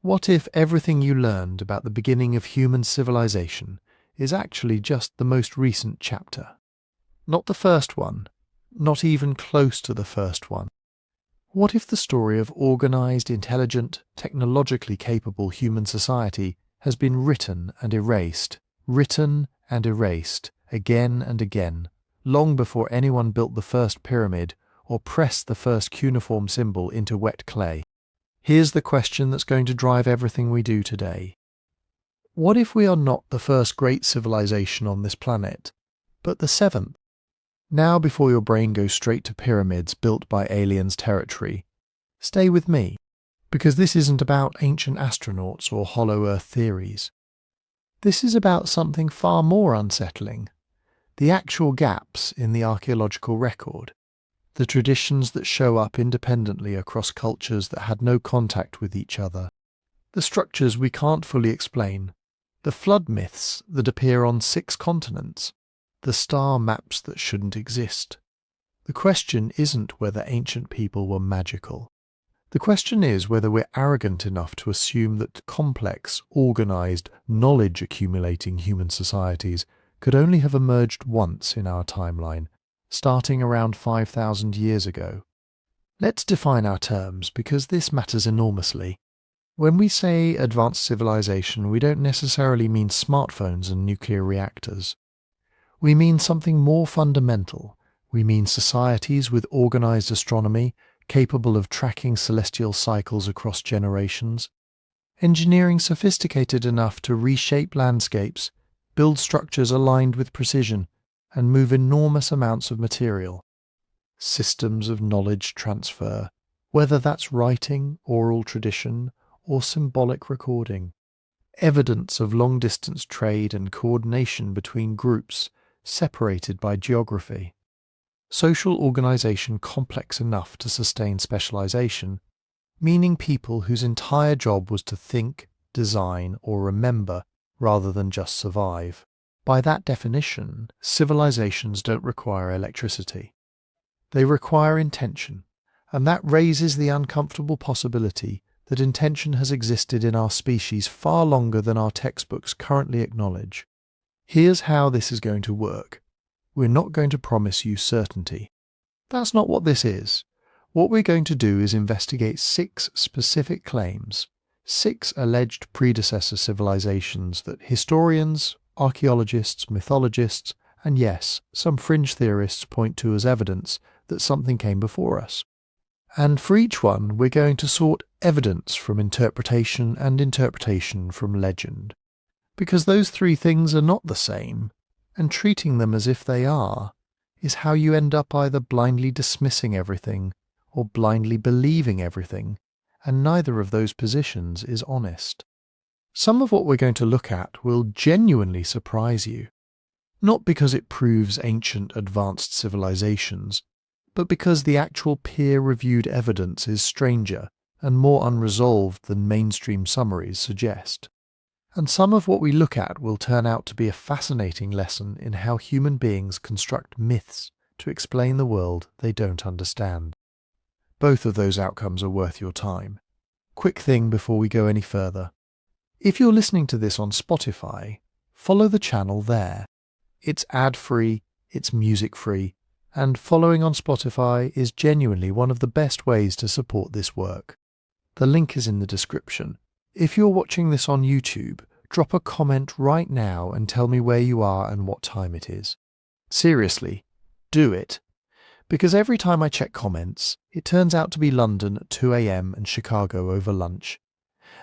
What if everything you learned about the beginning of human civilization is actually just the most recent chapter? Not the first one, not even close to the first one. What if the story of organized, intelligent, technologically capable human society has been written and erased, again and again, long before anyone built the first pyramid or pressed the first cuneiform symbol into wet clay? Here's the question that's going to drive everything we do today. What if we are not the first great civilization on this planet, but the seventh? Now, before your brain goes straight to pyramids built by aliens' territory, stay with me, because this isn't about ancient astronauts or hollow earth theories. This is about something far more unsettling: the actual gaps in the archaeological record, the traditions that show up independently across cultures that had no contact with each other, the structures we can't fully explain, the flood myths that appear on 6 continents, the star maps that shouldn't exist. The question isn't whether ancient people were magical. The question is whether we're arrogant enough to assume that complex, organized, knowledge-accumulating human societies could only have emerged once in our timeline, starting around 5,000 years ago. Let's define our terms, because this matters enormously. When we say advanced civilization, we don't necessarily mean smartphones and nuclear reactors. We mean something more fundamental. We mean societies with organized astronomy, capable of tracking celestial cycles across generations, engineering sophisticated enough to reshape landscapes, build structures aligned with precision, and move enormous amounts of material. Systems of knowledge transfer, whether that's writing, oral tradition, or symbolic recording. Evidence of long-distance trade and coordination between groups separated by geography. Social organization complex enough to sustain specialization, meaning people whose entire job was to think, design, or remember rather than just survive. By that definition, civilizations don't require electricity. They require intention, and that raises the uncomfortable possibility that intention has existed in our species far longer than our textbooks currently acknowledge. Here's how this is going to work. We're not going to promise you certainty. That's not what this is. What we're going to do is investigate 6 specific claims, 6 alleged predecessor civilizations that historians, archaeologists, mythologists, and yes, some fringe theorists point to as evidence that something came before us. And for each one, we're going to sort evidence from interpretation and interpretation from legend. Because those 3 things are not the same, and treating them as if they are is how you end up either blindly dismissing everything or blindly believing everything, and neither of those positions is honest. Some of what we're going to look at will genuinely surprise you, not because it proves ancient advanced civilizations, but because the actual peer-reviewed evidence is stranger and more unresolved than mainstream summaries suggest. And some of what we look at will turn out to be a fascinating lesson in how human beings construct myths to explain the world they don't understand. Both of those outcomes are worth your time. Quick thing before we go any further. If you're listening to this on Spotify, follow the channel there. It's ad-free, it's music-free, and following on Spotify is genuinely one of the best ways to support this work. The link is in the description. If you're watching this on YouTube, drop a comment right now and tell me where you are and what time it is. Seriously, do it. Because every time I check comments, it turns out to be London at 2 a.m. and Chicago over lunch,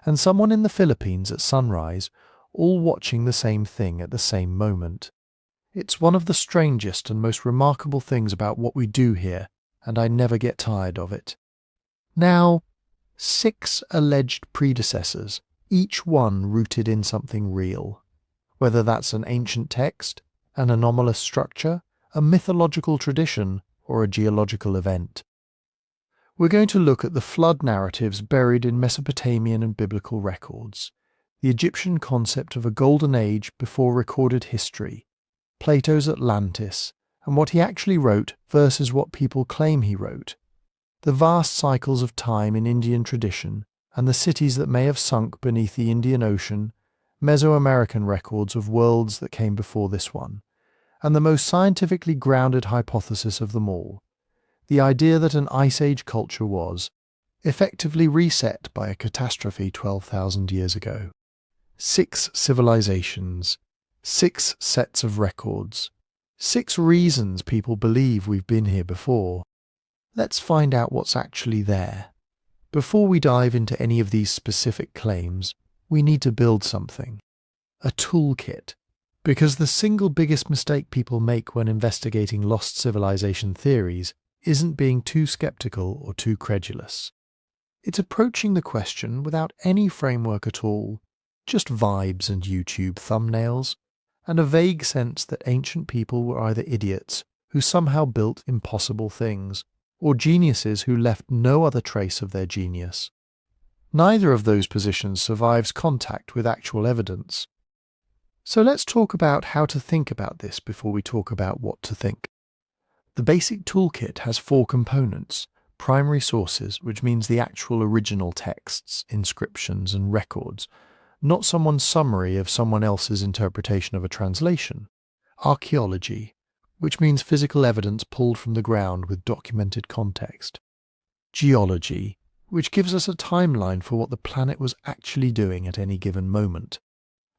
and someone in the Philippines at sunrise, all watching the same thing at the same moment. It's one of the strangest and most remarkable things about what we do here, and I never get tired of it. Now, 6 alleged predecessors, each one rooted in something real. Whether that's an ancient text, an anomalous structure, a mythological tradition, or a geological event. We're going to look at the flood narratives buried in Mesopotamian and biblical records, the Egyptian concept of a golden age before recorded history, Plato's Atlantis, and what he actually wrote versus what people claim he wrote, the vast cycles of time in Indian tradition, and the cities that may have sunk beneath the Indian Ocean, Mesoamerican records of worlds that came before this one, and the most scientifically grounded hypothesis of them all, the idea that an Ice Age culture was effectively reset by a catastrophe 12,000 years ago. 6 civilizations, 6 sets of records, 6 reasons people believe we've been here before. Let's find out what's actually there. Before we dive into any of these specific claims, we need to build something. A toolkit. Because the single biggest mistake people make when investigating lost civilization theories isn't being too skeptical or too credulous. It's approaching the question without any framework at all, just vibes and YouTube thumbnails, and a vague sense that ancient people were either idiots who somehow built impossible things, or geniuses who left no other trace of their genius. Neither of those positions survives contact with actual evidence. So let's talk about how to think about this before we talk about what to think. The basic toolkit has 4 components: primary sources, which means the actual original texts, inscriptions, and records, not someone's summary of someone else's interpretation of a translation; archaeology, which means physical evidence pulled from the ground with documented context; geology, which gives us a timeline for what the planet was actually doing at any given moment;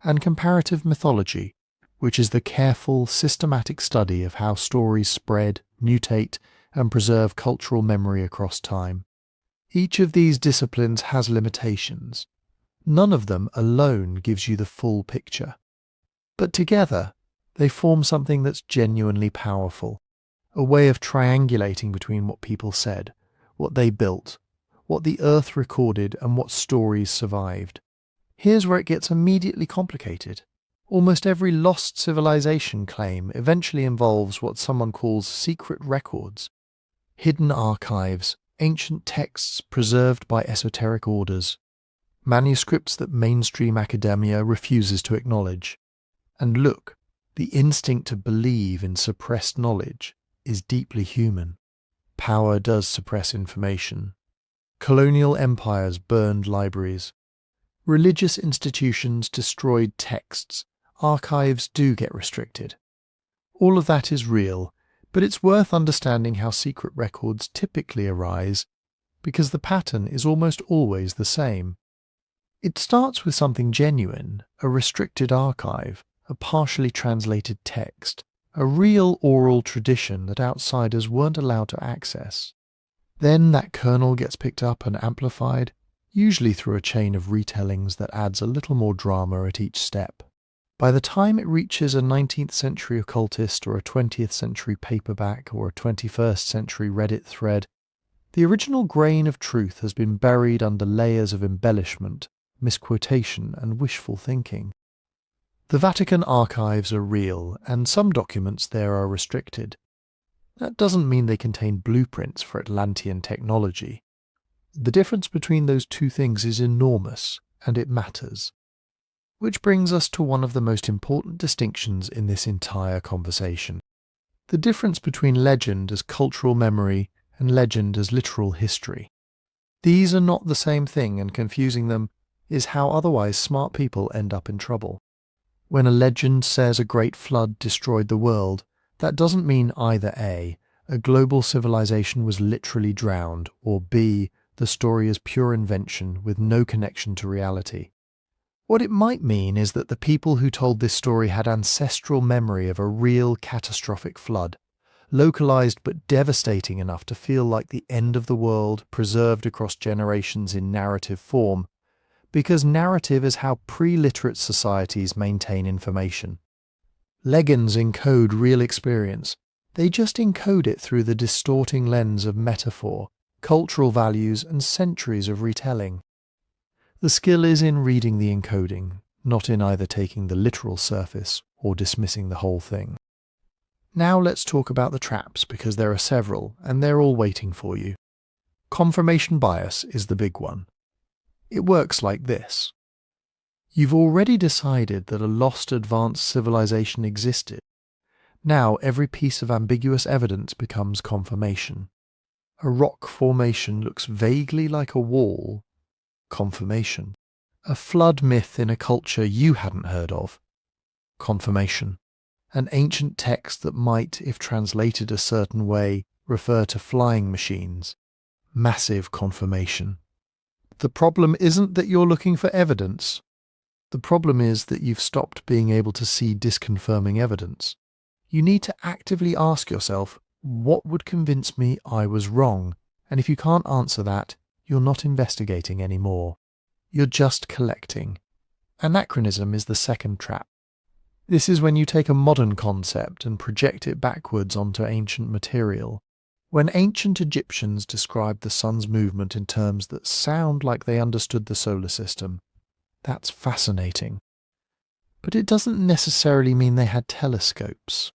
and comparative mythology, which is the careful, systematic study of how stories spread, mutate, and preserve cultural memory across time. Each of these disciplines has limitations. None of them alone gives you the full picture. But together, they form something that's genuinely powerful, a way of triangulating between what people said, what they built, what the Earth recorded, and what stories survived. Here's where it gets immediately complicated. Almost every lost civilization claim eventually involves what someone calls secret records, hidden archives, ancient texts preserved by esoteric orders, manuscripts that mainstream academia refuses to acknowledge. And look, the instinct to believe in suppressed knowledge is deeply human. Power does suppress information. Colonial empires burned libraries. Religious institutions destroyed texts. Archives do get restricted. All of that is real, but it's worth understanding how secret records typically arise, because the pattern is almost always the same. It starts with something genuine, a restricted archive, a partially translated text, a real oral tradition that outsiders weren't allowed to access. Then that kernel gets picked up and amplified, usually through a chain of retellings that adds a little more drama at each step. By the time it reaches a 19th century occultist or a 20th century paperback or a 21st century Reddit thread, the original grain of truth has been buried under layers of embellishment, misquotation, and wishful thinking. The Vatican archives are real, and some documents there are restricted. That doesn't mean they contain blueprints for Atlantean technology. The difference between those two things is enormous, and it matters. Which brings us to one of the most important distinctions in this entire conversation. The difference between legend as cultural memory and legend as literal history. These are not the same thing, and confusing them is how otherwise smart people end up in trouble. When a legend says a great flood destroyed the world, that doesn't mean either A, a global civilization was literally drowned, or B, the story is pure invention with no connection to reality. What it might mean is that the people who told this story had ancestral memory of a real catastrophic flood, localized but devastating enough to feel like the end of the world preserved across generations in narrative form, because narrative is how pre-literate societies maintain information. Legends encode real experience. They just encode it through the distorting lens of metaphor, cultural values, and centuries of retelling. The skill is in reading the encoding, not in either taking the literal surface or dismissing the whole thing. Now let's talk about the traps, because there are several, and they're all waiting for you. Confirmation bias is the big one. It works like this. You've already decided that a lost advanced civilization existed. Now every piece of ambiguous evidence becomes confirmation. A rock formation looks vaguely like a wall. Confirmation. A flood myth in a culture you hadn't heard of. Confirmation. An ancient text that might, if translated a certain way, refer to flying machines. Massive confirmation. The problem isn't that you're looking for evidence. The problem is that you've stopped being able to see disconfirming evidence. You need to actively ask yourself, what would convince me I was wrong? And if you can't answer that, you're not investigating anymore. You're just collecting. Anachronism is the second trap. This is when you take a modern concept and project it backwards onto ancient material. When ancient Egyptians described the sun's movement in terms that sound like they understood the solar system, that's fascinating. But it doesn't necessarily mean they had telescopes.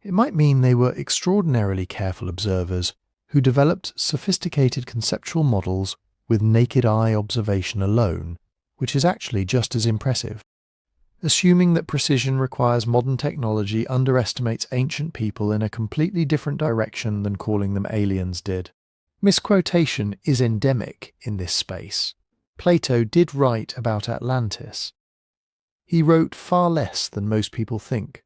It might mean they were extraordinarily careful observers who developed sophisticated conceptual models with naked eye observation alone, which is actually just as impressive. Assuming that precision requires modern technology underestimates ancient people in a completely different direction than calling them aliens did. Misquotation is endemic in this space. Plato did write about Atlantis. He wrote far less than most people think,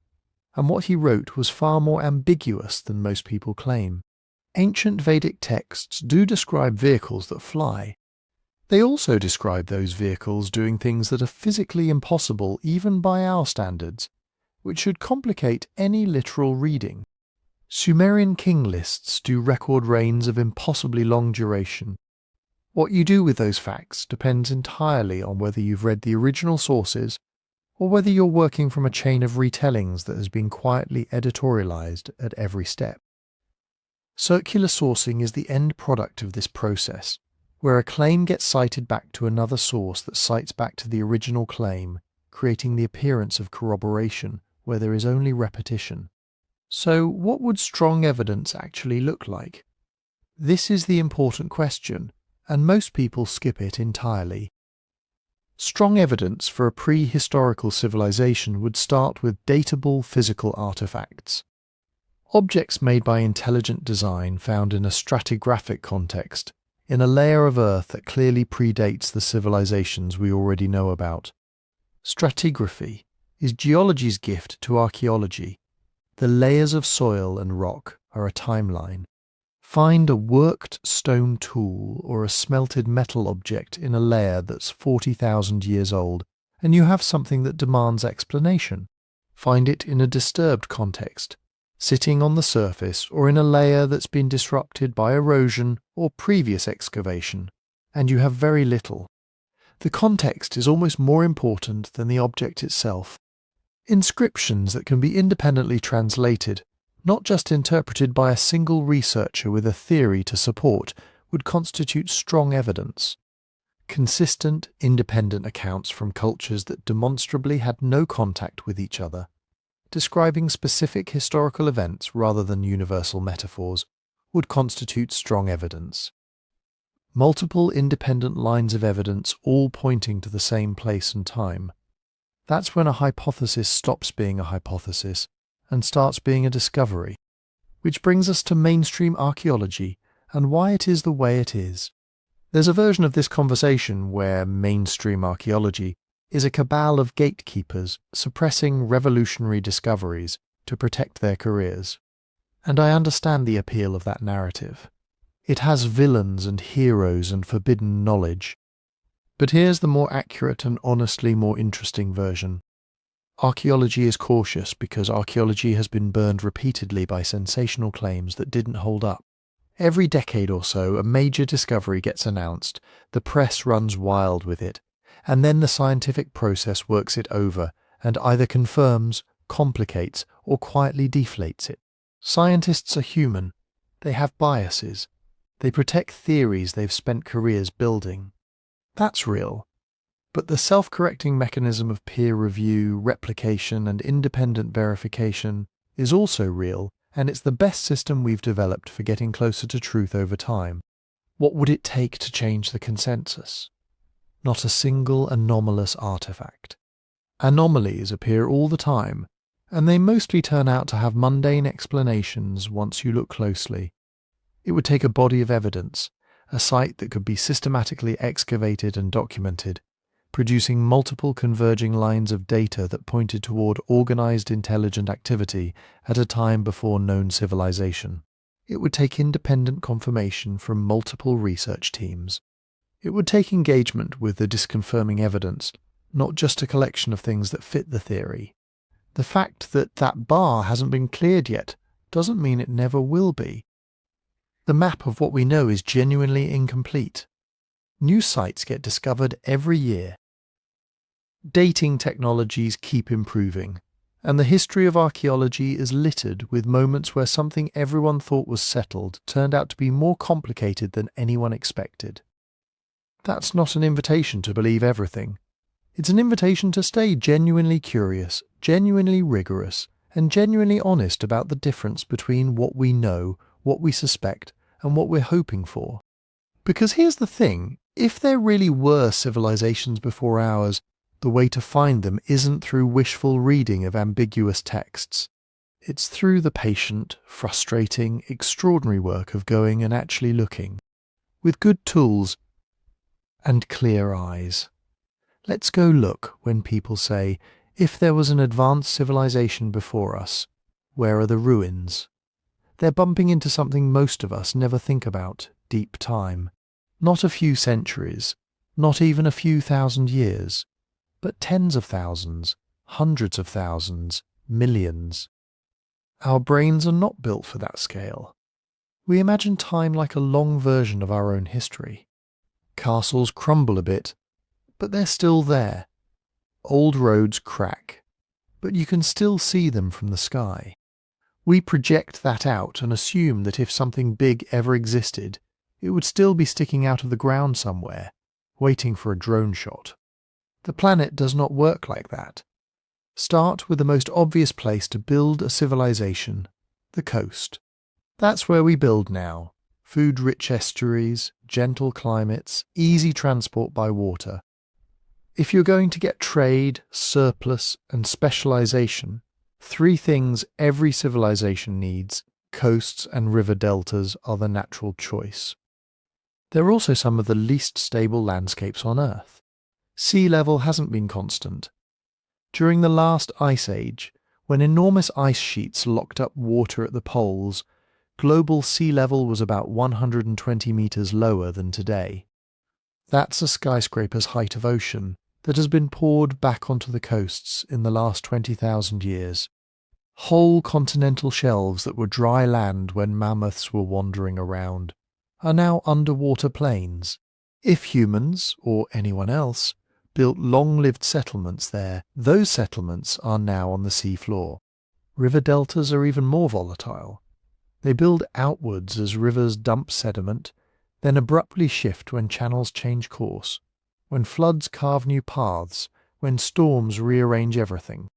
and what he wrote was far more ambiguous than most people claim. Ancient Vedic texts do describe vehicles that fly. They also describe those vehicles doing things that are physically impossible even by our standards, which should complicate any literal reading. Sumerian king lists do record reigns of impossibly long duration. What you do with those facts depends entirely on whether you've read the original sources or whether you're working from a chain of retellings that has been quietly editorialized at every step. Circular sourcing is the end product of this process, where a claim gets cited back to another source that cites back to the original claim, creating the appearance of corroboration where there is only repetition. So, what would strong evidence actually look like? This is the important question, and most people skip it entirely. Strong evidence for a prehistorical civilization would start with datable physical artifacts. Objects made by intelligent design found in a stratigraphic context, in a layer of Earth that clearly predates the civilizations we already know about. Stratigraphy is geology's gift to archaeology. The layers of soil and rock are a timeline. Find a worked stone tool or a smelted metal object in a layer that's 40,000 years old, and you have something that demands explanation. Find it in a disturbed context, sitting on the surface or in a layer that's been disrupted by erosion or previous excavation, and you have very little. The context is almost more important than the object itself. Inscriptions that can be independently translated, not just interpreted by a single researcher with a theory to support, would constitute strong evidence. Consistent, independent accounts from cultures that demonstrably had no contact with each other, describing specific historical events rather than universal metaphors, would constitute strong evidence. Multiple independent lines of evidence all pointing to the same place and time. That's when a hypothesis stops being a hypothesis and starts being a discovery. Which brings us to mainstream archaeology and why it is the way it is. There's a version of this conversation where mainstream archaeology is a cabal of gatekeepers suppressing revolutionary discoveries to protect their careers. And I understand the appeal of that narrative. It has villains and heroes and forbidden knowledge. But here's the more accurate and honestly more interesting version. Archaeology is cautious because archaeology has been burned repeatedly by sensational claims that didn't hold up. Every decade or so, a major discovery gets announced, the press runs wild with it, and then the scientific process works it over and either confirms, complicates, or quietly deflates it. Scientists are human. They have biases. They protect theories they've spent careers building. That's real. But the self-correcting mechanism of peer review, replication, and independent verification is also real, and it's the best system we've developed for getting closer to truth over time. What would it take to change the consensus? Not a single anomalous artifact. Anomalies appear all the time, and they mostly turn out to have mundane explanations once you look closely. It would take a body of evidence, a site that could be systematically excavated and documented, producing multiple converging lines of data that pointed toward organized intelligent activity at a time before known civilization. It would take independent confirmation from multiple research teams. It would take engagement with the disconfirming evidence, not just a collection of things that fit the theory. The fact that that bar hasn't been cleared yet doesn't mean it never will be. The map of what we know is genuinely incomplete. New sites get discovered every year. Dating technologies keep improving, and the history of archaeology is littered with moments where something everyone thought was settled turned out to be more complicated than anyone expected. That's not an invitation to believe everything. It's an invitation to stay genuinely curious, genuinely rigorous, and genuinely honest about the difference between what we know, what we suspect, and what we're hoping for. Because here's the thing, if there really were civilizations before ours, the way to find them isn't through wishful reading of ambiguous texts. It's through the patient, frustrating, extraordinary work of going and actually looking, with good tools and clear eyes. Let's go look when people say, if there was an advanced civilization before us, where are the ruins? They're bumping into something most of us never think about, deep time. Not a few centuries, not even a few thousand years, but tens of thousands, hundreds of thousands, millions. Our brains are not built for that scale. We imagine time like a long version of our own history. Castles crumble a bit, but they're still there. Old roads crack, but you can still see them from the sky. We project that out and assume that if something big ever existed, it would still be sticking out of the ground somewhere, waiting for a drone shot. The planet does not work like that. Start with the most obvious place to build a civilization, the coast. That's where we build now. Food-rich estuaries, gentle climates, easy transport by water. If you're going to get trade, surplus, and specialization, three things every civilization needs, coasts and river deltas, are the natural choice. They're also some of the least stable landscapes on Earth. Sea level hasn't been constant. During the last ice age, when enormous ice sheets locked up water at the poles, global sea level was about 120 meters lower than today. That's a skyscraper's height of ocean that has been poured back onto the coasts in the last 20,000 years. Whole continental shelves that were dry land when mammoths were wandering around are now underwater plains. If humans, or anyone else, built long-lived settlements there, those settlements are now on the sea floor. River deltas are even more volatile. They build outwards as rivers dump sediment, then abruptly shift when channels change course, when floods carve new paths, when storms rearrange everything.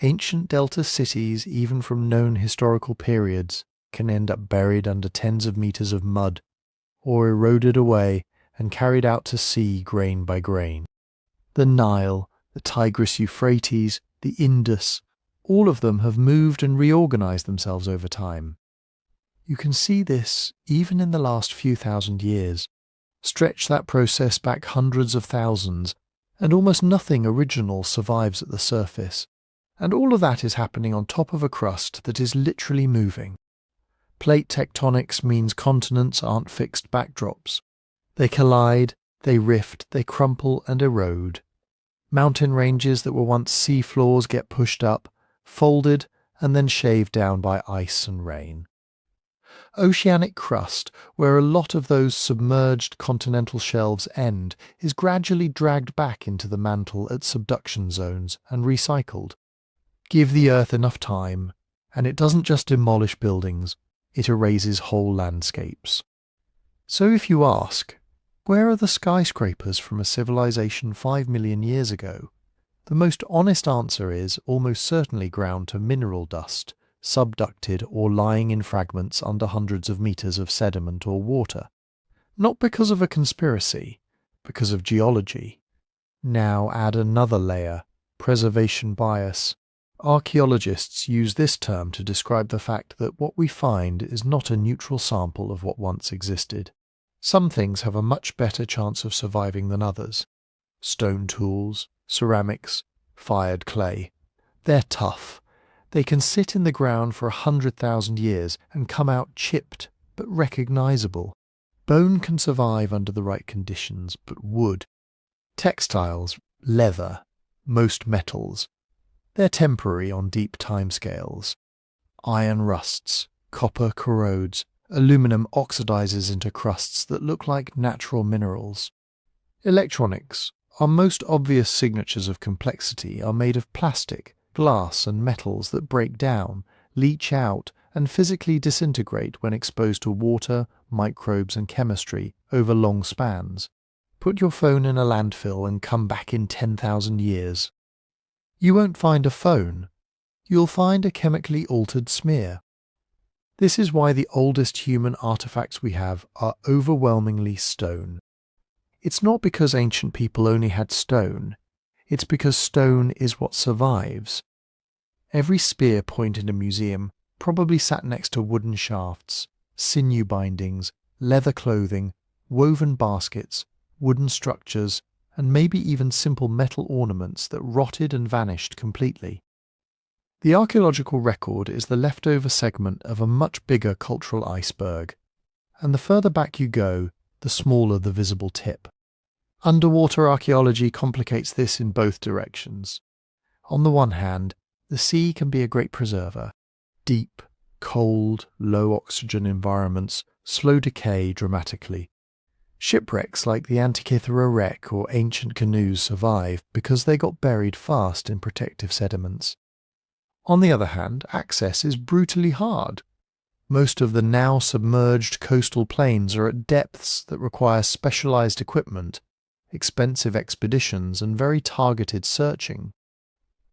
Ancient delta cities, even from known historical periods, can end up buried under tens of meters of mud, or eroded away and carried out to sea grain by grain. The Nile, the Tigris-Euphrates, the Indus, all of them have moved and reorganized themselves over time. You can see this even in the last few thousand years. Stretch that process back hundreds of thousands, and almost nothing original survives at the surface. And all of that is happening on top of a crust that is literally moving. Plate tectonics means continents aren't fixed backdrops. They collide, they rift, they crumple and erode. Mountain ranges that were once sea floors get pushed up, folded, and then shaved down by ice and rain. Oceanic crust, where a lot of those submerged continental shelves end, is gradually dragged back into the mantle at subduction zones and recycled. Give the Earth enough time, and it doesn't just demolish buildings, it erases whole landscapes. So if you ask, where are the skyscrapers from a civilization 5 million years ago? The most honest answer is almost certainly ground to mineral dust, subducted or lying in fragments under hundreds of meters of sediment or water. Not because of a conspiracy, because of geology. Now add another layer, preservation bias. Archaeologists use this term to describe the fact that what we find is not a neutral sample of what once existed. Some things have a much better chance of surviving than others. Stone tools, ceramics, fired clay. They're tough. They can sit in the ground for 100,000 years and come out chipped, but recognizable. Bone can survive under the right conditions, but wood. Textiles, leather, most metals. They're temporary on deep timescales. Iron rusts, copper corrodes, aluminum oxidizes into crusts that look like natural minerals. Electronics, our most obvious signatures of complexity, are made of plastic, glass and metals that break down, leach out, and physically disintegrate when exposed to water, microbes and chemistry over long spans. Put your phone in a landfill and come back in 10,000 years. You won't find a phone. You'll find a chemically altered smear. This is why the oldest human artifacts we have are overwhelmingly stone. It's not because ancient people only had stone. It's because stone is what survives. Every spear point in a museum probably sat next to wooden shafts, sinew bindings, leather clothing, woven baskets, wooden structures, and maybe even simple metal ornaments that rotted and vanished completely. The archaeological record is the leftover segment of a much bigger cultural iceberg, and the further back you go, the smaller the visible tip. Underwater archaeology complicates this in both directions. On the one hand, the sea can be a great preserver. Deep, cold, low-oxygen environments slow decay dramatically. Shipwrecks like the Antikythera wreck or ancient canoes survive because they got buried fast in protective sediments. On the other hand, access is brutally hard. Most of the now submerged coastal plains are at depths that require specialized equipment, expensive expeditions, and very targeted searching.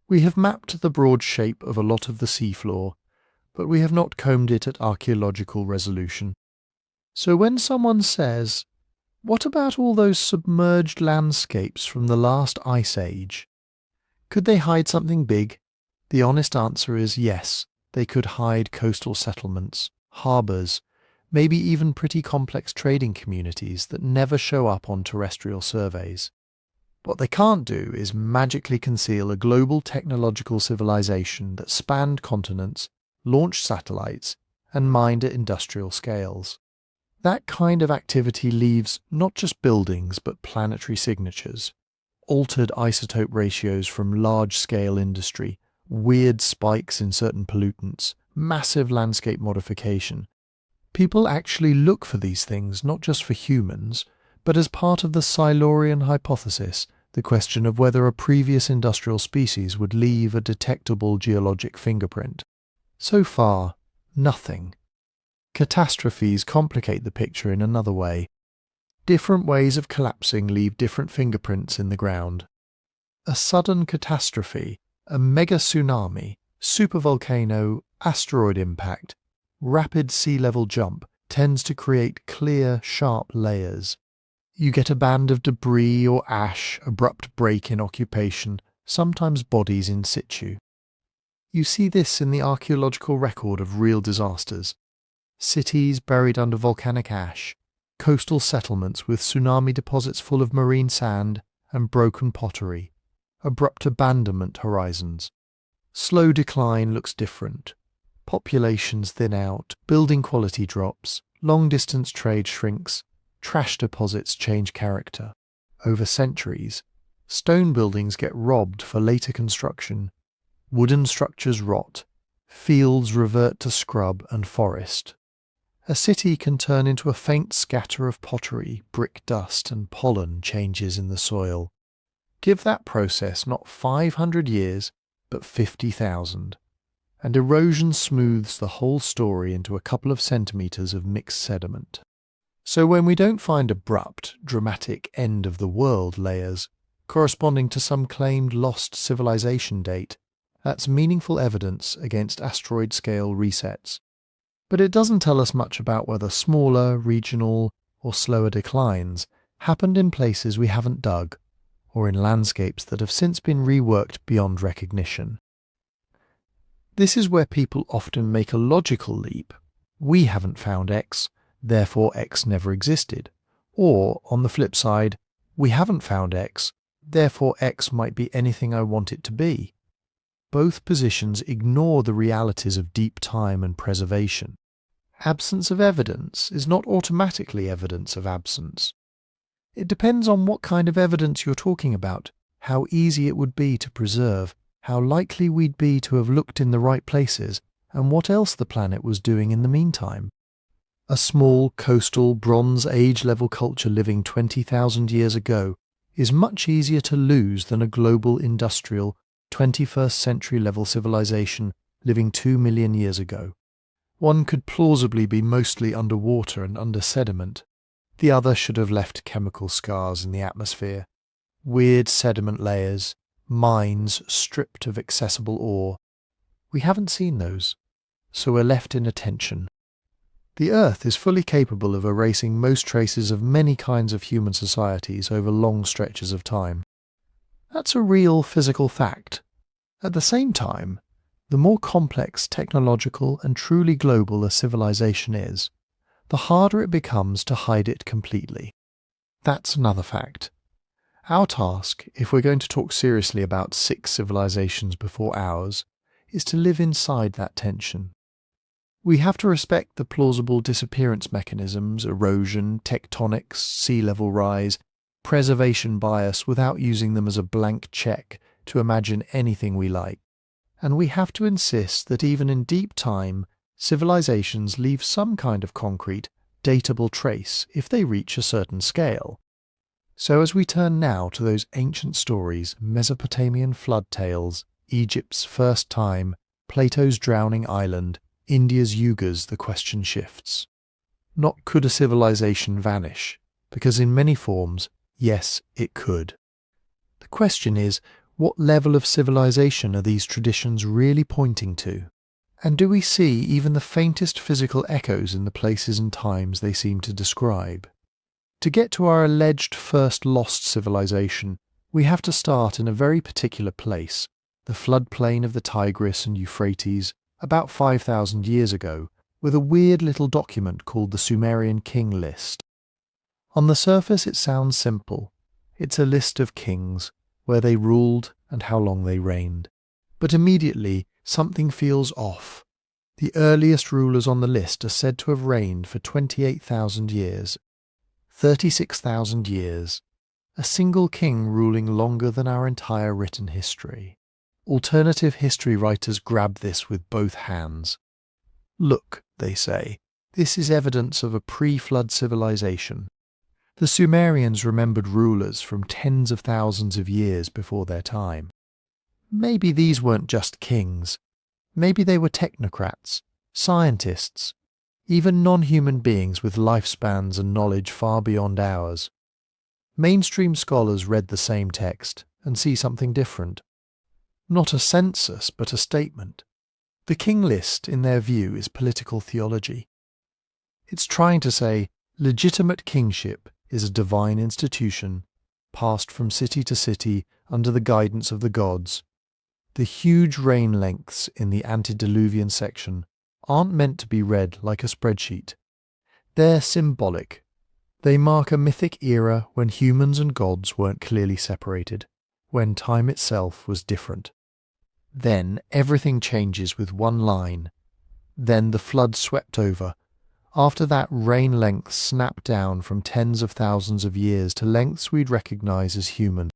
We have mapped the broad shape of a lot of the seafloor, but we have not combed it at archaeological resolution. So when someone says, "What about all those submerged landscapes from the last ice age? Could they hide something big?" The honest answer is yes, they could hide coastal settlements, harbours, maybe even pretty complex trading communities that never show up on terrestrial surveys. What they can't do is magically conceal a global technological civilization that spanned continents, launched satellites, and mined at industrial scales. That kind of activity leaves not just buildings but planetary signatures, altered isotope ratios from large-scale industry, weird spikes in certain pollutants, massive landscape modification. People actually look for these things not just for humans, but as part of the Silurian hypothesis, the question of whether a previous industrial species would leave a detectable geologic fingerprint. So far, nothing. Catastrophes complicate the picture in another way. Different ways of collapsing leave different fingerprints in the ground. A sudden catastrophe, a mega tsunami, supervolcano, asteroid impact, rapid sea level jump tends to create clear, sharp layers. You get a band of debris or ash, abrupt break in occupation, sometimes bodies in situ. You see this in the archaeological record of real disasters. Cities buried under volcanic ash, coastal settlements with tsunami deposits full of marine sand and broken pottery, abrupt abandonment horizons. Slow decline looks different. Populations thin out, building quality drops, long-distance trade shrinks, trash deposits change character. Over centuries, stone buildings get robbed for later construction, wooden structures rot, fields revert to scrub and forest. A city can turn into a faint scatter of pottery, brick dust, and pollen changes in the soil. Give that process not 500 years, but 50,000, and erosion smooths the whole story into a couple of centimetres of mixed sediment. So when we don't find abrupt, dramatic end-of-the-world layers corresponding to some claimed lost civilization date, that's meaningful evidence against asteroid-scale resets. But it doesn't tell us much about whether smaller, regional, or slower declines happened in places we haven't dug, or in landscapes that have since been reworked beyond recognition. This is where people often make a logical leap. We haven't found X, therefore X never existed. Or, on the flip side, we haven't found X, therefore X might be anything I want it to be. Both positions ignore the realities of deep time and preservation. Absence of evidence is not automatically evidence of absence. It depends on what kind of evidence you're talking about, how easy it would be to preserve, how likely we'd be to have looked in the right places, and what else the planet was doing in the meantime. A small, coastal, Bronze Age-level culture living 20,000 years ago is much easier to lose than a global, industrial, 21st century-level civilization living 2 million years ago. One could plausibly be mostly underwater and under sediment. The other should have left chemical scars in the atmosphere, weird sediment layers, mines stripped of accessible ore. We haven't seen those, so we're left in attention. The Earth is fully capable of erasing most traces of many kinds of human societies over long stretches of time. That's a real physical fact. At the same time, the more complex, technological, and truly global a civilization is, the harder it becomes to hide it completely. That's another fact. Our task, if we're going to talk seriously about 6 civilizations before ours, is to live inside that tension. We have to respect the plausible disappearance mechanisms, erosion, tectonics, sea level rise, preservation bias without using them as a blank check to imagine anything we like. And we have to insist that even in deep time, civilizations leave some kind of concrete, datable trace if they reach a certain scale. So as we turn now to those ancient stories, Mesopotamian flood tales, Egypt's first time, Plato's drowning island, India's yugas, the question shifts. Not could a civilization vanish, because in many forms, yes, it could. The question is, what level of civilization are these traditions really pointing to? And do we see even the faintest physical echoes in the places and times they seem to describe? To get to our alleged first lost civilization, we have to start in a very particular place, the floodplain of the Tigris and Euphrates, about 5,000 years ago, with a weird little document called the Sumerian King List. On the surface it sounds simple. It's a list of kings, where they ruled and how long they reigned. But immediately something feels off. The earliest rulers on the list are said to have reigned for 28,000 years. 36,000 years. A single king ruling longer than our entire written history. Alternative history writers grab this with both hands. Look, they say, this is evidence of a pre-flood civilization. The Sumerians remembered rulers from tens of thousands of years before their time. Maybe these weren't just kings. Maybe they were technocrats, scientists, even non-human beings with lifespans and knowledge far beyond ours. Mainstream scholars read the same text and see something different. Not a census, but a statement. The king list, in their view, is political theology. It's trying to say legitimate kingship is a divine institution, passed from city to city under the guidance of the gods. The huge reign lengths in the Antediluvian section aren't meant to be read like a spreadsheet. They're symbolic. They mark a mythic era when humans and gods weren't clearly separated, when time itself was different. Then everything changes with one line. Then the flood swept over. After that, reign lengths snapped down from tens of thousands of years to lengths we'd recognize as human.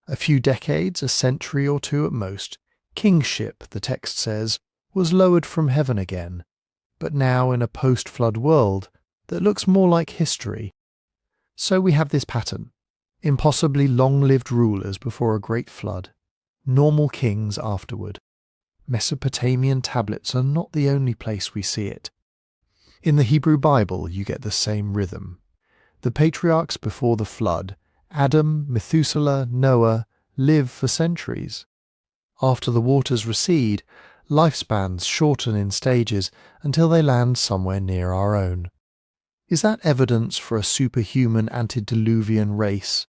A few decades, a century or two at most, kingship, the text says, was lowered from heaven again, but now in a post-flood world that looks more like history. So we have this pattern. Impossibly long-lived rulers before a great flood. Normal kings afterward. Mesopotamian tablets are not the only place we see it. In the Hebrew Bible you get the same rhythm. The patriarchs before the flood, Adam, Methuselah, Noah, live for centuries. After the waters recede, lifespans shorten in stages until they land somewhere near our own. Is that evidence for a superhuman antediluvian race?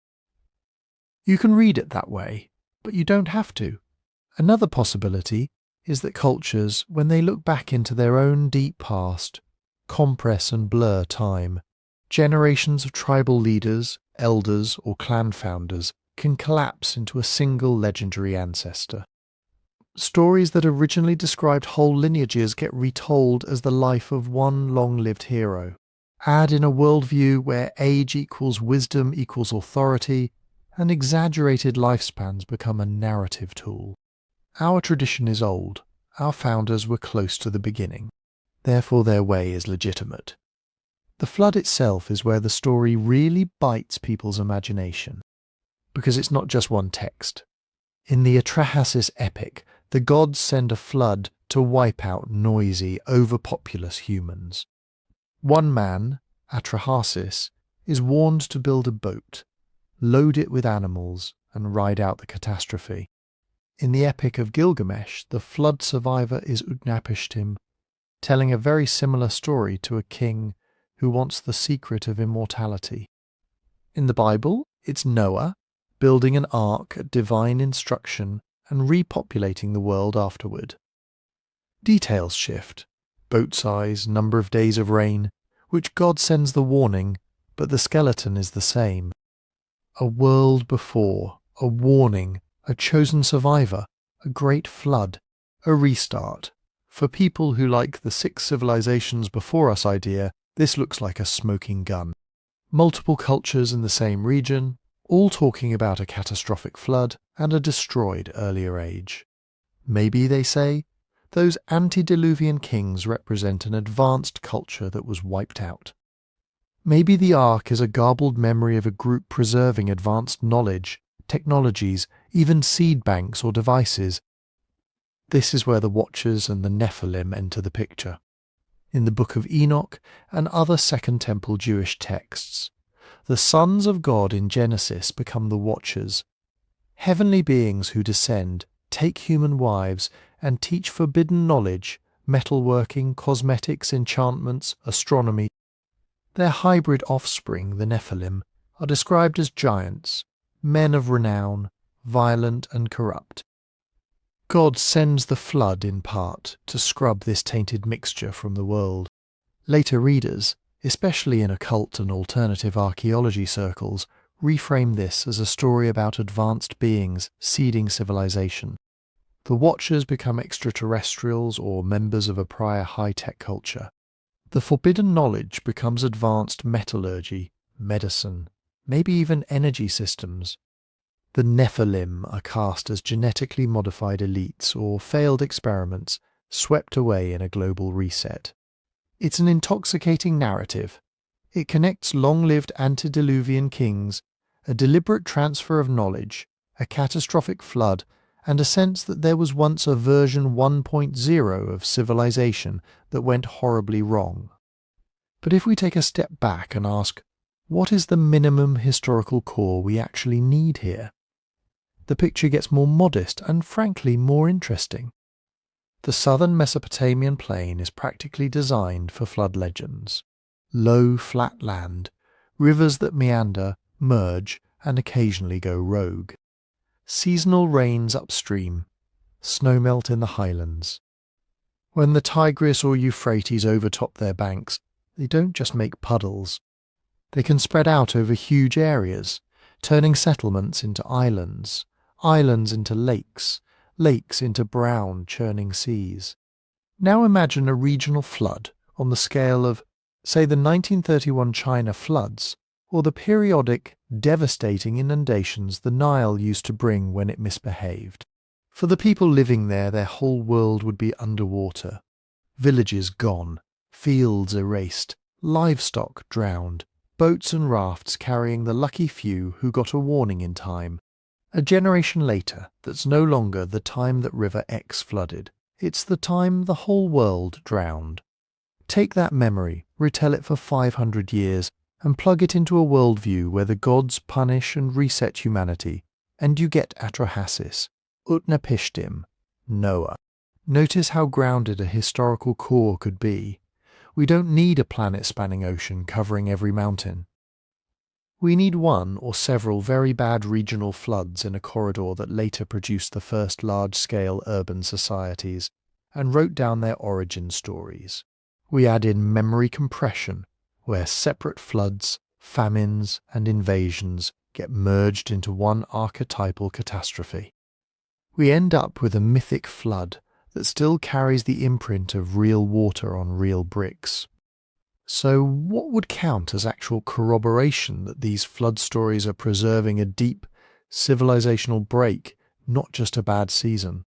You can read it that way, but you don't have to. Another possibility is that cultures, when they look back into their own deep past, compress and blur time, Generations of tribal leaders, elders, or clan founders can collapse into a single legendary ancestor. Stories that originally described whole lineages get retold as the life of one long-lived hero. Add in a worldview where age equals wisdom equals authority, and exaggerated lifespans become a narrative tool. Our tradition is old. Our founders were close to the beginning. Therefore their way is legitimate. The flood itself is where the story really bites people's imagination, because it's not just one text. In the Atrahasis epic, the gods send a flood to wipe out noisy, overpopulous humans. One man, Atrahasis, is warned to build a boat, load it with animals, and ride out the catastrophe. In the Epic of Gilgamesh, the flood survivor is Utnapishtim, telling a very similar story to a king who wants the secret of immortality. In the Bible, it's Noah, building an ark at divine instruction and repopulating the world afterward. Details shift: boat size, number of days of rain, which God sends the warning, but the skeleton is the same. A world before, a warning, a chosen survivor, a great flood, a restart. For people who like the 6 civilizations before us idea, this looks like a smoking gun. Multiple cultures in the same region, all talking about a catastrophic flood and a destroyed earlier age. Maybe, they say, those antediluvian kings represent an advanced culture that was wiped out. Maybe the Ark is a garbled memory of a group preserving advanced knowledge, technologies, even seed banks or devices. This is where the Watchers and the Nephilim enter the picture. In the Book of Enoch and other Second Temple Jewish texts, the sons of God in Genesis become the Watchers, heavenly beings who descend, take human wives, and teach forbidden knowledge, metalworking, cosmetics, enchantments, astronomy. Their hybrid offspring, the Nephilim, are described as giants, men of renown, violent and corrupt. God sends the flood in part to scrub this tainted mixture from the world. Later readers, especially in occult and alternative archaeology circles, reframe this as a story about advanced beings seeding civilization. The Watchers become extraterrestrials or members of a prior high-tech culture. The forbidden knowledge becomes advanced metallurgy, medicine, maybe even energy systems. The Nephilim are cast as genetically modified elites or failed experiments swept away in a global reset. It's an intoxicating narrative. It connects long-lived antediluvian kings, a deliberate transfer of knowledge, a catastrophic flood, and a sense that there was once a version 1.0 of civilization that went horribly wrong. But if we take a step back and ask, what is the minimum historical core we actually need here? The picture gets more modest and frankly more interesting. The southern Mesopotamian plain is practically designed for flood legends. Low, flat land, rivers that meander, merge, and occasionally go rogue. Seasonal rains upstream, snowmelt in the highlands. When the Tigris or Euphrates overtop their banks, they don't just make puddles. They can spread out over huge areas, turning settlements into islands, islands into lakes, lakes into brown, churning seas. Now imagine a regional flood on the scale of, say, the 1931 China floods, or the periodic, devastating inundations the Nile used to bring when it misbehaved. For the people living there, their whole world would be underwater. Villages gone, fields erased, livestock drowned, boats and rafts carrying the lucky few who got a warning in time. A generation later, that's no longer the time that River X flooded. It's the time the whole world drowned. Take that memory, retell it for 500 years, and plug it into a worldview where the gods punish and reset humanity, and you get Atrahasis, Utnapishtim, Noah. Notice how grounded a historical core could be. We don't need a planet-spanning ocean covering every mountain. We need one or several very bad regional floods in a corridor that later produced the first large-scale urban societies and wrote down their origin stories. We add in memory compression, where separate floods, famines, and invasions get merged into one archetypal catastrophe. We end up with a mythic flood that still carries the imprint of real water on real bricks. So what would count as actual corroboration that these flood stories are preserving a deep civilizational break, not just a bad season?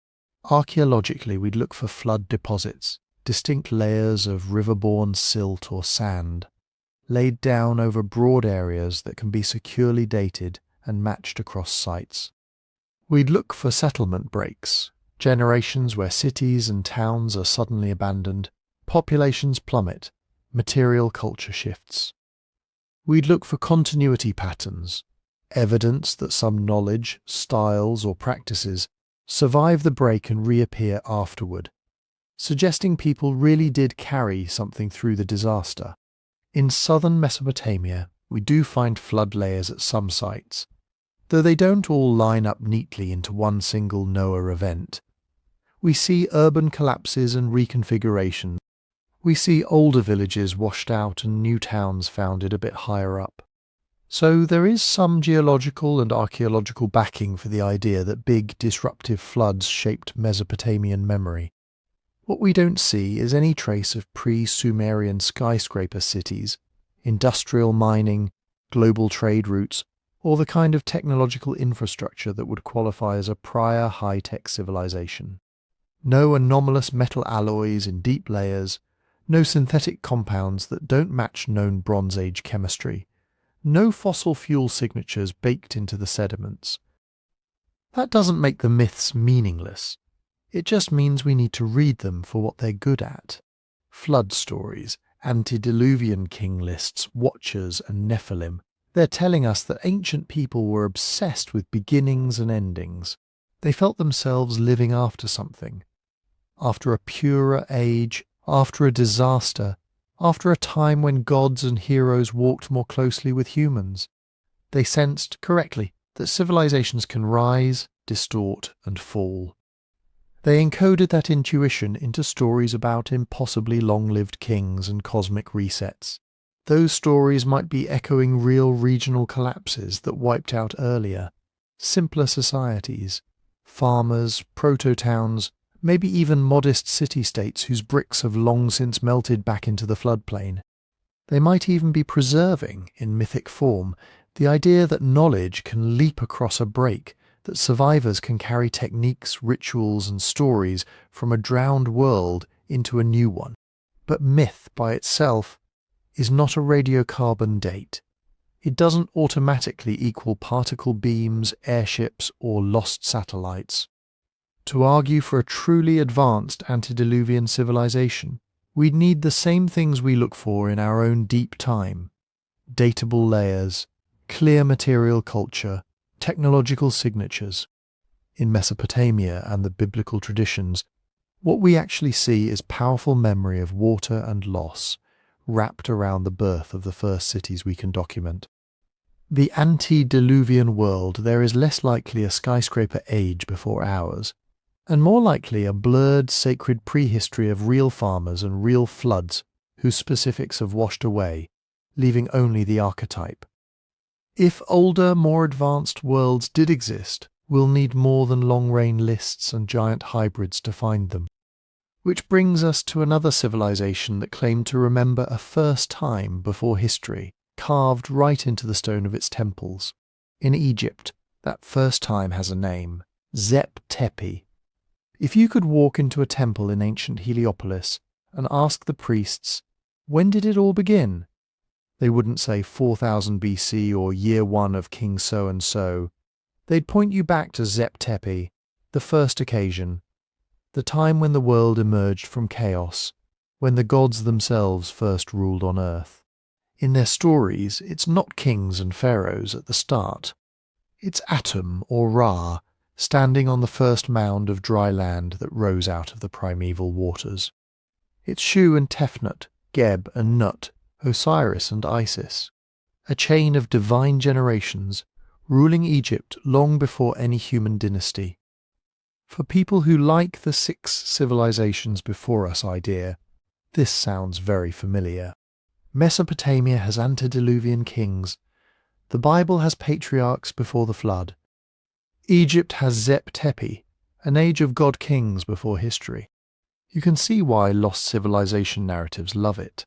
Archaeologically, we'd look for flood deposits, distinct layers of riverborne silt or sand, laid down over broad areas that can be securely dated and matched across sites. We'd look for settlement breaks, generations where cities and towns are suddenly abandoned, populations plummet, material culture shifts. We'd look for continuity patterns, evidence that some knowledge, styles, or practices survive the break and reappear afterward, suggesting people really did carry something through the disaster. In southern Mesopotamia, we do find flood layers at some sites, though they don't all line up neatly into one single Noah event. We see urban collapses and reconfigurations. We see older villages washed out and new towns founded a bit higher up. So there is some geological and archaeological backing for the idea that big disruptive floods shaped Mesopotamian memory. What we don't see is any trace of pre-Sumerian skyscraper cities, industrial mining, global trade routes, or the kind of technological infrastructure that would qualify as a prior high-tech civilization. No anomalous metal alloys in deep layers, no synthetic compounds that don't match known Bronze Age chemistry, no fossil fuel signatures baked into the sediments. That doesn't make the myths meaningless. It just means we need to read them for what they're good at. Flood stories, Antediluvian king lists, watchers and Nephilim. They're telling us that ancient people were obsessed with beginnings and endings. They felt themselves living after something. After a purer age, after a disaster, after a time when gods and heroes walked more closely with humans. They sensed, correctly, that civilizations can rise, distort, and fall. They encoded that intuition into stories about impossibly long-lived kings and cosmic resets. Those stories might be echoing real regional collapses that wiped out earlier, simpler societies, farmers, proto-towns, maybe even modest city-states whose bricks have long since melted back into the floodplain. They might even be preserving, in mythic form, the idea that knowledge can leap across a break, that survivors can carry techniques, rituals, and stories from a drowned world into a new one. But myth, by itself, is not a radiocarbon date. It doesn't automatically equal particle beams, airships, or lost satellites. To argue for a truly advanced antediluvian civilization, we'd need the same things we look for in our own deep time: datable layers, clear material culture, technological signatures. In Mesopotamia and the biblical traditions, what we actually see is powerful memory of water and loss, wrapped around the birth of the first cities we can document. The antediluvian world, there is less likely a skyscraper age before ours, and more likely a blurred sacred prehistory of real farmers and real floods whose specifics have washed away, leaving only the archetype. If older, more advanced worlds did exist, we'll need more than long-range lists and giant hybrids to find them. Which brings us to another civilization that claimed to remember a first time before history, carved right into the stone of its temples. In Egypt, that first time has a name: Tepi. If you could walk into a temple in ancient Heliopolis and ask the priests, when did it all begin? They wouldn't say 4000 BC or year one of King so-and-so. They'd point you back to Tepi, the first occasion, the time when the world emerged from chaos, when the gods themselves first ruled on earth. In their stories, it's not kings and pharaohs at the start. It's Atum or Ra, standing on the first mound of dry land that rose out of the primeval waters. It's Shu and Tefnut, Geb and Nut, Osiris and Isis, a chain of divine generations ruling Egypt long before any human dynasty. For people who like the 6 civilizations before us idea, this sounds very familiar. Mesopotamia has antediluvian kings. The Bible has patriarchs before the flood. Egypt has Tepi, an age of god-kings before history. You can see why lost civilization narratives love it.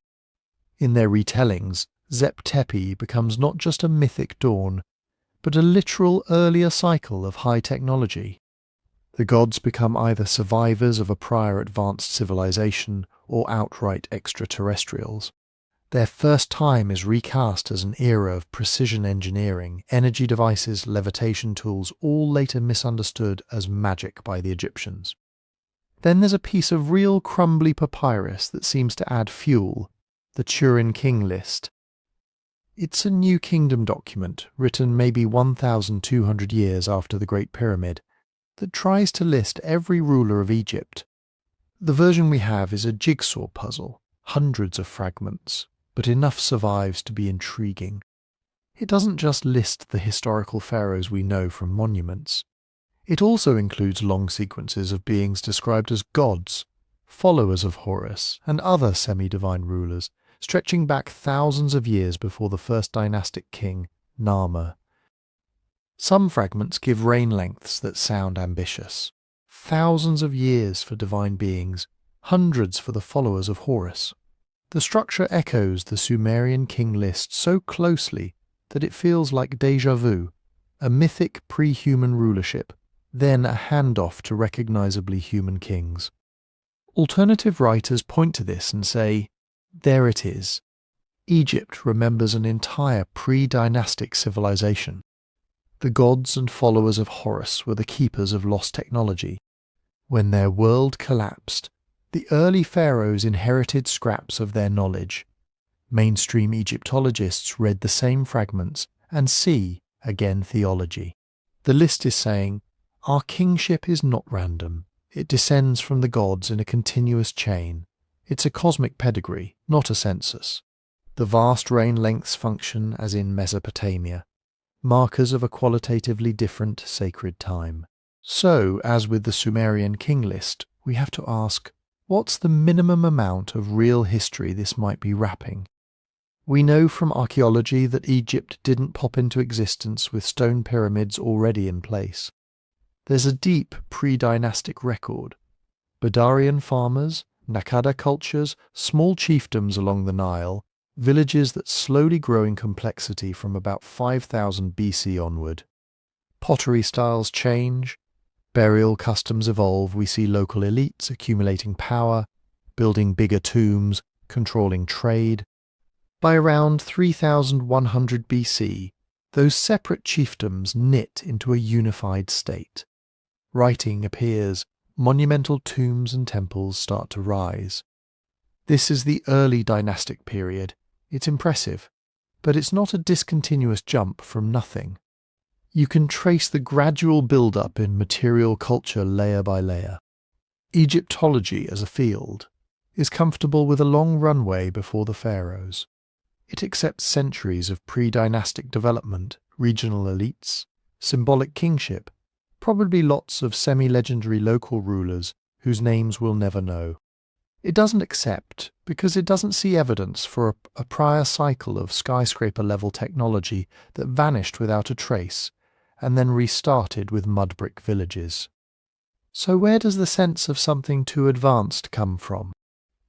In their retellings, Tepi becomes not just a mythic dawn, but a literal earlier cycle of high technology. The gods become either survivors of a prior advanced civilization or outright extraterrestrials. Their first time is recast as an era of precision engineering, energy devices, levitation tools, all later misunderstood as magic by the Egyptians. Then there's a piece of real crumbly papyrus that seems to add fuel, the Turin King List. It's a New Kingdom document, written maybe 1,200 years after the Great Pyramid, that tries to list every ruler of Egypt. The version we have is a jigsaw puzzle, hundreds of fragments, but enough survives to be intriguing. It doesn't just list the historical pharaohs we know from monuments. It also includes long sequences of beings described as gods, followers of Horus, and other semi-divine rulers, stretching back thousands of years before the first dynastic king, Narmer. Some fragments give reign lengths that sound ambitious. Thousands of years for divine beings, hundreds for the followers of Horus. The structure echoes the Sumerian king list so closely that it feels like déjà vu, a mythic pre-human rulership, then a handoff to recognizably human kings. Alternative writers point to this and say, there it is. Egypt remembers an entire pre-dynastic civilization. The gods and followers of Horus were the keepers of lost technology. When their world collapsed, the early pharaohs inherited scraps of their knowledge. Mainstream Egyptologists read the same fragments and see, again, theology. The list is saying, our kingship is not random. It descends from the gods in a continuous chain. It's a cosmic pedigree, not a census. The vast reign lengths function as in Mesopotamia, markers of a qualitatively different sacred time. So, as with the Sumerian king list, we have to ask, what's the minimum amount of real history this might be wrapping? We know from archaeology that Egypt didn't pop into existence with stone pyramids already in place. There's a deep pre-dynastic record. Badarian farmers, Nakada cultures, small chiefdoms along the Nile, villages that slowly grow in complexity from about 5000 BC onward. Pottery styles change, burial customs evolve, we see local elites accumulating power, building bigger tombs, controlling trade. By around 3100 BC, those separate chiefdoms knit into a unified state. Writing appears, monumental tombs and temples start to rise. This is the early dynastic period. It's impressive, but it's not a discontinuous jump from nothing. You can trace the gradual build-up in material culture layer by layer. Egyptology as a field is comfortable with a long runway before the pharaohs. It accepts centuries of pre-dynastic development, regional elites, symbolic kingship, probably lots of semi-legendary local rulers whose names we'll never know. It doesn't accept because it doesn't see evidence for a prior cycle of skyscraper-level technology that vanished without a trace and then restarted with mud brick villages. So where does the sense of something too advanced come from?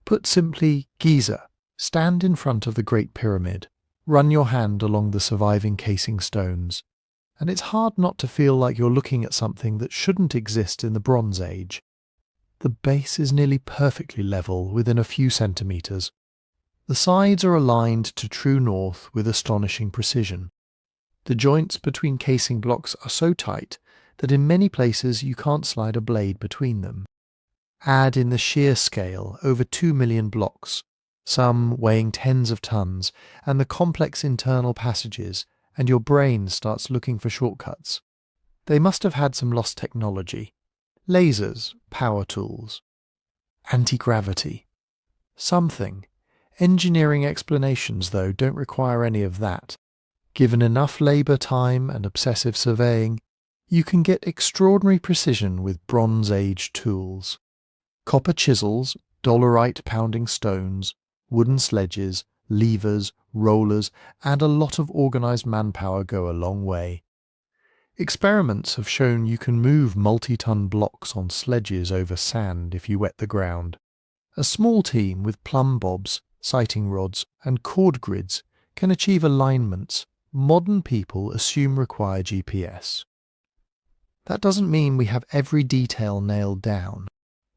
Put simply, Giza. Stand in front of the Great Pyramid, run your hand along the surviving casing stones, and it's hard not to feel like you're looking at something that shouldn't exist in the Bronze Age. The base is nearly perfectly level within a few centimetres. The sides are aligned to true north with astonishing precision. The joints between casing blocks are so tight that in many places you can't slide a blade between them. Add in the shear scale over 2 million blocks, some weighing tens of tons, and the complex internal passages, and your brain starts looking for shortcuts. They must have had some lost technology. Lasers, power tools, anti-gravity. Something. Engineering explanations, though, don't require any of that. Given enough labour time and obsessive surveying, you can get extraordinary precision with Bronze Age tools. Copper chisels, dolerite pounding stones, wooden sledges, levers, rollers, and a lot of organized manpower go a long way. Experiments have shown you can move multi-ton blocks on sledges over sand if you wet the ground. A small team with plumb bobs, sighting rods, and cord grids can achieve alignments modern people assume require GPS. That doesn't mean we have every detail nailed down.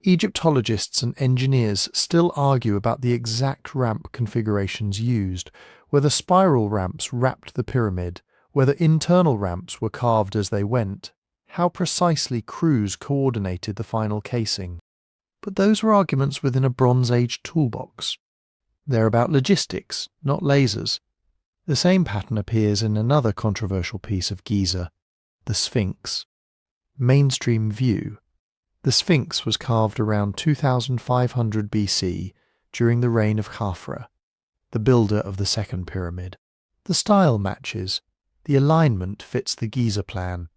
Egyptologists and engineers still argue about the exact ramp configurations used, whether spiral ramps wrapped the pyramid, whether internal ramps were carved as they went, how precisely crews coordinated the final casing. But those were arguments within a Bronze Age toolbox. They're about logistics, not lasers. The same pattern appears in another controversial piece of Giza, the Sphinx. Mainstream view. The Sphinx was carved around 2500 BC during the reign of Khafra, the builder of the second pyramid. The style matches. The alignment fits the Giza plan.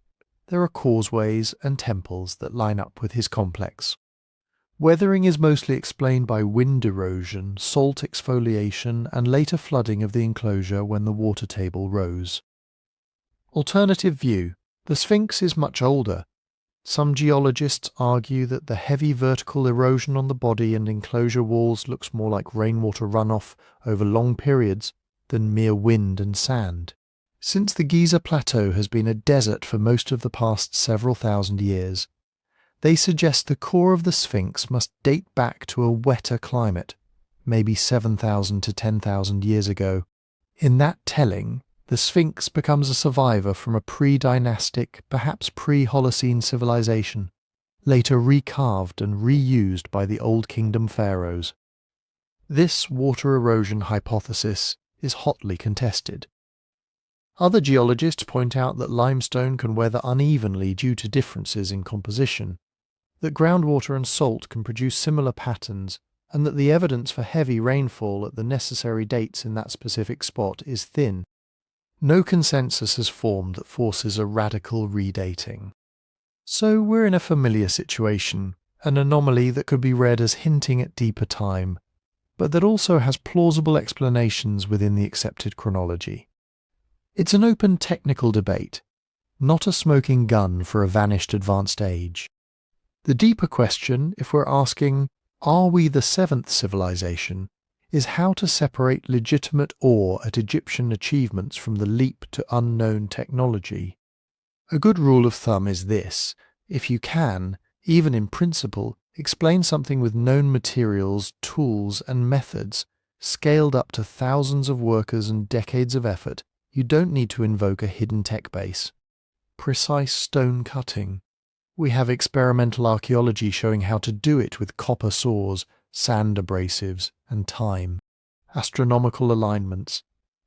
There are causeways and temples that line up with his complex. Weathering is mostly explained by wind erosion, salt exfoliation, and later flooding of the enclosure when the water table rose. Alternative view. The Sphinx is much older. Some geologists argue that the heavy vertical erosion on the body and enclosure walls looks more like rainwater runoff over long periods than mere wind and sand. Since the Giza Plateau has been a desert for most of the past several thousand years, they suggest the core of the Sphinx must date back to a wetter climate, maybe 7,000 to 10,000 years ago. In that telling, the Sphinx becomes a survivor from a pre-dynastic, perhaps pre-Holocene civilization, later recarved and reused by the Old Kingdom pharaohs. This water erosion hypothesis is hotly contested. Other geologists point out that limestone can weather unevenly due to differences in composition, that groundwater and salt can produce similar patterns, and that the evidence for heavy rainfall at the necessary dates in that specific spot is thin. No consensus has formed that forces a radical redating. So we're in a familiar situation, an anomaly that could be read as hinting at deeper time, but that also has plausible explanations within the accepted chronology. It's an open technical debate, not a smoking gun for a vanished advanced age. The deeper question, if we're asking, are we the seventh civilization, is how to separate legitimate awe at Egyptian achievements from the leap to unknown technology. A good rule of thumb is this: if you can, even in principle, explain something with known materials, tools, and methods, scaled up to thousands of workers and decades of effort, you don't need to invoke a hidden tech base. Precise stone cutting. We have experimental archaeology showing how to do it with copper saws, sand abrasives, and time. Astronomical alignments.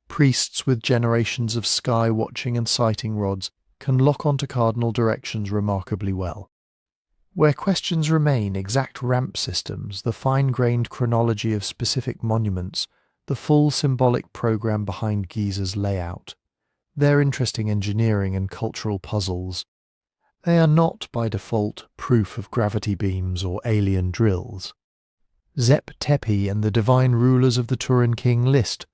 Priests with generations of sky watching and sighting rods can lock onto cardinal directions remarkably well. Where questions remain, exact ramp systems, the fine-grained chronology of specific monuments, the full symbolic program behind Giza's layout. They're interesting engineering and cultural puzzles. They are not, by default, proof of gravity beams or alien drills. Tepi and the divine rulers of the Turin king list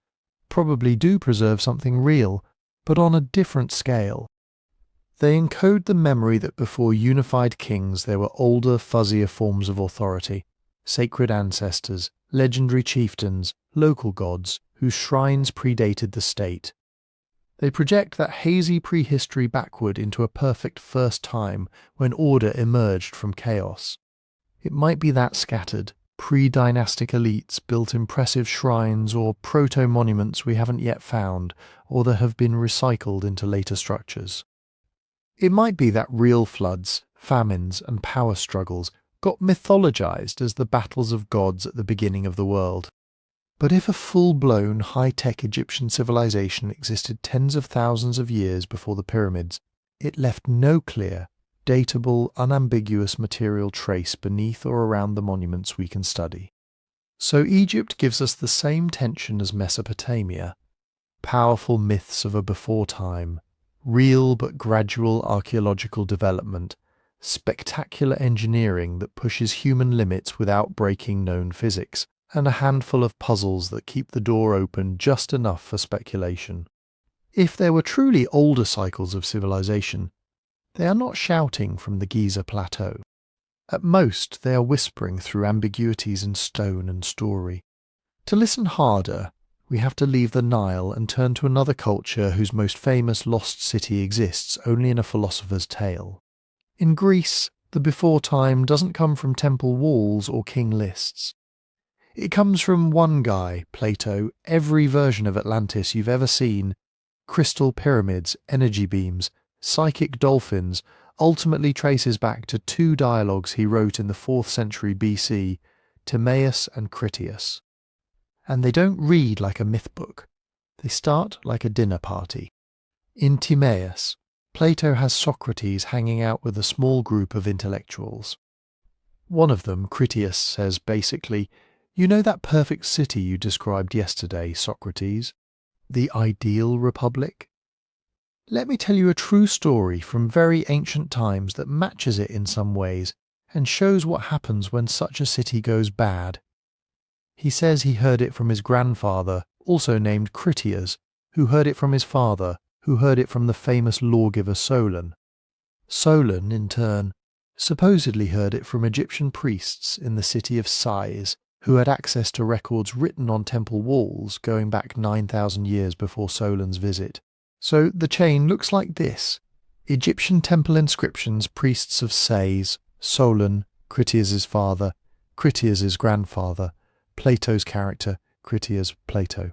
probably do preserve something real, but on a different scale. They encode the memory that before unified kings there were older, fuzzier forms of authority, sacred ancestors, legendary chieftains, local gods, whose shrines predated the state. They project that hazy prehistory backward into a perfect first time when order emerged from chaos. It might be that scattered, pre-dynastic elites built impressive shrines or proto-monuments we haven't yet found, or that have been recycled into later structures. It might be that real floods, famines, and power struggles got mythologized as the battles of gods at the beginning of the world. But if a full-blown, high-tech Egyptian civilization existed tens of thousands of years before the pyramids, it left no clear, datable, unambiguous material trace beneath or around the monuments we can study. So Egypt gives us the same tension as Mesopotamia: powerful myths of a before time, real but gradual archaeological development, spectacular engineering that pushes human limits without breaking known physics, and a handful of puzzles that keep the door open just enough for speculation. If there were truly older cycles of civilization, they are not shouting from the Giza Plateau. At most, they are whispering through ambiguities in stone and story. To listen harder, we have to leave the Nile and turn to another culture whose most famous lost city exists only in a philosopher's tale. In Greece, the before time doesn't come from temple walls or king lists. It comes from one guy, Plato, every version of Atlantis you've ever seen, crystal pyramids, energy beams, psychic dolphins, ultimately traces back to two dialogues he wrote in the 4th century BC, Timaeus and Critias. And they don't read like a myth book. They start like a dinner party. In Timaeus, Plato has Socrates hanging out with a small group of intellectuals. One of them, Critias, says basically, "You know that perfect city you described yesterday, Socrates? The ideal republic? Let me tell you a true story from very ancient times that matches it in some ways and shows what happens when such a city goes bad." He says he heard it from his grandfather, also named Critias, who heard it from his father, who heard it from the famous lawgiver Solon. Solon, in turn, supposedly heard it from Egyptian priests in the city of Sais, who had access to records written on temple walls going back 9,000 years before Solon's visit. So the chain looks like this: Egyptian temple inscriptions, priests of Sais, Solon, Critias's father, Critias's grandfather, Plato's character, Critias Plato.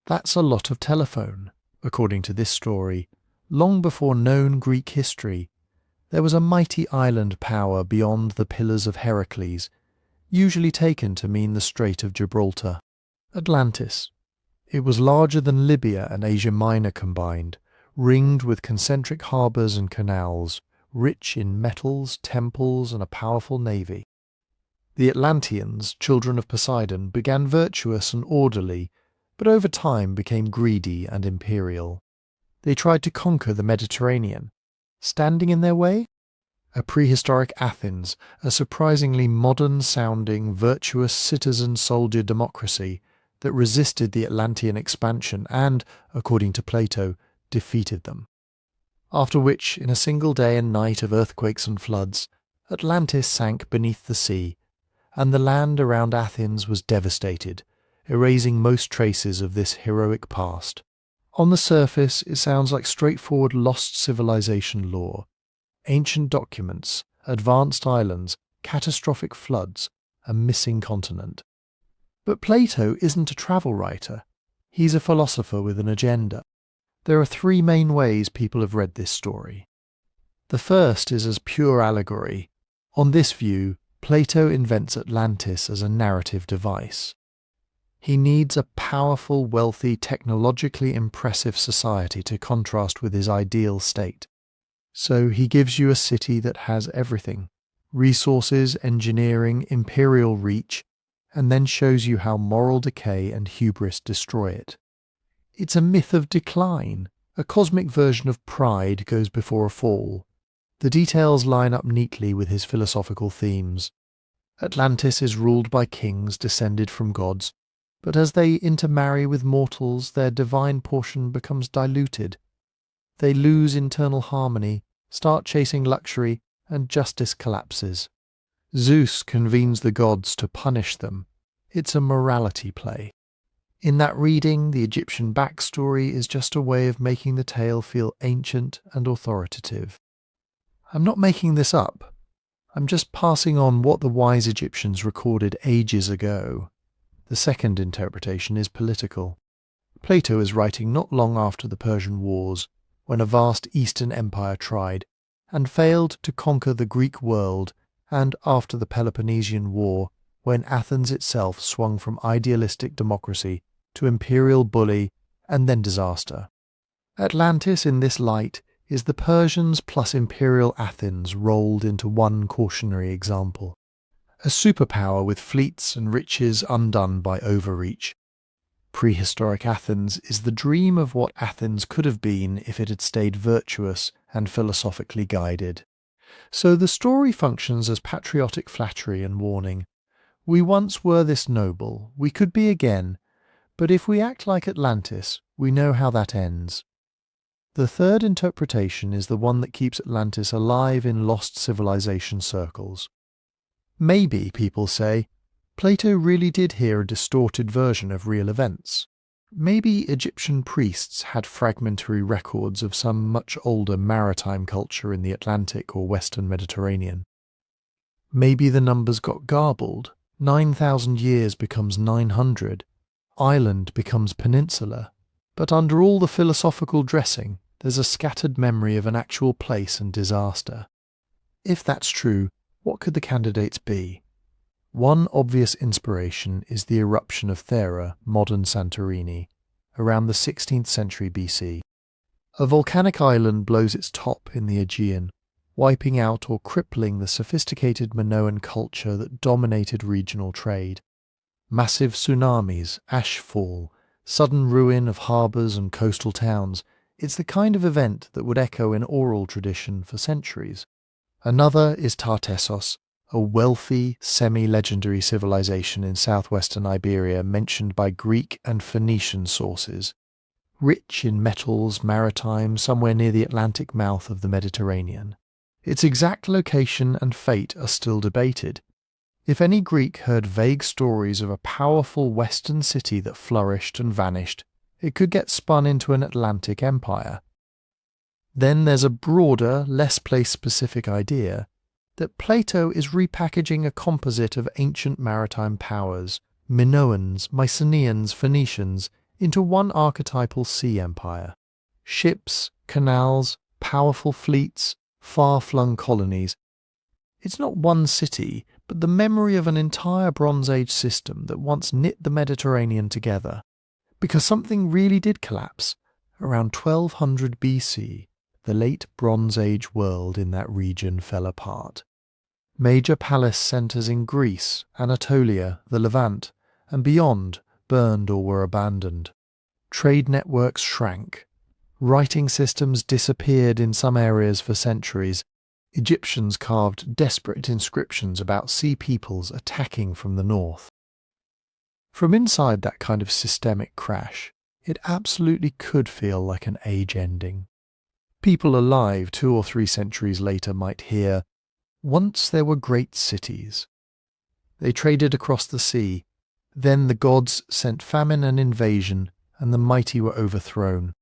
That's a lot of telephone, according to this story. Long before known Greek history, there was a mighty island power beyond the Pillars of Heracles, usually taken to mean the Strait of Gibraltar. Atlantis. It was larger than Libya and Asia Minor combined, ringed with concentric harbours and canals, rich in metals, temples, and a powerful navy. The Atlanteans, children of Poseidon, began virtuous and orderly, but over time became greedy and imperial. They tried to conquer the Mediterranean. Standing in their way? A prehistoric Athens, a surprisingly modern-sounding, virtuous citizen-soldier democracy that resisted the Atlantean expansion and, according to Plato, defeated them. After which, in a single day and night of earthquakes and floods, Atlantis sank beneath the sea, and the land around Athens was devastated, erasing most traces of this heroic past. On the surface, it sounds like straightforward lost civilization lore. Ancient documents, advanced islands, catastrophic floods, a missing continent. But Plato isn't a travel writer. He's a philosopher with an agenda. There are 3 main ways people have read this story. The first is as pure allegory. On this view, Plato invents Atlantis as a narrative device. He needs a powerful, wealthy, technologically impressive society to contrast with his ideal state. So he gives you a city that has everything: resources, engineering, imperial reach, and then shows you how moral decay and hubris destroy it. It's a myth of decline. A cosmic version of pride goes before a fall. The details line up neatly with his philosophical themes. Atlantis is ruled by kings descended from gods, but as they intermarry with mortals, their divine portion becomes diluted. They lose internal harmony, start chasing luxury, and justice collapses. Zeus convenes the gods to punish them. It's a morality play. In that reading, the Egyptian backstory is just a way of making the tale feel ancient and authoritative. I'm not making this up. I'm just passing on what the wise Egyptians recorded ages ago. The second interpretation is political. Plato is writing not long after the Persian Wars, when a vast Eastern empire tried, and failed to conquer the Greek world, and after the Peloponnesian War, when Athens itself swung from idealistic democracy to imperial bully and then disaster. Atlantis, in this light, is the Persians plus imperial Athens rolled into one cautionary example. A superpower with fleets and riches undone by overreach. Prehistoric Athens is the dream of what Athens could have been if it had stayed virtuous and philosophically guided. So the story functions as patriotic flattery and warning. We once were this noble, we could be again, but if we act like Atlantis, we know how that ends. The third interpretation is the one that keeps Atlantis alive in lost civilization circles. Maybe, people say, Plato really did hear a distorted version of real events. Maybe Egyptian priests had fragmentary records of some much older maritime culture in the Atlantic or Western Mediterranean. Maybe the numbers got garbled. 9,000 years becomes 900. Island becomes peninsula. But under all the philosophical dressing, there's a scattered memory of an actual place and disaster. If that's true, what could the candidates be? One obvious inspiration is the eruption of Thera, modern Santorini, around the 16th century BC. A volcanic island blows its top in the Aegean, wiping out or crippling the sophisticated Minoan culture that dominated regional trade. Massive tsunamis, ashfall, sudden ruin of harbours and coastal towns. It's the kind of event that would echo in oral tradition for centuries. Another is Tartessos, a wealthy, semi-legendary civilization in southwestern Iberia mentioned by Greek and Phoenician sources. Rich in metals, maritime, somewhere near the Atlantic mouth of the Mediterranean. Its exact location and fate are still debated. If any Greek heard vague stories of a powerful western city that flourished and vanished, it could get spun into an Atlantic empire. Then there's a broader, less place-specific idea that Plato is repackaging a composite of ancient maritime powers, Minoans, Mycenaeans, Phoenicians, into one archetypal sea empire. Ships, canals, powerful fleets, far-flung colonies. It's not one city, but the memory of an entire Bronze Age system that once knit the Mediterranean together. Because something really did collapse. Around 1200 BC, the late Bronze Age world in that region fell apart. Major palace centres in Greece, Anatolia, the Levant, and beyond burned or were abandoned. Trade networks shrank. Writing systems disappeared in some areas for centuries. Egyptians carved desperate inscriptions about sea peoples attacking from the north. From inside that kind of systemic crash, it absolutely could feel like an age ending. People alive 2 or 3 centuries later might hear, "Once there were great cities. They traded across the sea. Then the gods sent famine and invasion, and the mighty were overthrown.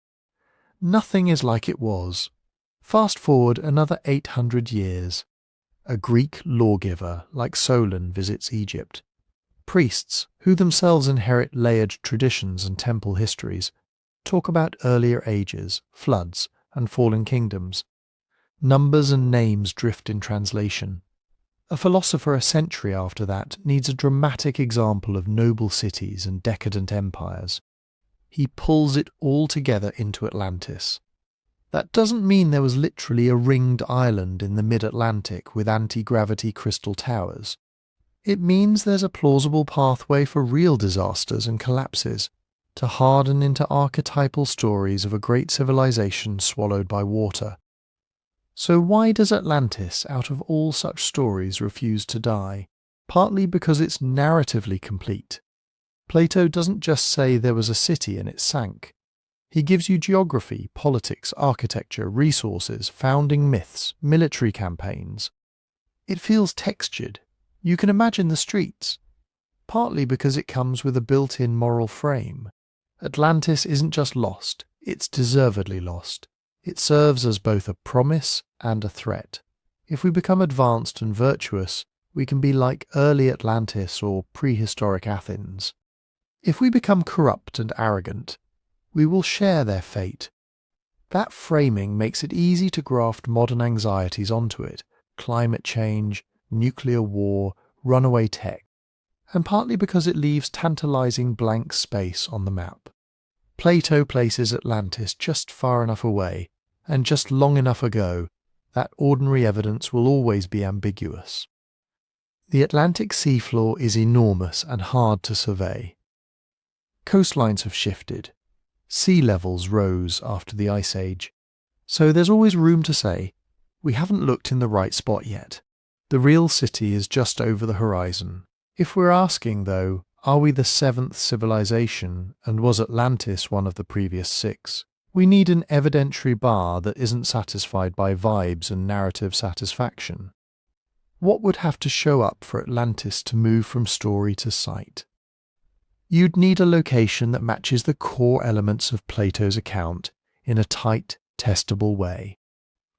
Nothing is like it was. Fast forward another 800 years. A Greek lawgiver like Solon visits Egypt. Priests, who themselves inherit layered traditions and temple histories, talk about earlier ages, floods, and fallen kingdoms. Numbers and names drift in translation. A philosopher a century after that needs a dramatic example of noble cities and decadent empires. He pulls it all together into Atlantis. That doesn't mean there was literally a ringed island in the mid-Atlantic with anti-gravity crystal towers. It means there's a plausible pathway for real disasters and collapses, to harden into archetypal stories of a great civilization swallowed by water. So why does Atlantis, out of all such stories, refuse to die? Partly because it's narratively complete. Plato doesn't just say there was a city and it sank. He gives you geography, politics, architecture, resources, founding myths, military campaigns. It feels textured. You can imagine the streets. Partly because it comes with a built-in moral frame. Atlantis isn't just lost, it's deservedly lost. It serves as both a promise and a threat. If we become advanced and virtuous, we can be like early Atlantis or prehistoric Athens. If we become corrupt and arrogant, we will share their fate. That framing makes it easy to graft modern anxieties onto it. Climate change, nuclear war, runaway tech. And partly because it leaves tantalizing blank space on the map. Plato places Atlantis just far enough away, and just long enough ago, that ordinary evidence will always be ambiguous. The Atlantic seafloor is enormous and hard to survey. Coastlines have shifted. Sea levels rose after the Ice Age. So there's always room to say, we haven't looked in the right spot yet. The real city is just over the horizon, If we're asking, though, are we the seventh civilization and was Atlantis one of the previous six, we need an evidentiary bar that isn't satisfied by vibes and narrative satisfaction. What would have to show up for Atlantis to move from story to site? You'd need a location that matches the core elements of Plato's account in a tight, testable way.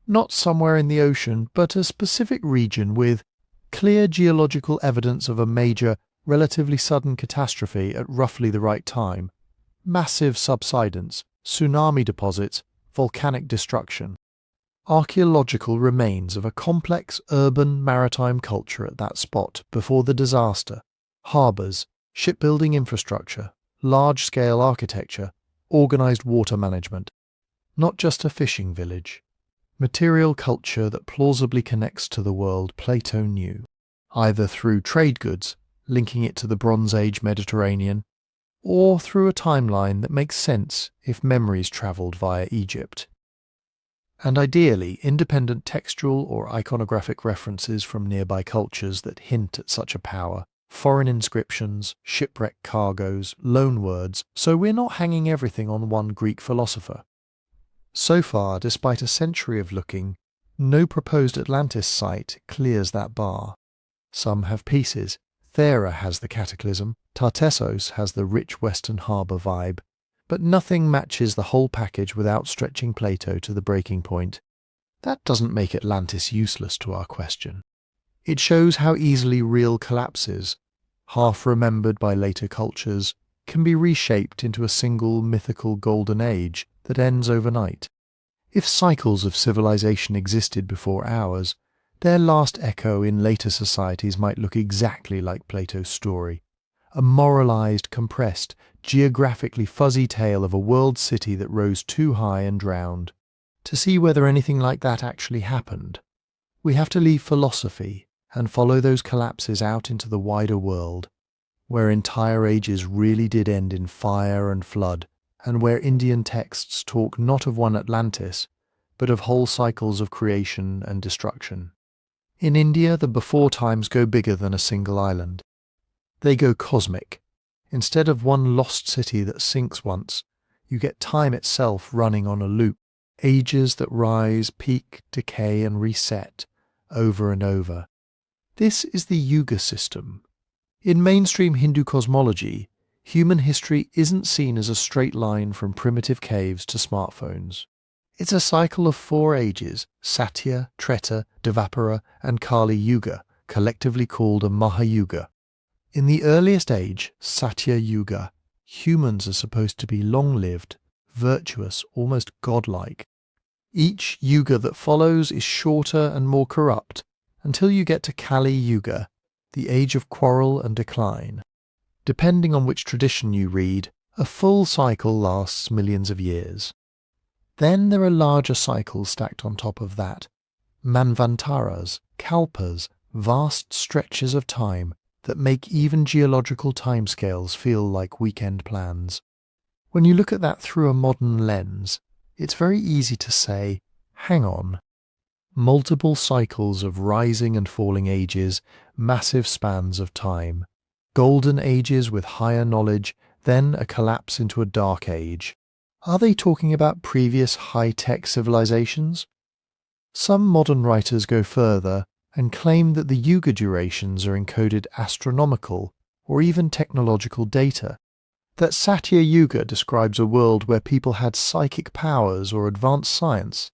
Not somewhere in the ocean, but a specific region with clear geological evidence of a major, relatively sudden catastrophe at roughly the right time, massive subsidence, tsunami deposits, volcanic destruction. Archaeological remains of a complex urban maritime culture at that spot before the disaster, harbours, shipbuilding infrastructure, large-scale architecture, organised water management. Not just a fishing village. Material culture that plausibly connects to the world Plato knew, either through trade goods, linking it to the Bronze Age Mediterranean, or through a timeline that makes sense if memories travelled via Egypt. And ideally, independent textual or iconographic references from nearby cultures that hint at such a power, foreign inscriptions, shipwreck cargoes, loanwords, so we're not hanging everything on one Greek philosopher. So far, despite a century of looking, no proposed Atlantis site clears that bar. Some have pieces. Thera has the cataclysm, Tartessos has the rich western harbour vibe, but nothing matches the whole package without stretching Plato to the breaking point. That doesn't make Atlantis useless to our question. It shows how easily real collapses, half remembered by later cultures, can be reshaped into a single mythical golden age that ends overnight. If cycles of civilization existed before ours, their last echo in later societies might look exactly like Plato's story. A moralized, compressed, geographically fuzzy tale of a world city that rose too high and drowned. To see whether anything like that actually happened, we have to leave philosophy and follow those collapses out into the wider world, where entire ages really did end in fire and flood, and where Indian texts talk not of one Atlantis, but of whole cycles of creation and destruction. In India, the before times go bigger than a single island. They go cosmic. Instead of one lost city that sinks once, you get time itself running on a loop, ages that rise, peak, decay, and reset, over and over. This is the yuga system. In mainstream Hindu cosmology, human history isn't seen as a straight line from primitive caves to smartphones. It's a cycle of 4 ages, Satya, Treta, Dvapara, and Kali Yuga, collectively called a Mahayuga. In the earliest age, Satya Yuga, humans are supposed to be long-lived, virtuous, almost godlike. Each yuga that follows is shorter and more corrupt, until you get to Kali Yuga, the age of quarrel and decline. Depending on which tradition you read, a full cycle lasts millions of years. Then there are larger cycles stacked on top of that, manvantaras, kalpas, vast stretches of time that make even geological timescales feel like weekend plans. When you look at that through a modern lens, it's very easy to say, hang on. Multiple cycles of rising and falling ages, massive spans of time. Golden ages with higher knowledge, then a collapse into a dark age. Are they talking about previous high-tech civilizations? Some modern writers go further and claim that the yuga durations are encoded astronomical or even technological data, that Satya Yuga describes a world where people had psychic powers or advanced science,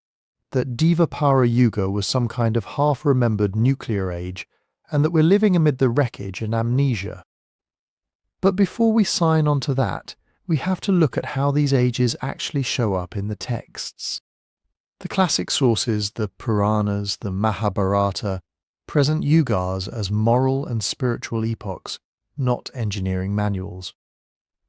that Dvapara Yuga was some kind of half-remembered nuclear age, and that we're living amid the wreckage and amnesia. But before we sign on to that, we have to look at how these ages actually show up in the texts. The classic sources, the Puranas, the Mahabharata, present yugas as moral and spiritual epochs, not engineering manuals.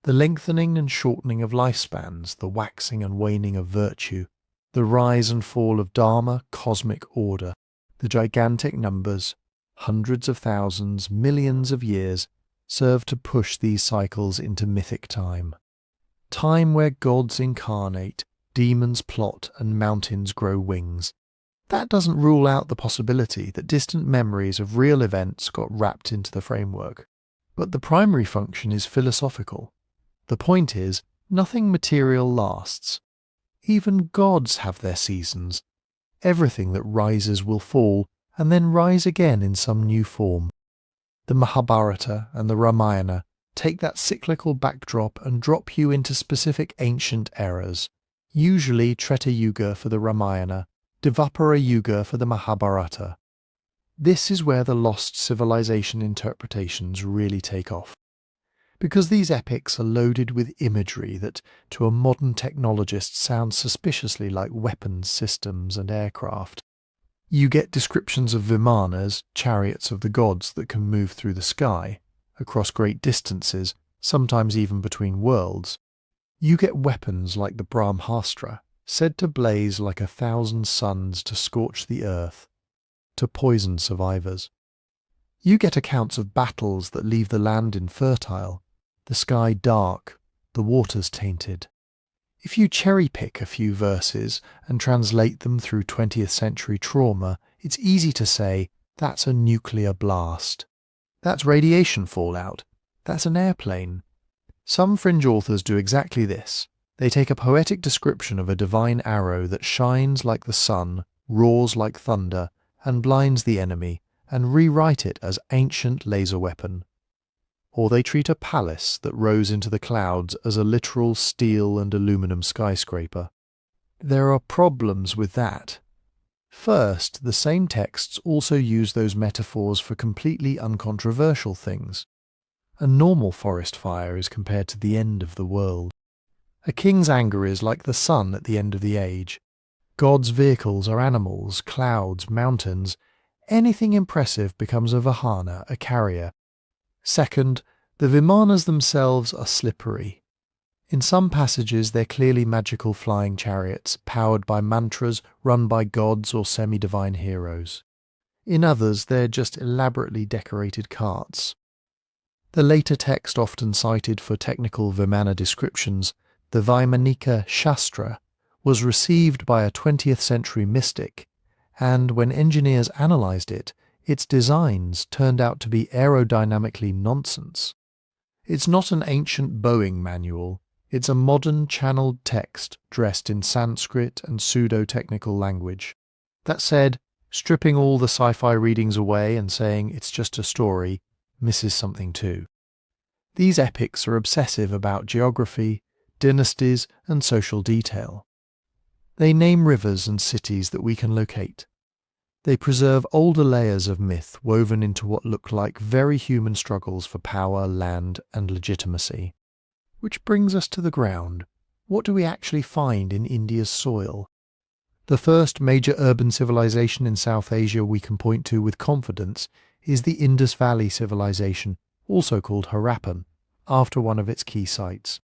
The lengthening and shortening of lifespans, the waxing and waning of virtue, the rise and fall of dharma, cosmic order, the gigantic numbers, hundreds of thousands, millions of years, serve to push these cycles into mythic time. Time where gods incarnate, demons plot, and mountains grow wings. That doesn't rule out the possibility that distant memories of real events got wrapped into the framework. But the primary function is philosophical. The point is, nothing material lasts. Even gods have their seasons. Everything that rises will fall, and then rise again in some new form. The Mahabharata and the Ramayana take that cyclical backdrop and drop you into specific ancient eras, usually Treta Yuga for the Ramayana, Dvapara Yuga for the Mahabharata. This is where the lost civilization interpretations really take off. Because these epics are loaded with imagery that, to a modern technologist, sounds suspiciously like weapons systems and aircraft. You get descriptions of Vimanas, chariots of the gods that can move through the sky, across great distances, sometimes even between worlds. You get weapons like the Brahmastra, said to blaze like 1,000 suns to scorch the earth, to poison survivors. You get accounts of battles that leave the land infertile, the sky dark, the waters tainted. If you cherry-pick a few verses and translate them through 20th century trauma, it's easy to say, that's a nuclear blast. That's radiation fallout. That's an airplane. Some fringe authors do exactly this. They take a poetic description of a divine arrow that shines like the sun, roars like thunder, and blinds the enemy, and rewrite it as ancient laser weapon. Or they treat a palace that rose into the clouds as a literal steel and aluminum skyscraper. There are problems with that. First, the same texts also use those metaphors for completely uncontroversial things. A normal forest fire is compared to the end of the world. A king's anger is like the sun at the end of the age. God's vehicles are animals, clouds, mountains. Anything impressive becomes a vahana, a carrier. Second, the Vimanas themselves are slippery. In some passages they're clearly magical flying chariots, powered by mantras run by gods or semi-divine heroes. In others they're just elaborately decorated carts. The later text often cited for technical Vimana descriptions, the Vaimanika Shastra, was received by a 20th century mystic, and when engineers analysed it, its designs turned out to be aerodynamically nonsense. It's not an ancient Boeing manual, it's a modern channeled text dressed in Sanskrit and pseudo-technical language. That said, stripping all the sci-fi readings away and saying it's just a story misses something too. These epics are obsessive about geography, dynasties, and social detail. They name rivers and cities that we can locate. They preserve older layers of myth woven into what look like very human struggles for power, land, and legitimacy. Which brings us to the ground. What do we actually find in India's soil? The first major urban civilization in South Asia we can point to with confidence is the Indus Valley civilization, also called Harappan, after one of its key sites.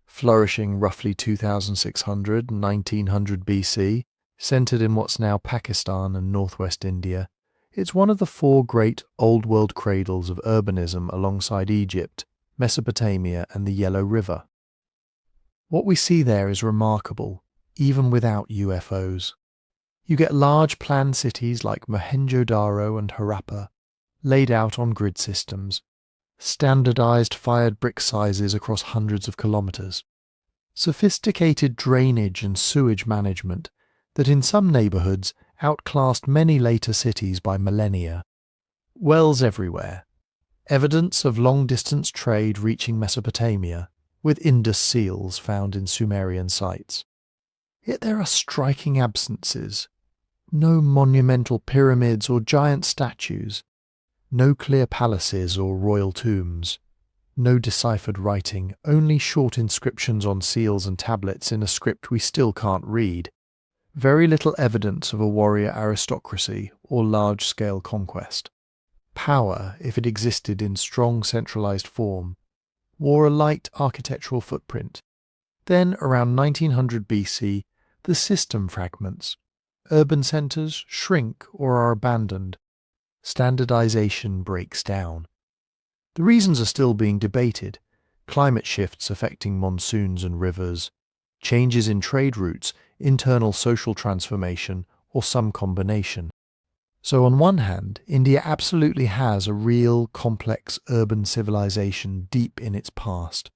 Flourishing roughly 2600 and 1900 BC, centred in what's now Pakistan and northwest India, it's one of the four great Old World cradles of urbanism alongside Egypt, Mesopotamia and the Yellow River. What we see there is remarkable, even without UFOs. You get large planned cities like Mohenjo-Daro and Harappa, laid out on grid systems, standardized fired brick sizes across hundreds of kilometers, sophisticated drainage and sewage management that in some neighborhoods outclassed many later cities by millennia. Wells everywhere, evidence of long-distance trade reaching Mesopotamia, with Indus seals found in Sumerian sites. Yet there are striking absences. No monumental pyramids or giant statues, no clear palaces or royal tombs, no deciphered writing, only short inscriptions on seals and tablets in a script we still can't read. Very little evidence of a warrior aristocracy or large-scale conquest. Power, if it existed in strong centralized form, wore a light architectural footprint. Then, around 1900 BC, the system fragments. Urban centers shrink or are abandoned. Standardization breaks down. The reasons are still being debated. Climate shifts affecting monsoons and rivers, changes in trade routes, internal social transformation, or some combination. So on one hand, India absolutely has a real, complex urban civilization deep in its past,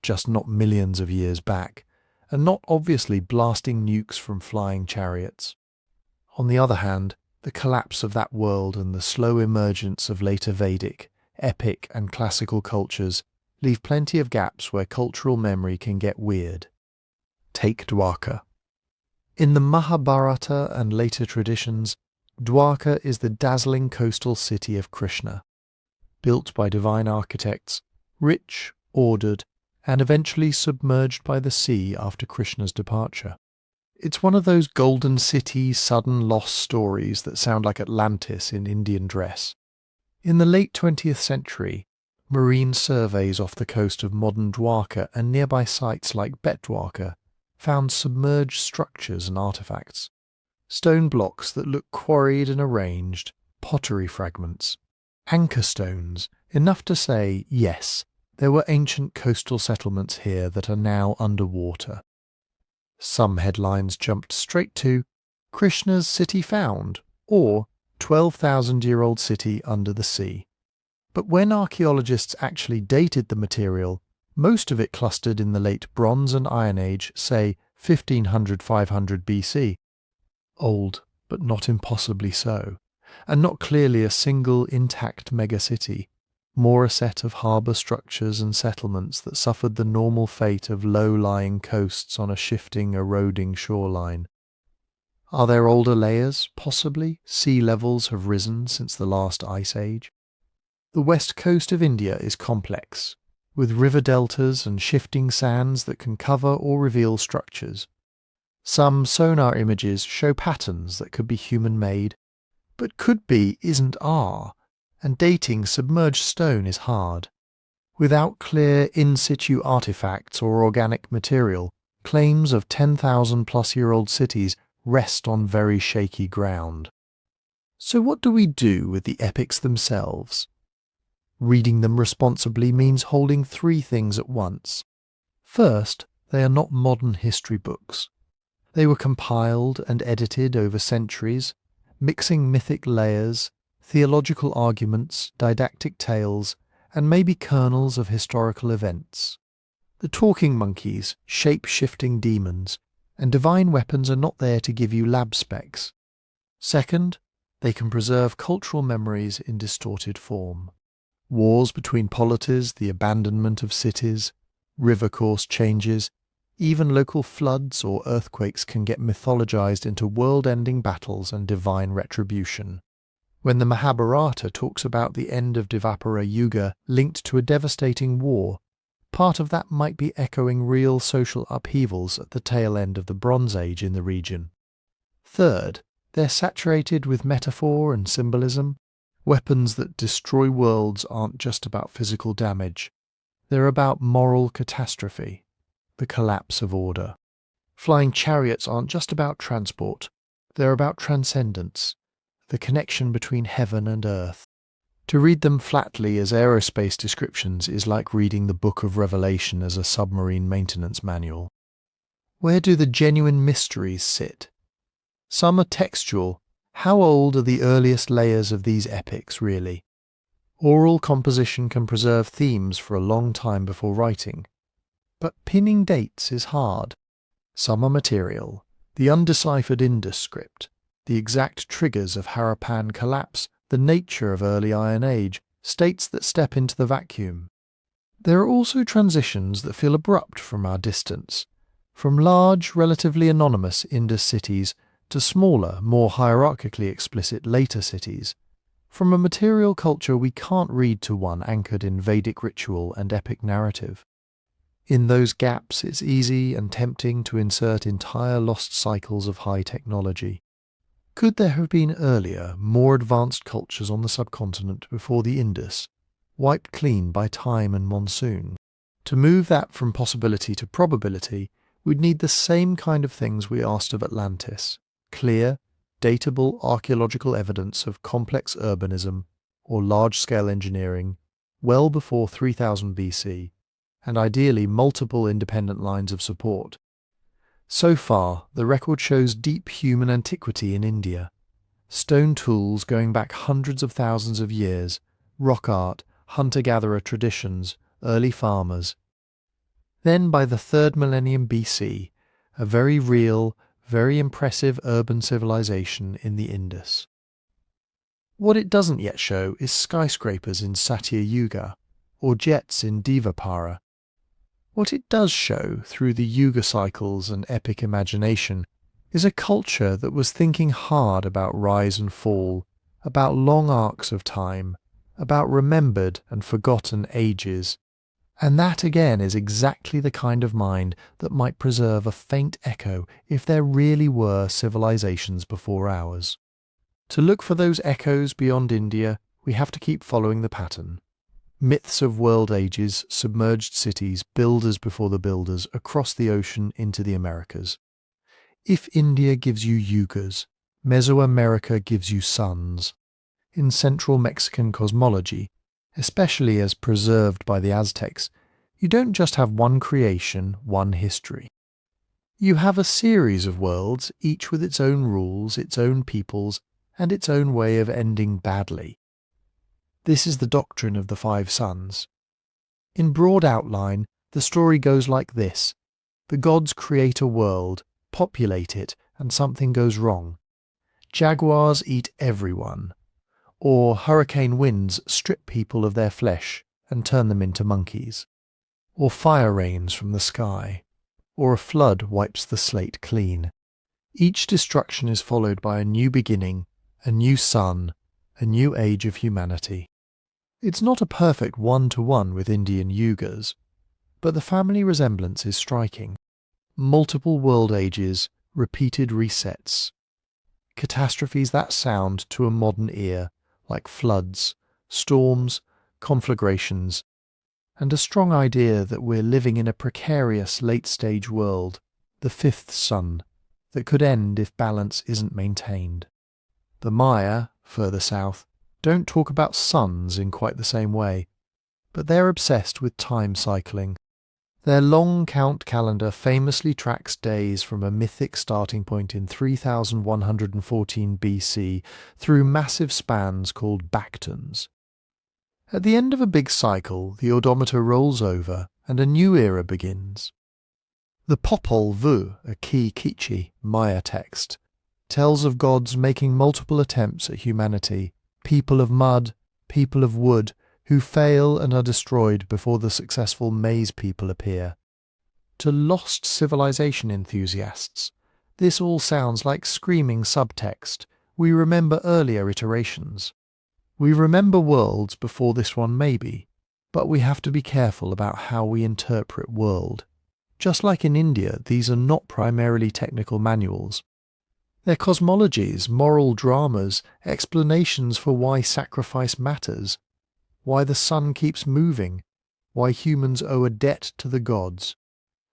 just not millions of years back, and not obviously blasting nukes from flying chariots. On the other hand, the collapse of that world and the slow emergence of later Vedic, epic and classical cultures leave plenty of gaps where cultural memory can get weird. Take Dwarka. In the Mahabharata and later traditions, Dwarka is the dazzling coastal city of Krishna, built by divine architects, rich, ordered, and eventually submerged by the sea after Krishna's departure. It's one of those golden city, sudden lost stories that sound like Atlantis in Indian dress. In the late 20th century, marine surveys off the coast of modern Dwarka and nearby sites like Betdwarka found submerged structures and artifacts. Stone blocks that look quarried and arranged, pottery fragments, anchor stones, enough to say, yes, there were ancient coastal settlements here that are now underwater. Some headlines jumped straight to Krishna's city found, or 12,000-year-old city under the sea. But when archaeologists actually dated the material, most of it clustered in the late Bronze and Iron Age, say 1500–500 BC. Old, but not impossibly so, and not clearly a single intact megacity, more a set of harbour structures and settlements that suffered the normal fate of low-lying coasts on a shifting, eroding shoreline. Are there older layers, possibly? Sea levels have risen since the last ice age. The west coast of India is complex, with river deltas and shifting sands that can cover or reveal structures. Some sonar images show patterns that could be human-made, but could be isn't are, and dating submerged stone is hard. Without clear in-situ artifacts or organic material, claims of 10,000-plus-year-old cities rest on very shaky ground. So what do we do with the epics themselves? Reading them responsibly means holding three things at once. First, they are not modern history books. They were compiled and edited over centuries, mixing mythic layers, theological arguments, didactic tales, and maybe kernels of historical events. The talking monkeys, shape-shifting demons, and divine weapons are not there to give you lab specs. Second, they can preserve cultural memories in distorted form. Wars between polities, the abandonment of cities, river course changes, even local floods or earthquakes can get mythologized into world-ending battles and divine retribution. When the Mahabharata talks about the end of Dvapara Yuga linked to a devastating war, part of that might be echoing real social upheavals at the tail end of the Bronze Age in the region. Third, they're saturated with metaphor and symbolism. Weapons that destroy worlds aren't just about physical damage. They're about moral catastrophe, the collapse of order. Flying chariots aren't just about transport. They're about transcendence, the connection between heaven and earth. To read them flatly as aerospace descriptions is like reading the Book of Revelation as a submarine maintenance manual. Where do the genuine mysteries sit? Some are textual. How old are the earliest layers of these epics, really? Oral composition can preserve themes for a long time before writing. But pinning dates is hard. Some are material. The undeciphered Indus script, the exact triggers of Harappan collapse, the nature of early Iron Age, states that step into the vacuum. There are also transitions that feel abrupt from our distance, from large, relatively anonymous Indus cities to smaller, more hierarchically explicit later cities, from a material culture we can't read to one anchored in Vedic ritual and epic narrative. In those gaps, it's easy and tempting to insert entire lost cycles of high technology. Could there have been earlier, more advanced cultures on the subcontinent before the Indus, wiped clean by time and monsoon? To move that from possibility to probability, we'd need the same kind of things we asked of Atlantis: clear, datable archaeological evidence of complex urbanism or large-scale engineering well before 3000 BC, and ideally multiple independent lines of support. So far, the record shows deep human antiquity in India. Stone tools going back hundreds of thousands of years, rock art, hunter-gatherer traditions, early farmers. Then by the 3rd millennium BC, a very real, very impressive urban civilization in the Indus. What it doesn't yet show is skyscrapers in Satya-Yuga or jets in Devapara. What it does show through the Yuga cycles and epic imagination is a culture that was thinking hard about rise and fall, about long arcs of time, about remembered and forgotten ages. And that again is exactly the kind of mind that might preserve a faint echo if there really were civilizations before ours. To look for those echoes beyond India, we have to keep following the pattern. Myths of world ages, submerged cities, builders before the builders, across the ocean into the Americas. If India gives you yugas, Mesoamerica gives you suns. In central Mexican cosmology, especially as preserved by the Aztecs, you don't just have one creation, one history. You have a series of worlds, each with its own rules, its own peoples, and its own way of ending badly. This is the doctrine of the 5 suns. In broad outline, the story goes like this. The gods create a world, populate it, and something goes wrong. Jaguars eat everyone. Or hurricane winds strip people of their flesh and turn them into monkeys. Or fire rains from the sky. Or a flood wipes the slate clean. Each destruction is followed by a new beginning, a new sun, a new age of humanity. It's not a perfect one-to-one with Indian yugas, but the family resemblance is striking. Multiple world ages, repeated resets. Catastrophes that sound to a modern ear, like floods, storms, conflagrations, and a strong idea that we're living in a precarious late-stage world, the 5th sun, that could end if balance isn't maintained. The Maya, further south, don't talk about suns in quite the same way, but they're obsessed with time cycling. Their long count calendar famously tracks days from a mythic starting point in 3114 BC through massive spans called bactons. At the end of a big cycle, the odometer rolls over and a new era begins. The Popol Vuh, a key Kichi Maya text, tells of gods making multiple attempts at humanity, people of mud, people of wood, who fail and are destroyed before the successful maize people appear. To lost civilization enthusiasts, this all sounds like screaming subtext. We remember earlier iterations. We remember worlds before this one maybe, but we have to be careful about how we interpret world. Just like in India, these are not primarily technical manuals. They're cosmologies, moral dramas, explanations for why sacrifice matters, why the sun keeps moving, why humans owe a debt to the gods.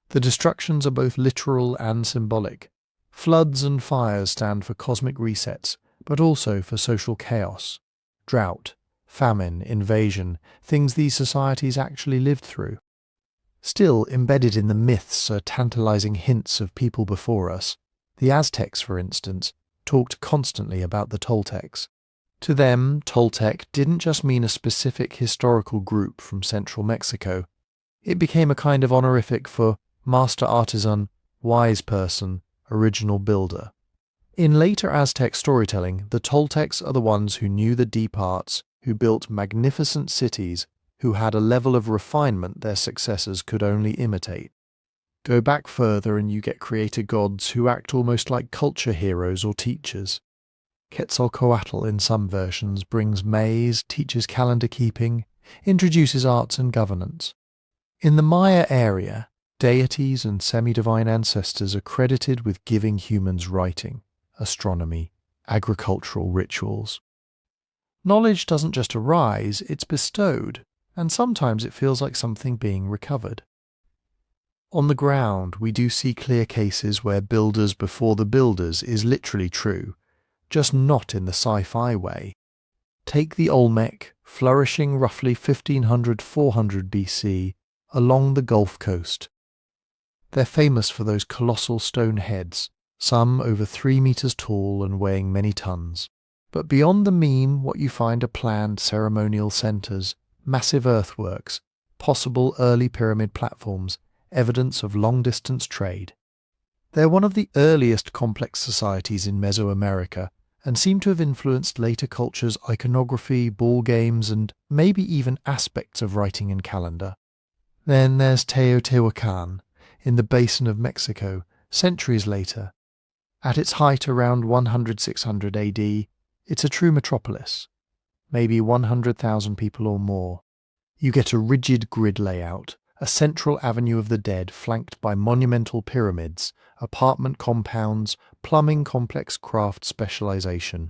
The destructions are both literal and symbolic. Floods and fires stand for cosmic resets, but also for social chaos. Drought, famine, invasion, things these societies actually lived through. Still embedded in the myths are tantalizing hints of people before us. The Aztecs, for instance, talked constantly about the Toltecs. To them, Toltec didn't just mean a specific historical group from central Mexico. It became a kind of honorific for master artisan, wise person, original builder. In later Aztec storytelling, the Toltecs are the ones who knew the deep arts, who built magnificent cities, who had a level of refinement their successors could only imitate. Go back further and you get creator gods who act almost like culture heroes or teachers. Quetzalcoatl in some versions brings maize, teaches calendar keeping, introduces arts and governance. In the Maya area, deities and semi-divine ancestors are credited with giving humans writing, astronomy, agricultural rituals. Knowledge doesn't just arise, it's bestowed, and sometimes it feels like something being recovered. On the ground, we do see clear cases where builders before the builders is literally true, just not in the sci-fi way. Take the Olmec, flourishing roughly 1500–400 BC, along the Gulf Coast. They're famous for those colossal stone heads, some over 3 meters tall and weighing many tons. But beyond the meme, what you find are planned ceremonial centers, massive earthworks, possible early pyramid platforms, evidence of long-distance trade. They're one of the earliest complex societies in Mesoamerica and seem to have influenced later cultures' iconography, ball games, and maybe even aspects of writing and calendar. Then there's Teotihuacan, in the basin of Mexico, centuries later. At its height around 100–600 AD, it's a true metropolis, maybe 100,000 people or more. You get a rigid grid layout, a central avenue of the dead flanked by monumental pyramids, apartment compounds, plumbing, complex craft specialization.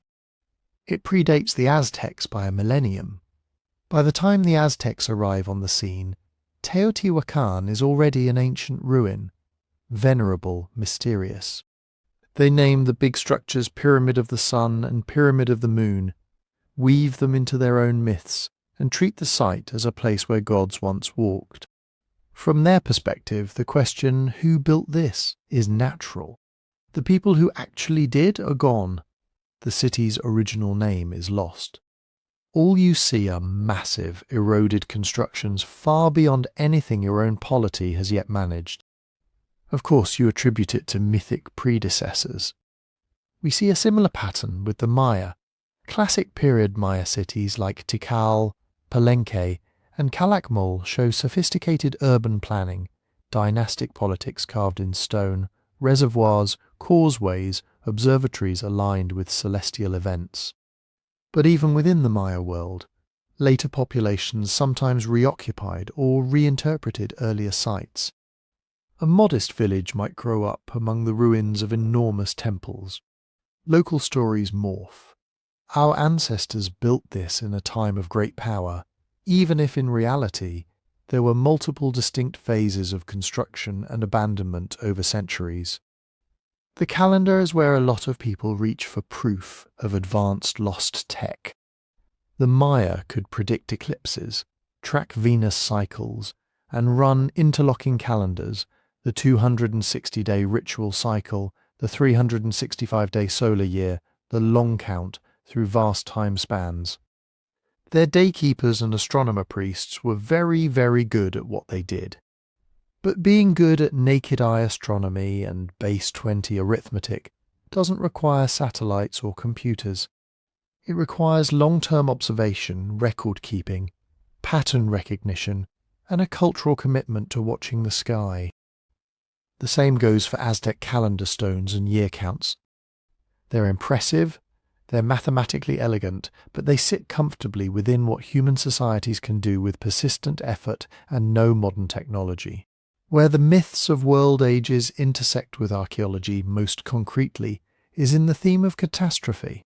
It predates the Aztecs by a millennium. By the time the Aztecs arrive on the scene, Teotihuacan is already an ancient ruin, venerable, mysterious. They name the big structures Pyramid of the Sun and Pyramid of the Moon, weave them into their own myths, and treat the site as a place where gods once walked. From their perspective, the question, who built this, is natural. The people who actually did are gone. The city's original name is lost. All you see are massive, eroded constructions far beyond anything your own polity has yet managed. Of course, you attribute it to mythic predecessors. We see a similar pattern with the Maya. Classic period Maya cities like Tikal, Palenque, and Calakmul show sophisticated urban planning, dynastic politics carved in stone, reservoirs, causeways, observatories aligned with celestial events. But even within the Maya world, later populations sometimes reoccupied or reinterpreted earlier sites. A modest village might grow up among the ruins of enormous temples. Local stories morph. Our ancestors built this in a time of great power, even if in reality there were multiple distinct phases of construction and abandonment over centuries. The calendar is where a lot of people reach for proof of advanced lost tech. The Maya could predict eclipses, track Venus cycles, and run interlocking calendars, the 260-day ritual cycle, the 365-day solar year, the long count through vast time spans. Their daykeepers and astronomer priests were very, very good at what they did. But being good at naked eye astronomy and base 20 arithmetic doesn't require satellites or computers. It requires long-term observation, record-keeping, pattern recognition, and a cultural commitment to watching the sky. The same goes for Aztec calendar stones and year counts. They're impressive, they're mathematically elegant, but they sit comfortably within what human societies can do with persistent effort and no modern technology. Where the myths of world ages intersect with archaeology most concretely is in the theme of catastrophe.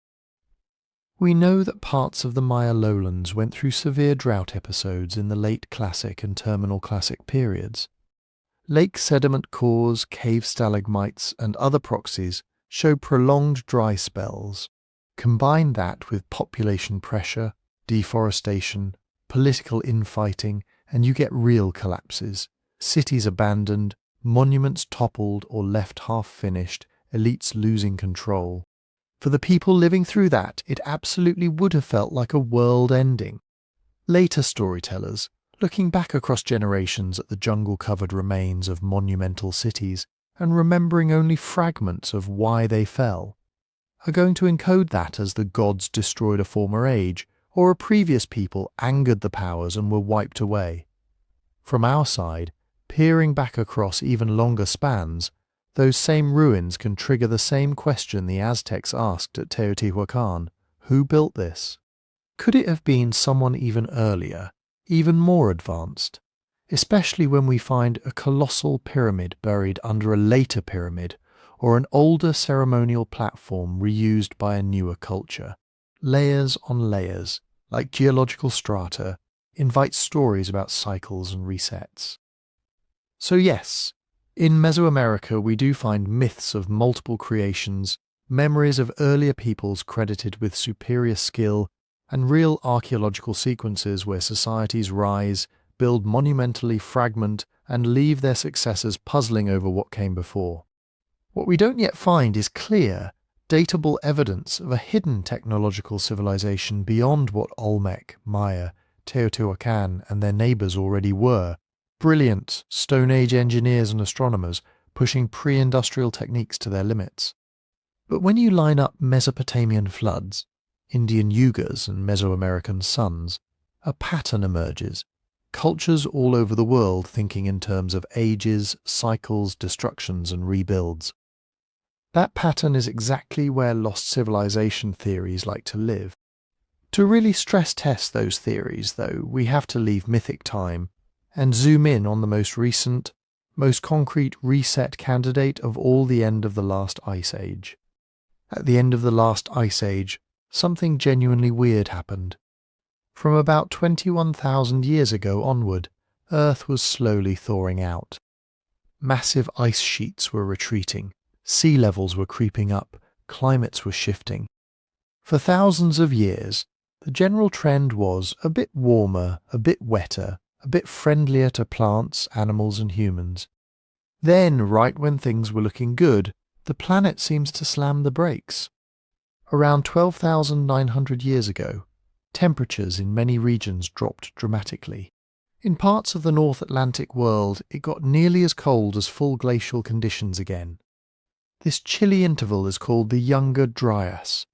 We know that parts of the Maya lowlands went through severe drought episodes in the late Classic and Terminal Classic periods. Lake sediment cores, cave stalagmites, and other proxies show prolonged dry spells. Combine that with population pressure, deforestation, political infighting, and you get real collapses. Cities abandoned, monuments toppled or left half-finished, elites losing control. For the people living through that, it absolutely would have felt like a world ending. Later storytellers, looking back across generations at the jungle-covered remains of monumental cities and remembering only fragments of why they fell, are going to encode that as the gods destroyed a former age, or a previous people angered the powers and were wiped away. From our side, peering back across even longer spans, those same ruins can trigger the same question the Aztecs asked at Teotihuacan: who built this? Could it have been someone even earlier, even more advanced? Especially when we find a colossal pyramid buried under a later pyramid, or an older ceremonial platform reused by a newer culture. Layers on layers, like geological strata, invite stories about cycles and resets. So yes, in Mesoamerica we do find myths of multiple creations, memories of earlier peoples credited with superior skill, and real archaeological sequences where societies rise, build monumentally, fragment, and leave their successors puzzling over what came before. What we don't yet find is clear, datable evidence of a hidden technological civilization beyond what Olmec, Maya, Teotihuacan and their neighbours already were, brilliant Stone Age engineers and astronomers pushing pre-industrial techniques to their limits. But when you line up Mesopotamian floods, Indian Yugas and Mesoamerican suns, a pattern emerges. Cultures all over the world thinking in terms of ages, cycles, destructions and rebuilds. That pattern is exactly where lost civilization theories like to live. To really stress test those theories, though, we have to leave mythic time and zoom in on the most recent, most concrete reset candidate of all, the end of the last ice age. At the end of the last ice age, something genuinely weird happened. From about 21,000 years ago onward, Earth was slowly thawing out. Massive ice sheets were retreating, sea levels were creeping up, climates were shifting. For thousands of years, the general trend was a bit warmer, a bit wetter, a bit friendlier to plants, animals and humans. Then, right when things were looking good, the planet seems to slam the brakes. Around 12,900 years ago, temperatures in many regions dropped dramatically. In parts of the North Atlantic world, it got nearly as cold as full glacial conditions again. This chilly interval is called the Younger Dryas.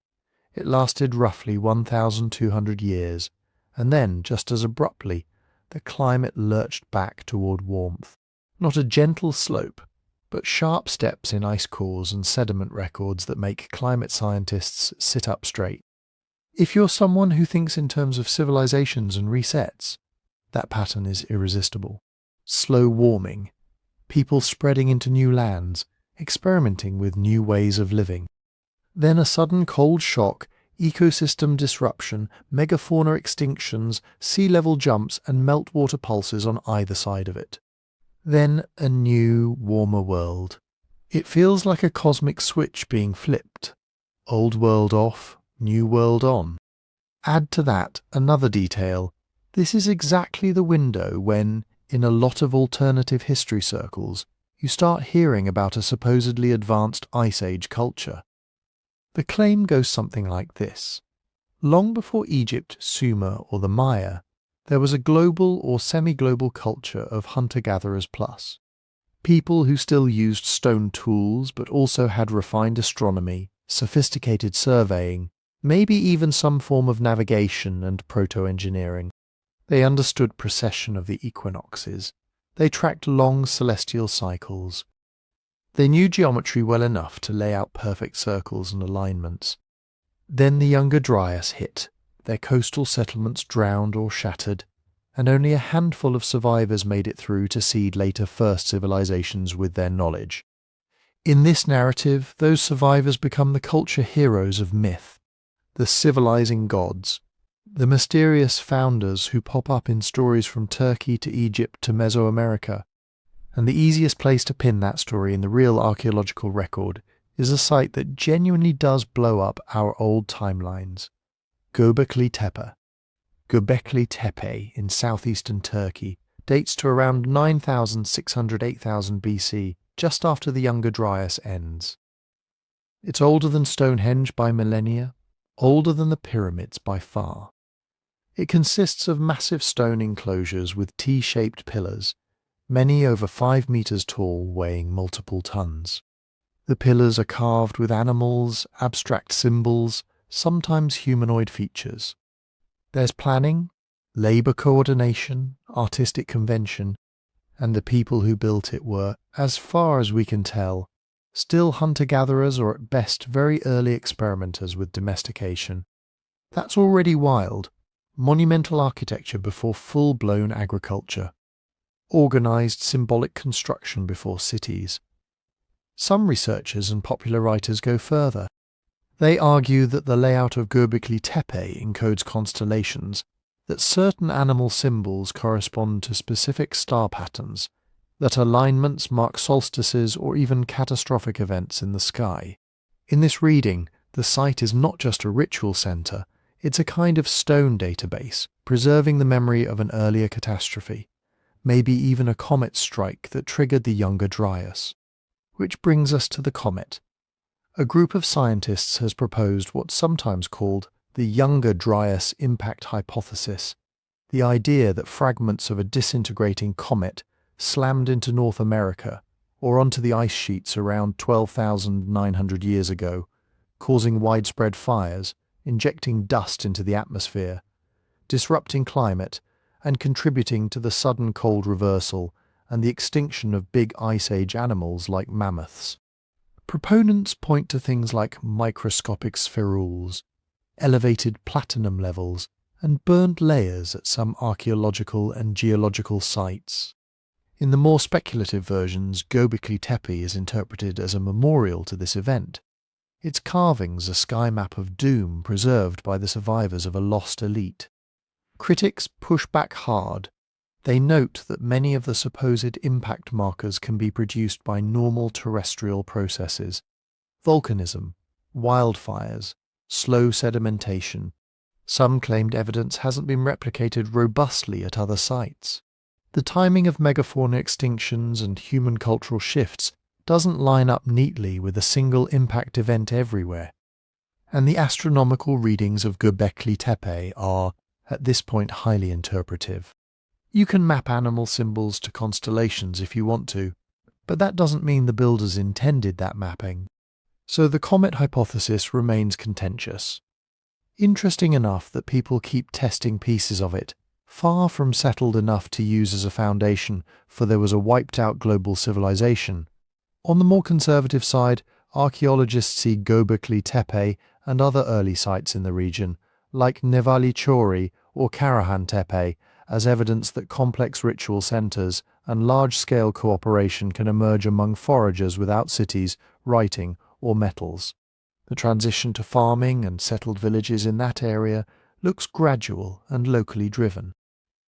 It lasted roughly 1,200 years, and then, just as abruptly, the climate lurched back toward warmth. Not a gentle slope, but sharp steps in ice cores and sediment records that make climate scientists sit up straight. If you're someone who thinks in terms of civilizations and resets, that pattern is irresistible. Slow warming, people spreading into new lands, experimenting with new ways of living. Then a sudden cold shock, ecosystem disruption, megafauna extinctions, sea level jumps and meltwater pulses on either side of it. Then a new, warmer world. It feels like a cosmic switch being flipped. Old world off, new world on. Add to that another detail. This is exactly the window when, in a lot of alternative history circles, you start hearing about a supposedly advanced Ice Age culture. The claim goes something like this. Long before Egypt, Sumer or the Maya, there was a global or semi-global culture of hunter-gatherers plus. People who still used stone tools but also had refined astronomy, sophisticated surveying, maybe even some form of navigation and proto-engineering. They understood precession of the equinoxes. They tracked long celestial cycles. They knew geometry well enough to lay out perfect circles and alignments. Then the Younger Dryas hit. Their coastal settlements drowned or shattered, and only a handful of survivors made it through to seed later first civilizations with their knowledge. In this narrative, those survivors become the culture heroes of myth, the civilizing gods, the mysterious founders who pop up in stories from Turkey to Egypt to Mesoamerica. And the easiest place to pin that story in the real archaeological record is a site that genuinely does blow up our old timelines. Göbekli Tepe. Göbekli Tepe in southeastern Turkey dates to around 9,600–8,000 BC, just after the Younger Dryas ends. It's older than Stonehenge by millennia, older than the pyramids by far. It consists of massive stone enclosures with T-shaped pillars, many over 5 meters tall, weighing multiple tons. The pillars are carved with animals, abstract symbols, sometimes humanoid features. There's planning, labor coordination, artistic convention, and the people who built it were, as far as we can tell, still hunter-gatherers or at best very early experimenters with domestication. That's already wild. Monumental architecture before full-blown agriculture. Organized symbolic construction before cities. Some researchers and popular writers go further. They argue that the layout of Göbekli Tepe encodes constellations, that certain animal symbols correspond to specific star patterns, that alignments mark solstices or even catastrophic events in the sky. In this reading, the site is not just a ritual center, it's a kind of stone database, preserving the memory of an earlier catastrophe, maybe even a comet strike that triggered the Younger Dryas. Which brings us to the comet. A group of scientists has proposed what's sometimes called the younger Dryas impact hypothesis, the idea that fragments of a disintegrating comet slammed into North America or onto the ice sheets around 12,900 years ago, causing widespread fires, injecting dust into the atmosphere, disrupting climate, and contributing to the sudden cold reversal and the extinction of big Ice Age animals like mammoths. Proponents point to things like microscopic spherules, elevated platinum levels, and burnt layers at some archaeological and geological sites. In the more speculative versions, Göbekli Tepe is interpreted as a memorial to this event. Its carvings a sky map of doom preserved by the survivors of a lost elite. Critics push back hard. They note that many of the supposed impact markers can be produced by normal terrestrial processes: volcanism, wildfires, slow sedimentation. Some claimed evidence hasn't been replicated robustly at other sites. The timing of megafauna extinctions and human cultural shifts doesn't line up neatly with a single impact event everywhere. And the astronomical readings of Göbekli Tepe are, at this point, highly interpretive. You can map animal symbols to constellations if you want to, but that doesn't mean the builders intended that mapping. So the comet hypothesis remains contentious. Interesting enough that people keep testing pieces of it, far from settled enough to use as a foundation for there was a wiped-out global civilization. On the more conservative side, archaeologists see Göbekli Tepe and other early sites in the region, like Nevali Chori or Karahan Tepe, as evidence that complex ritual centers and large-scale cooperation can emerge among foragers without cities, writing, or metals. The transition to farming and settled villages in that area looks gradual and locally driven.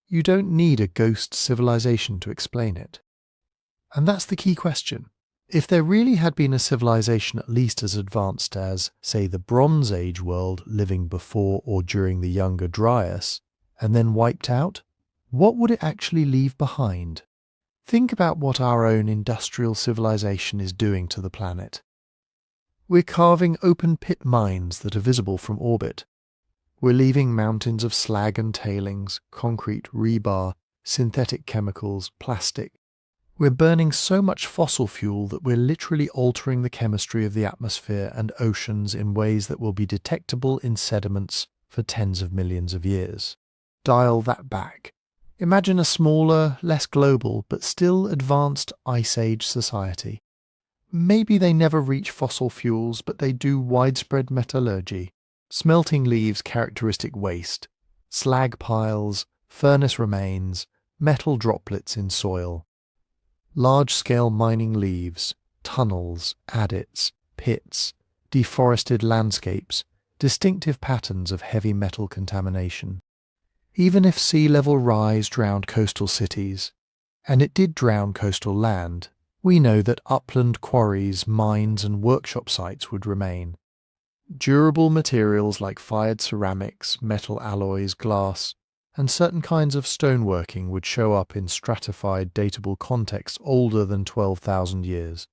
You don't need a ghost civilization to explain it. And that's the key question. If there really had been a civilization at least as advanced as, say, the Bronze Age world living before or during the younger Dryas, and then wiped out, what would it actually leave behind? Think about what our own industrial civilization is doing to the planet. We're carving open-pit mines that are visible from orbit. We're leaving mountains of slag and tailings, concrete, rebar, synthetic chemicals, plastic. We're burning so much fossil fuel that we're literally altering the chemistry of the atmosphere and oceans in ways that will be detectable in sediments for tens of millions of years. Dial that back. Imagine a smaller, less global, but still advanced Ice Age society. Maybe they never reach fossil fuels, but they do widespread metallurgy. Smelting leaves characteristic waste, slag piles, furnace remains, metal droplets in soil. Large-scale mining leaves, tunnels, adits, pits, deforested landscapes, distinctive patterns of heavy metal contamination. Even if sea level rise drowned coastal cities, and it did drown coastal land, we know that upland quarries, mines and workshop sites would remain. Durable materials like fired ceramics, metal alloys, glass, and certain kinds of stoneworking would show up in stratified, datable contexts older than 12,000 years.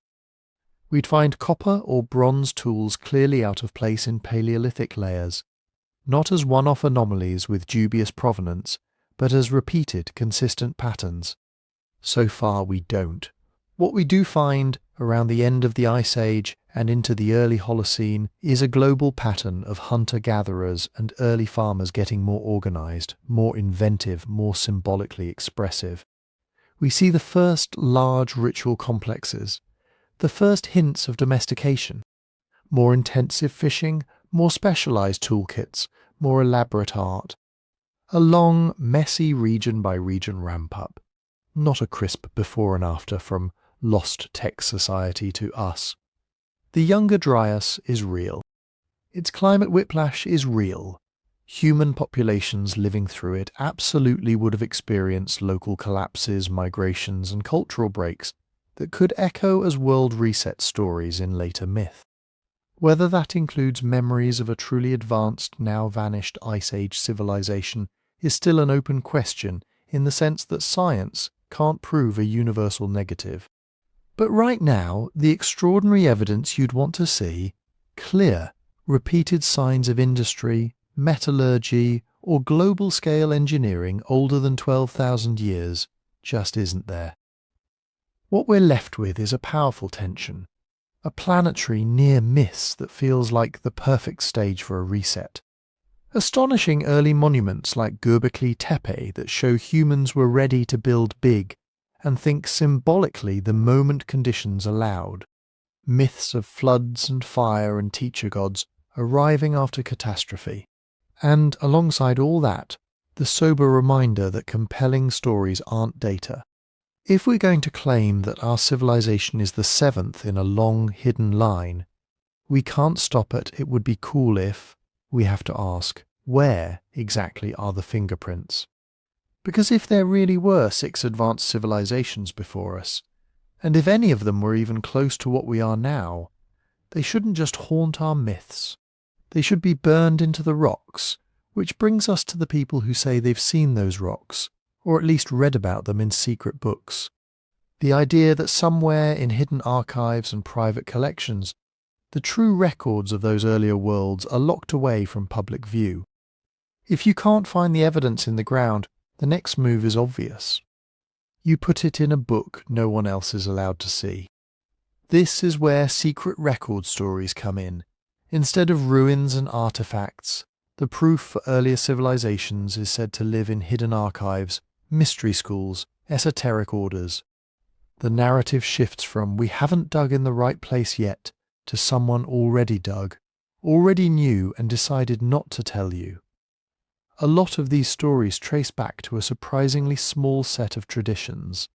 We'd find copper or bronze tools clearly out of place in Paleolithic layers, not as one-off anomalies with dubious provenance, but as repeated, consistent patterns. So far we don't. What we do find around the end of the Ice Age and into the early Holocene is a global pattern of hunter-gatherers and early farmers getting more organized, more inventive, more symbolically expressive. We see the first large ritual complexes, the first hints of domestication, more intensive fishing, more specialized toolkits, more elaborate art. A long, messy region-by-region ramp-up, not a crisp before and after from lost tech society to us. The younger Dryas is real. Its climate whiplash is real. Human populations living through it absolutely would have experienced local collapses, migrations, and cultural breaks that could echo as world reset stories in later myth. Whether that includes memories of a truly advanced, now vanished Ice Age civilization is still an open question in the sense that science can't prove a universal negative. But right now, the extraordinary evidence you'd want to see Clear, repeated signs of industry, metallurgy, or global-scale engineering older than 12,000 years just isn't there. What we're left with is a powerful tension, a planetary near miss that feels like the perfect stage for a reset. Astonishing early monuments like Göbekli Tepe that show humans were ready to build big and think symbolically the moment conditions allowed. Myths of floods and fire and teacher gods arriving after catastrophe. And alongside all that, the sober reminder that compelling stories aren't data. If we're going to claim that our civilization is the seventh in a long, hidden line, we can't stop at "it would be cool if." We have to ask, where exactly are the fingerprints? Because if there really were 6 advanced civilizations before us, and if any of them were even close to what we are now, they shouldn't just haunt our myths. They should be burned into the rocks, which brings us to the people who say they've seen those rocks, or at least read about them in secret books. The idea that somewhere in hidden archives and private collections, the true records of those earlier worlds are locked away from public view. If you can't find the evidence in the ground, the next move is obvious. You put it in a book no one else is allowed to see. This is where secret record stories come in. Instead of ruins and artifacts, the proof for earlier civilizations is said to live in hidden archives, mystery schools, esoteric orders. The narrative shifts from "we haven't dug in the right place yet" to someone already dug, already knew and decided not to tell you. A lot of these stories trace back to a surprisingly small set of traditions.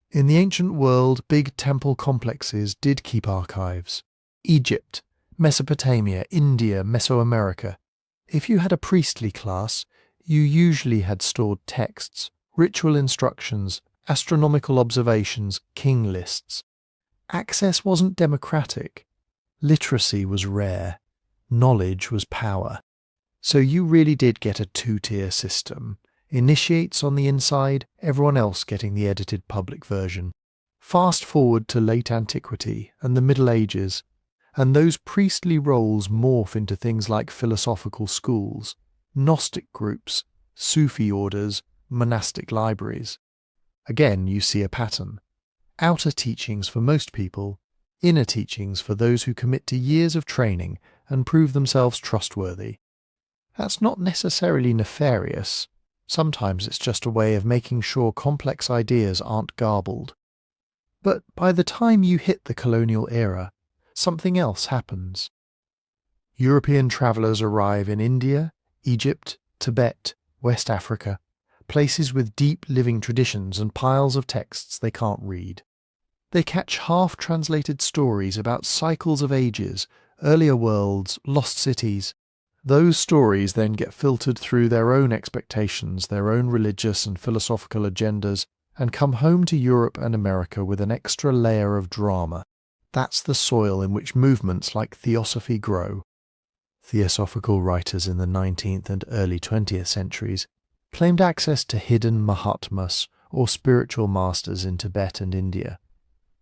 In the ancient world, big temple complexes did keep archives. Egypt, Mesopotamia, India, Mesoamerica. If you had a priestly class, you usually had stored texts, ritual instructions, astronomical observations, king lists. Access wasn't democratic. Literacy was rare. Knowledge was power. So you really did get a 2-tier system. Initiates on the inside, everyone else getting the edited public version. Fast forward to late antiquity and the Middle Ages, and those priestly roles morph into things like philosophical schools, Gnostic groups, Sufi orders, monastic libraries. Again, you see a pattern. Outer teachings for most people, inner teachings for those who commit to years of training and prove themselves trustworthy. That's not necessarily nefarious. Sometimes it's just a way of making sure complex ideas aren't garbled. But by the time you hit the colonial era, something else happens. European travellers arrive in India, Egypt, Tibet, West Africa, places with deep living traditions and piles of texts they can't read. They catch half-translated stories about cycles of ages, earlier worlds, lost cities. Those stories then get filtered through their own expectations, their own religious and philosophical agendas, and come home to Europe and America with an extra layer of drama. That's the soil in which movements like Theosophy grow. Theosophical writers in the 19th and early 20th centuries claimed access to hidden Mahatmas, or spiritual masters in Tibet and India,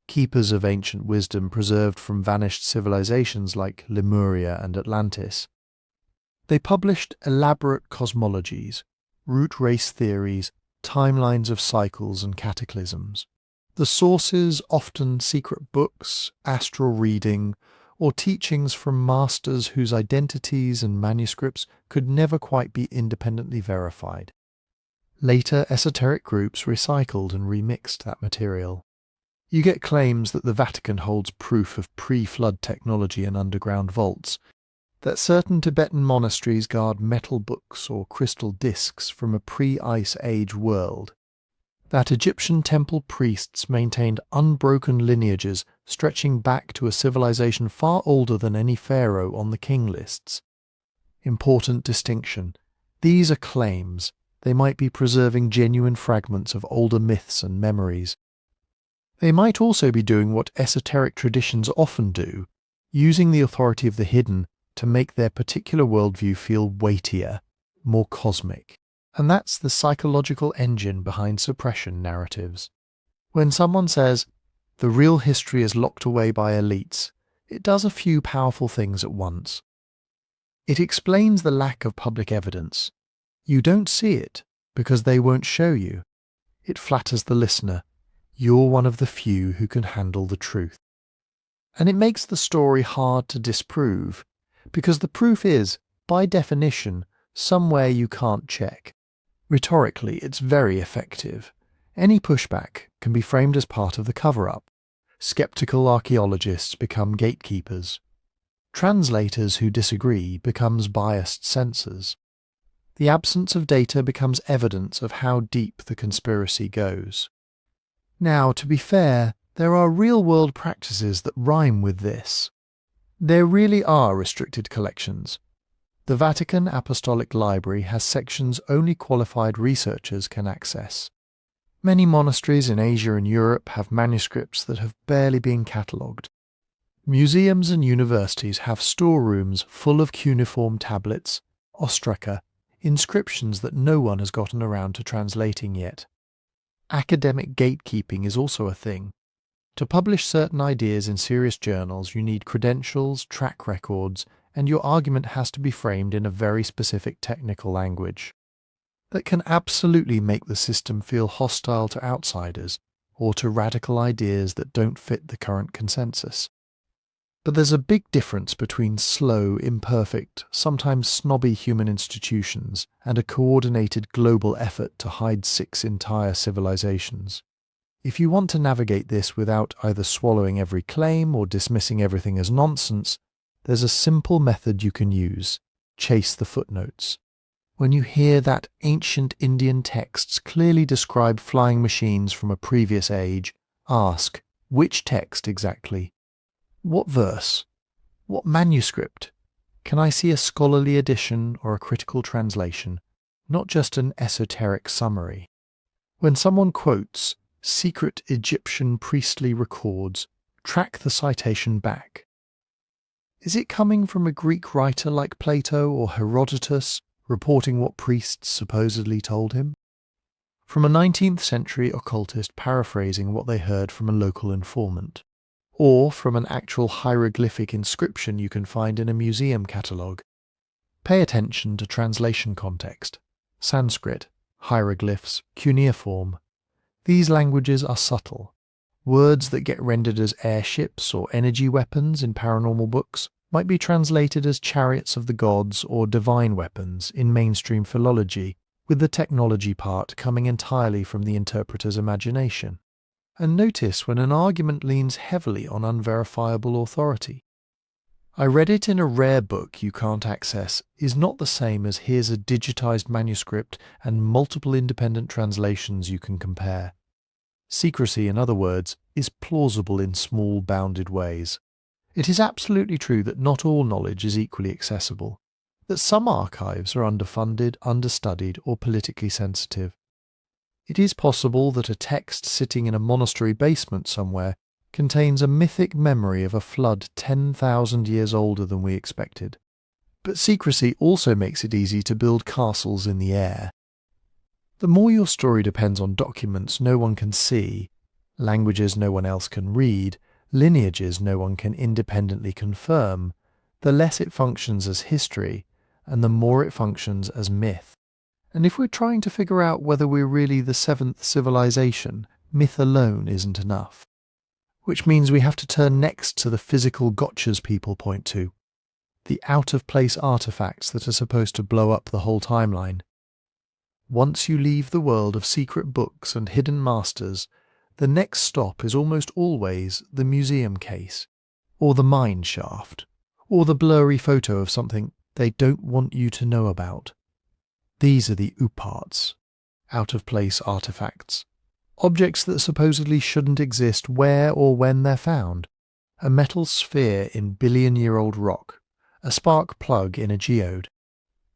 keepers of ancient wisdom preserved from vanished civilizations like Lemuria and Atlantis. They published elaborate cosmologies, root race theories, timelines of cycles and cataclysms. The sources, often secret books, astral reading, or teachings from masters whose identities and manuscripts could never quite be independently verified. Later esoteric groups recycled and remixed that material. You get claims that the Vatican holds proof of pre-flood technology in underground vaults, that certain Tibetan monasteries guard metal books or crystal discs from a pre-Ice Age world, that Egyptian temple priests maintained unbroken lineages stretching back to a civilization far older than any pharaoh on the king lists. Important distinction. These are claims. They might be preserving genuine fragments of older myths and memories. They might also be doing what esoteric traditions often do, using the authority of the hidden to make their particular worldview feel weightier, more cosmic. And that's the psychological engine behind suppression narratives. When someone says, "the real history is locked away by elites," it does a few powerful things at once. It explains the lack of public evidence. You don't see it because they won't show you. It flatters the listener. You're one of the few who can handle the truth. And it makes the story hard to disprove, because the proof is, by definition, somewhere you can't check. Rhetorically, it's very effective. Any pushback can be framed as part of the cover-up. Skeptical archaeologists become gatekeepers. Translators who disagree becomes biased censors. The absence of data becomes evidence of how deep the conspiracy goes. Now, to be fair, there are real-world practices that rhyme with this. There really are restricted collections. The Vatican Apostolic Library has sections only qualified researchers can access. Many monasteries in Asia and Europe have manuscripts that have barely been catalogued. Museums and universities have storerooms full of cuneiform tablets, ostraca, inscriptions that no one has gotten around to translating yet. Academic gatekeeping is also a thing. To publish certain ideas in serious journals, you need credentials, track records, and your argument has to be framed in a very specific technical language. That can absolutely make the system feel hostile to outsiders or to radical ideas that don't fit the current consensus. But there's a big difference between slow, imperfect, sometimes snobby human institutions and a coordinated global effort to hide 6 entire civilizations. If you want to navigate this without either swallowing every claim or dismissing everything as nonsense, there's a simple method you can use: chase the footnotes. When you hear that ancient Indian texts clearly describe flying machines from a previous age, ask, which text exactly? What verse? What manuscript? Can I see a scholarly edition or a critical translation, not just an esoteric summary? When someone quotes secret Egyptian priestly records, track the citation back. Is it coming from a Greek writer like Plato or Herodotus, reporting what priests supposedly told him? From a 19th century occultist paraphrasing what they heard from a local informant? Or from an actual hieroglyphic inscription you can find in a museum catalogue? Pay attention to translation context. Sanskrit, hieroglyphs, cuneiform. These languages are subtle. Words that get rendered as airships or energy weapons in paranormal books might be translated as chariots of the gods or divine weapons in mainstream philology, with the technology part coming entirely from the interpreter's imagination. And notice when an argument leans heavily on unverifiable authority. I read it in a rare book you can't access is not the same as here's a digitized manuscript and multiple independent translations you can compare. Secrecy, in other words, is plausible in small, bounded ways. It is absolutely true that not all knowledge is equally accessible, that some archives are underfunded, understudied, or politically sensitive. It is possible that a text sitting in a monastery basement somewhere contains a mythic memory of a flood 10,000 years older than we expected. But secrecy also makes it easy to build castles in the air. The more your story depends on documents no one can see, languages no one else can read, lineages no one can independently confirm, the less it functions as history, and the more it functions as myth. And if we're trying to figure out whether we're really the 7th civilization, myth alone isn't enough. Which means we have to turn next to the physical gotchas people point to, the out-of-place artifacts that are supposed to blow up the whole timeline. Once you leave the world of secret books and hidden masters, the next stop is almost always the museum case, or the mine shaft, or the blurry photo of something they don't want you to know about. These are the uparts, out-of-place artifacts, objects that supposedly shouldn't exist where or when they're found. A metal sphere in billion-year-old rock, a spark plug in a geode,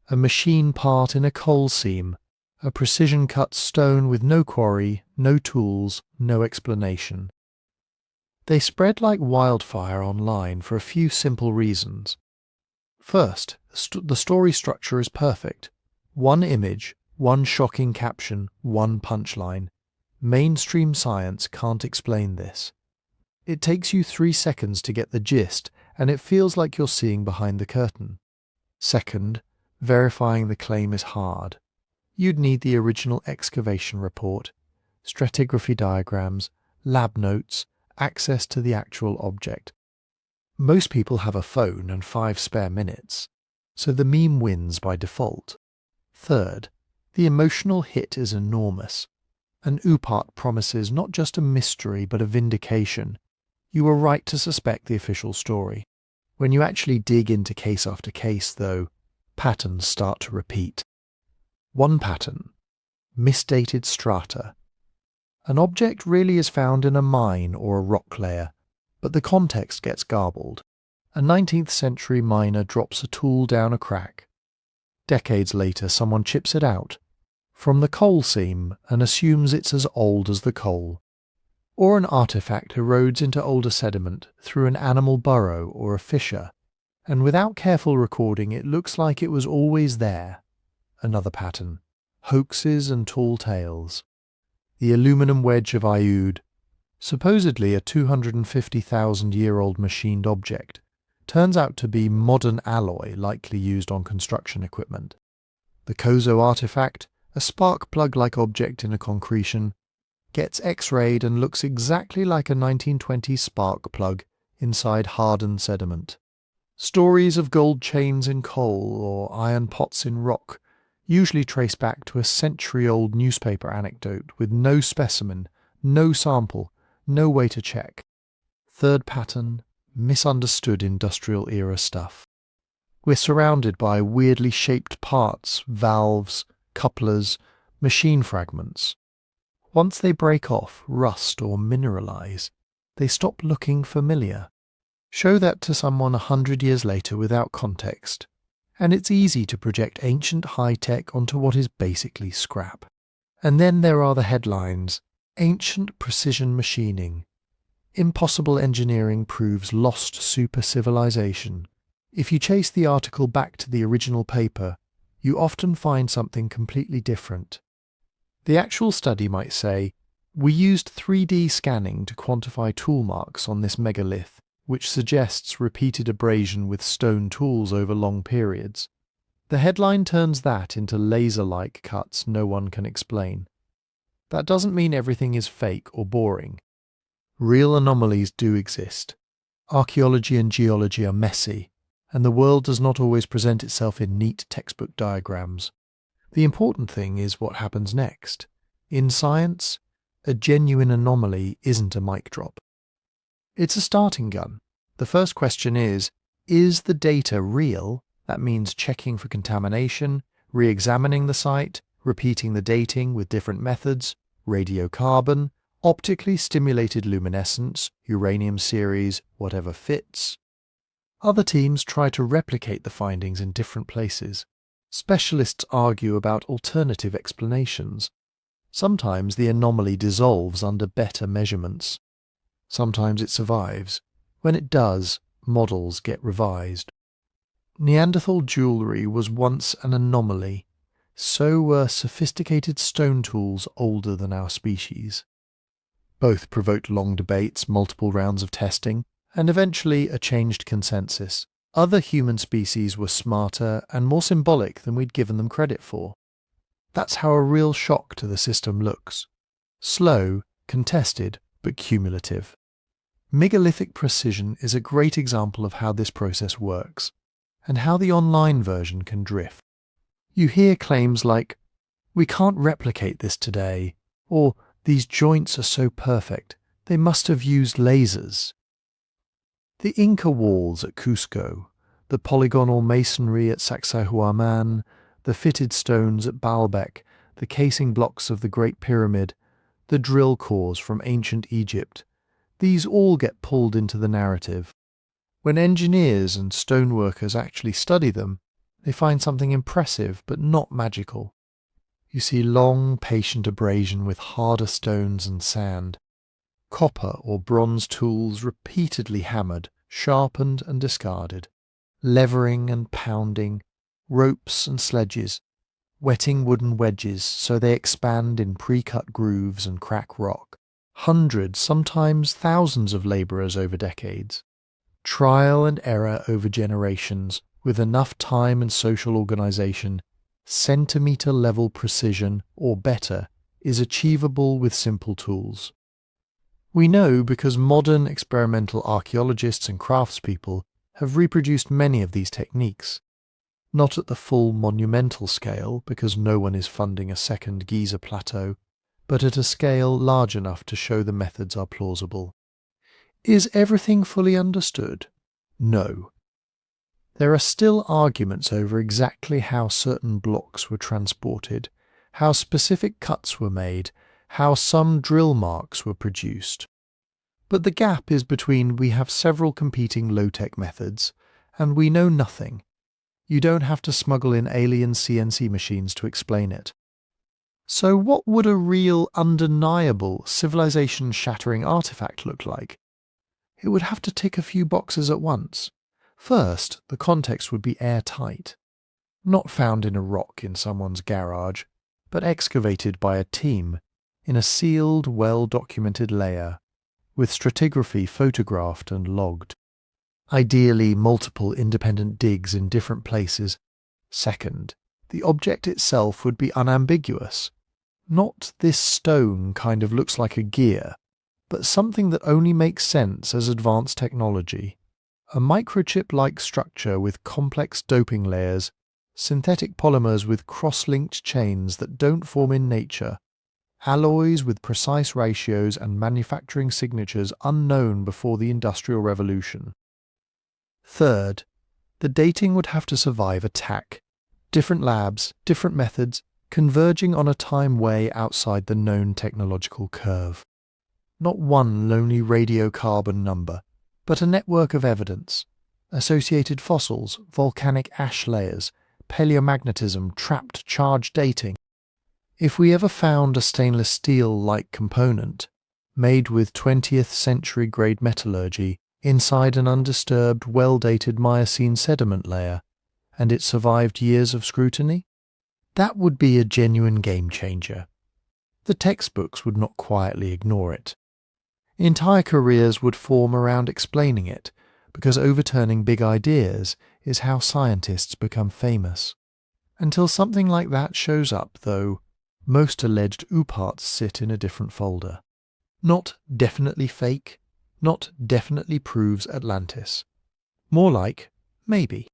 a machine part in a coal seam, a precision-cut stone with no quarry, no tools, no explanation. They spread like wildfire online for a few simple reasons. First, the story structure is perfect. One image, one shocking caption, one punchline. Mainstream science can't explain this. It takes you 3 seconds to get the gist, and it feels like you're seeing behind the curtain. Second, verifying the claim is hard. You'd need the original excavation report, stratigraphy diagrams, lab notes, access to the actual object. Most people have a phone and 5 spare minutes, so the meme wins by default. Third, the emotional hit is enormous. An UPART promises not just a mystery but a vindication. You were right to suspect the official story. When you actually dig into case after case, though, patterns start to repeat. One pattern: misdated strata. An object really is found in a mine or a rock layer, but the context gets garbled. A 19th century miner drops a tool down a crack. Decades later, someone chips it out from the coal seam and assumes it's as old as the coal. Or an artifact erodes into older sediment through an animal burrow or a fissure, and without careful recording it looks like it was always there. Another pattern: hoaxes and tall tales. The aluminum wedge of Iud, supposedly a 250,000-year-old machined object, turns out to be modern alloy likely used on construction equipment. The Kozo artifact, a spark plug-like object in a concretion, gets X-rayed and looks exactly like a 1920s spark plug inside hardened sediment. Stories of gold chains in coal or iron pots in rock usually trace back to a century-old newspaper anecdote with no specimen, no sample, no way to check. Third pattern: misunderstood industrial-era stuff. We're surrounded by weirdly shaped parts, valves, couplers, machine fragments. Once they break off, rust, or mineralize, they stop looking familiar. Show that to someone 100 years later without context, and it's easy to project ancient high-tech onto what is basically scrap. And then there are the headlines: ancient precision machining. Impossible engineering proves lost super-civilization. If you chase the article back to the original paper, you often find something completely different. The actual study might say, "We used 3D scanning to quantify tool marks on this megalith, which suggests repeated abrasion with stone tools over long periods." The headline turns that into laser-like cuts no one can explain. That doesn't mean everything is fake or boring. Real anomalies do exist. Archaeology and geology are messy, and the world does not always present itself in neat textbook diagrams. The important thing is what happens next. In science, a genuine anomaly isn't a mic drop. It's a starting gun. The first question is the data real? That means checking for contamination, re-examining the site, repeating the dating with different methods, radiocarbon, optically stimulated luminescence, uranium series, whatever fits. Other teams try to replicate the findings in different places. Specialists argue about alternative explanations. Sometimes the anomaly dissolves under better measurements. Sometimes it survives. When it does, models get revised. Neanderthal jewellery was once an anomaly. So were sophisticated stone tools older than our species. Both provoked long debates, multiple rounds of testing, and eventually a changed consensus. Other human species were smarter and more symbolic than we'd given them credit for. That's how a real shock to the system looks. Slow, contested, but cumulative. Megalithic precision is a great example of how this process works, and how the online version can drift. You hear claims like, "We can't replicate this today," or "These joints are so perfect, they must have used lasers." The Inca walls at Cusco, the polygonal masonry at Sacsayhuaman, the fitted stones at Baalbek, the casing blocks of the Great Pyramid, the drill cores from ancient Egypt, these all get pulled into the narrative. When engineers and stoneworkers actually study them, they find something impressive but not magical. You see long, patient abrasion with harder stones and sand, copper or bronze tools repeatedly hammered, sharpened and discarded, levering and pounding, ropes and sledges, wetting wooden wedges so they expand in pre-cut grooves and crack rock. Hundreds, sometimes thousands of labourers over decades. Trial and error over generations, with enough time and social organization, centimetre-level precision, or better, is achievable with simple tools. We know because modern experimental archaeologists and craftspeople have reproduced many of these techniques. Not at the full monumental scale, because no one is funding a second Giza plateau, but at a scale large enough to show the methods are plausible. Is everything fully understood? No. There are still arguments over exactly how certain blocks were transported, how specific cuts were made, how some drill marks were produced. But the gap is between we have several competing low-tech methods, and we know nothing. You don't have to smuggle in alien CNC machines to explain it. So what would a real, undeniable, civilization-shattering artifact look like? It would have to tick a few boxes at once. First, the context would be airtight. Not found in a rock in someone's garage, but excavated by a team in a sealed, well-documented layer, with stratigraphy photographed and logged. Ideally, multiple independent digs in different places. Second, the object itself would be unambiguous. Not this stone kind of looks like a gear, but something that only makes sense as advanced technology. A microchip-like structure with complex doping layers, synthetic polymers with cross-linked chains that don't form in nature, alloys with precise ratios and manufacturing signatures unknown before the Industrial Revolution. Third, the dating would have to survive attack. Different labs, different methods, converging on a time way outside the known technological curve. Not one lonely radiocarbon number, but a network of evidence. Associated fossils, volcanic ash layers, paleomagnetism, trapped charge dating. If we ever found a stainless steel-like component, made with 20th century grade metallurgy, inside an undisturbed, well-dated Miocene sediment layer, and it survived years of scrutiny, that would be a genuine game-changer. The textbooks would not quietly ignore it. Entire careers would form around explaining it, because overturning big ideas is how scientists become famous. Until something like that shows up, though, most alleged OOPArts sit in a different folder. Not definitely fake, not definitely proves Atlantis. More like, maybe.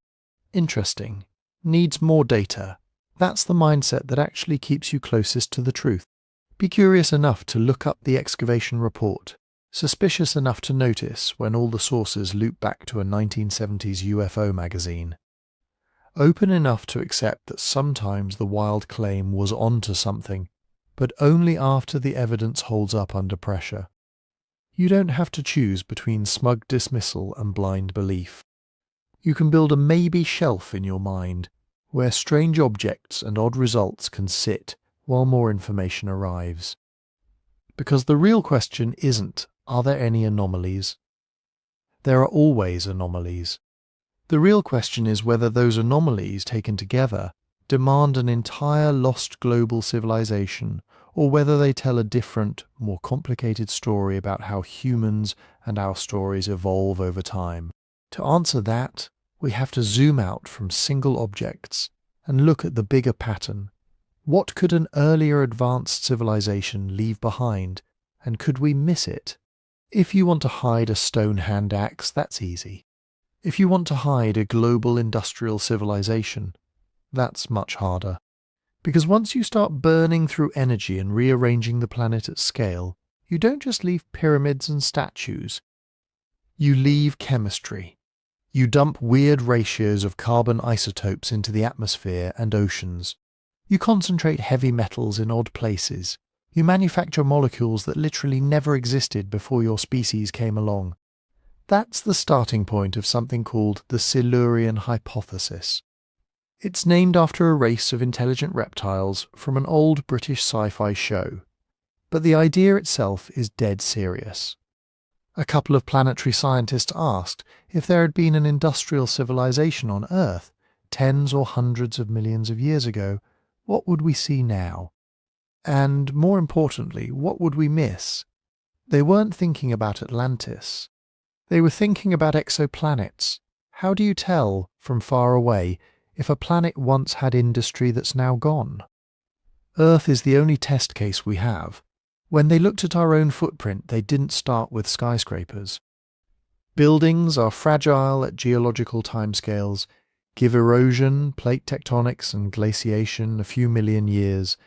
Interesting. Needs more data. That's the mindset that actually keeps you closest to the truth. Be curious enough to look up the excavation report. Suspicious enough to notice when all the sources loop back to a 1970s UFO magazine. Open enough to accept that sometimes the wild claim was onto something, but only after the evidence holds up under pressure. You don't have to choose between smug dismissal and blind belief. You can build a maybe shelf in your mind, where strange objects and odd results can sit while more information arrives. Because the real question isn't, are there any anomalies? There are always anomalies. The real question is whether those anomalies taken together demand an entire lost global civilization, or whether they tell a different, more complicated story about how humans and our stories evolve over time. To answer that, we have to zoom out from single objects and look at the bigger pattern. What could an earlier advanced civilization leave behind, and could we miss it? If you want to hide a stone hand axe, that's easy. If you want to hide a global industrial civilization, that's much harder. Because once you start burning through energy and rearranging the planet at scale, you don't just leave pyramids and statues. You leave chemistry. You dump weird ratios of carbon isotopes into the atmosphere and oceans. You concentrate heavy metals in odd places. You manufacture molecules that literally never existed before your species came along. That's the starting point of something called the Silurian hypothesis. It's named after a race of intelligent reptiles from an old British sci-fi show, but the idea itself is dead serious. A couple of planetary scientists asked if there had been an industrial civilization on Earth tens or hundreds of millions of years ago, what would we see now? And more importantly, what would we miss? They weren't thinking about Atlantis. They were thinking about exoplanets. How do you tell, from far away, if a planet once had industry that's now gone? Earth is the only test case we have. When they looked at our own footprint, they didn't start with skyscrapers. Buildings are fragile at geological timescales, give erosion, plate tectonics and glaciation a few million years,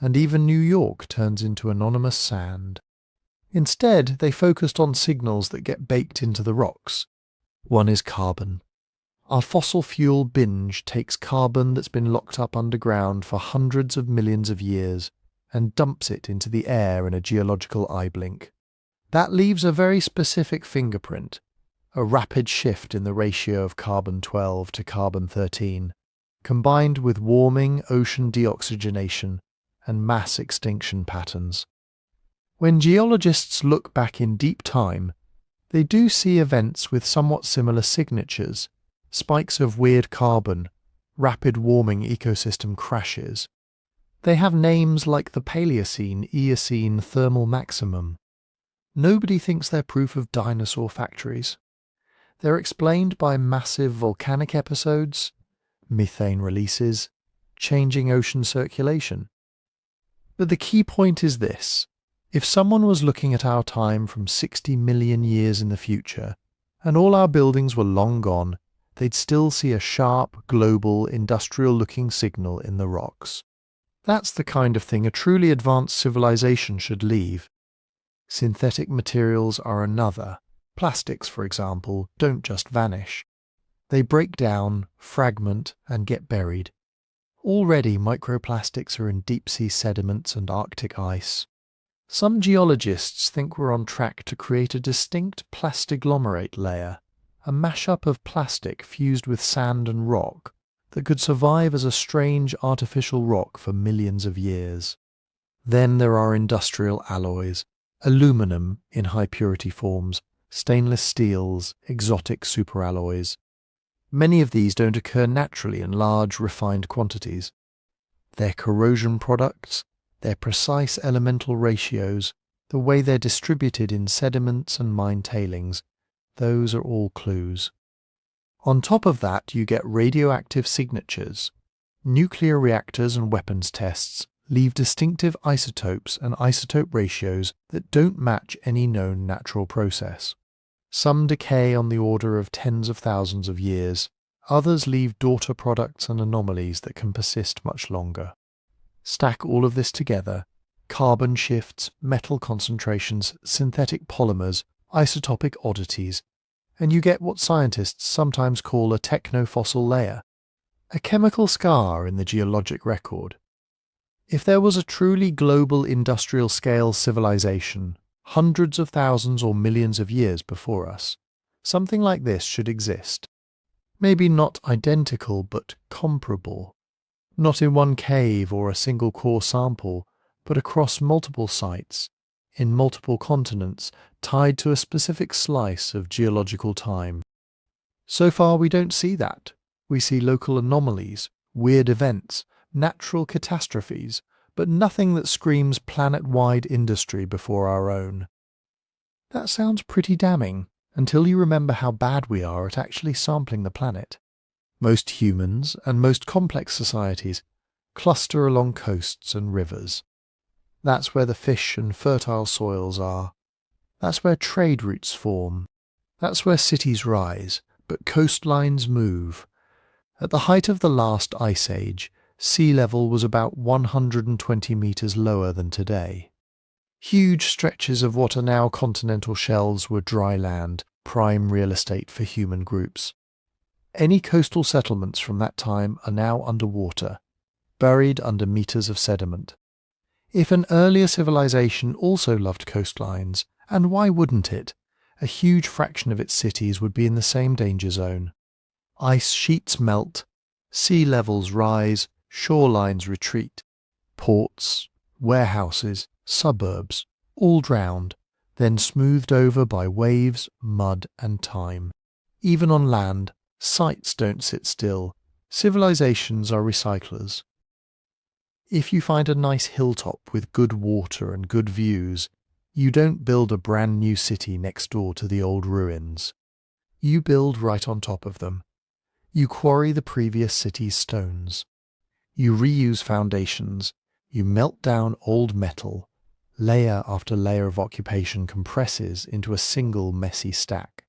and even New York turns into anonymous sand. Instead, they focused on signals that get baked into the rocks. One is carbon. Our fossil fuel binge takes carbon that's been locked up underground for hundreds of millions of years and dumps it into the air in a geological eye blink. That leaves a very specific fingerprint, a rapid shift in the ratio of carbon-12 to carbon-13, combined with warming ocean deoxygenation and mass extinction patterns. When geologists look back in deep time, they do see events with somewhat similar signatures, spikes of weird carbon, rapid warming ecosystem crashes. They have names like the Paleocene-Eocene thermal maximum. Nobody thinks they're proof of dinosaur factories. They're explained by massive volcanic episodes, methane releases, changing ocean circulation. But the key point is this. If someone was looking at our time from 60 million years in the future, and all our buildings were long gone, they'd still see a sharp, global, industrial-looking signal in the rocks. That's the kind of thing a truly advanced civilization should leave. Synthetic materials are another. Plastics, for example, don't just vanish. They break down, fragment, and get buried. Already microplastics are in deep-sea sediments and Arctic ice. Some geologists think we're on track to create a distinct plastiglomerate layer, a mashup of plastic fused with sand and rock that could survive as a strange artificial rock for millions of years. Then there are industrial alloys, aluminum in high-purity forms, stainless steels, exotic superalloys. Many of these don't occur naturally in large, refined quantities. They're corrosion products, their precise elemental ratios, the way they're distributed in sediments and mine tailings, those are all clues. On top of that, you get radioactive signatures. Nuclear reactors and weapons tests leave distinctive isotopes and isotope ratios that don't match any known natural process. Some decay on the order of tens of thousands of years, others leave daughter products and anomalies that can persist much longer. Stack all of this together, carbon shifts, metal concentrations, synthetic polymers, isotopic oddities, and you get what scientists sometimes call a technofossil layer, a chemical scar in the geologic record. If there was a truly global industrial-scale civilization, hundreds of thousands or millions of years before us, something like this should exist. Maybe not identical, but comparable. Not in one cave or a single core sample, but across multiple sites, in multiple continents, tied to a specific slice of geological time. So far we don't see that. We see local anomalies, weird events, natural catastrophes, but nothing that screams planet-wide industry before our own. That sounds pretty damning, until you remember how bad we are at actually sampling the planet. Most humans, and most complex societies, cluster along coasts and rivers. That's where the fish and fertile soils are. That's where trade routes form. That's where cities rise, but coastlines move. At the height of the last ice age, sea level was about 120 meters lower than today. Huge stretches of what are now continental shelves were dry land, prime real estate for human groups. Any coastal settlements from that time are now underwater, buried under meters of sediment. If an earlier civilization also loved coastlines, and why wouldn't it? A huge fraction of its cities would be in the same danger zone. Ice sheets melt, sea levels rise, shorelines retreat. Ports, warehouses, suburbs, all drowned, then smoothed over by waves, mud and time. Even on land, sites don't sit still. Civilizations are recyclers. If you find a nice hilltop with good water and good views, You don't build a brand new city next door to the old ruins. You build right on top of them. You quarry the previous city's stones. You reuse foundations. You melt down old metal. Layer after layer of occupation compresses into a single messy stack.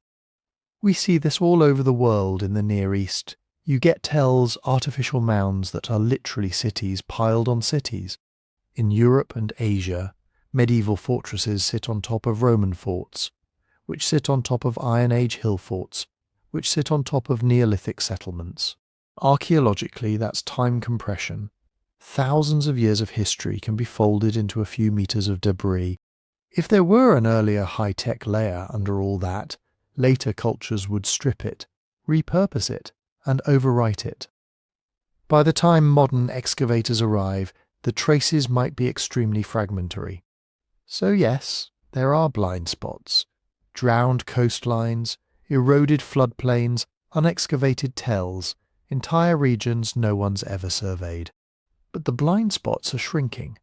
We see this all over the world in the Near East. You get Tell's artificial mounds that are literally cities piled on cities. In Europe and Asia, medieval fortresses sit on top of Roman forts, which sit on top of Iron Age hill forts, which sit on top of Neolithic settlements. Archaeologically, that's time compression. Thousands of years of history can be folded into a few meters of debris. If there were an earlier high-tech layer under all that, later cultures would strip it, repurpose it, and overwrite it. By the time modern excavators arrive, the traces might be extremely fragmentary. So yes, there are blind spots, drowned coastlines, eroded floodplains, unexcavated tells, entire regions no one's ever surveyed. But the blind spots are shrinking.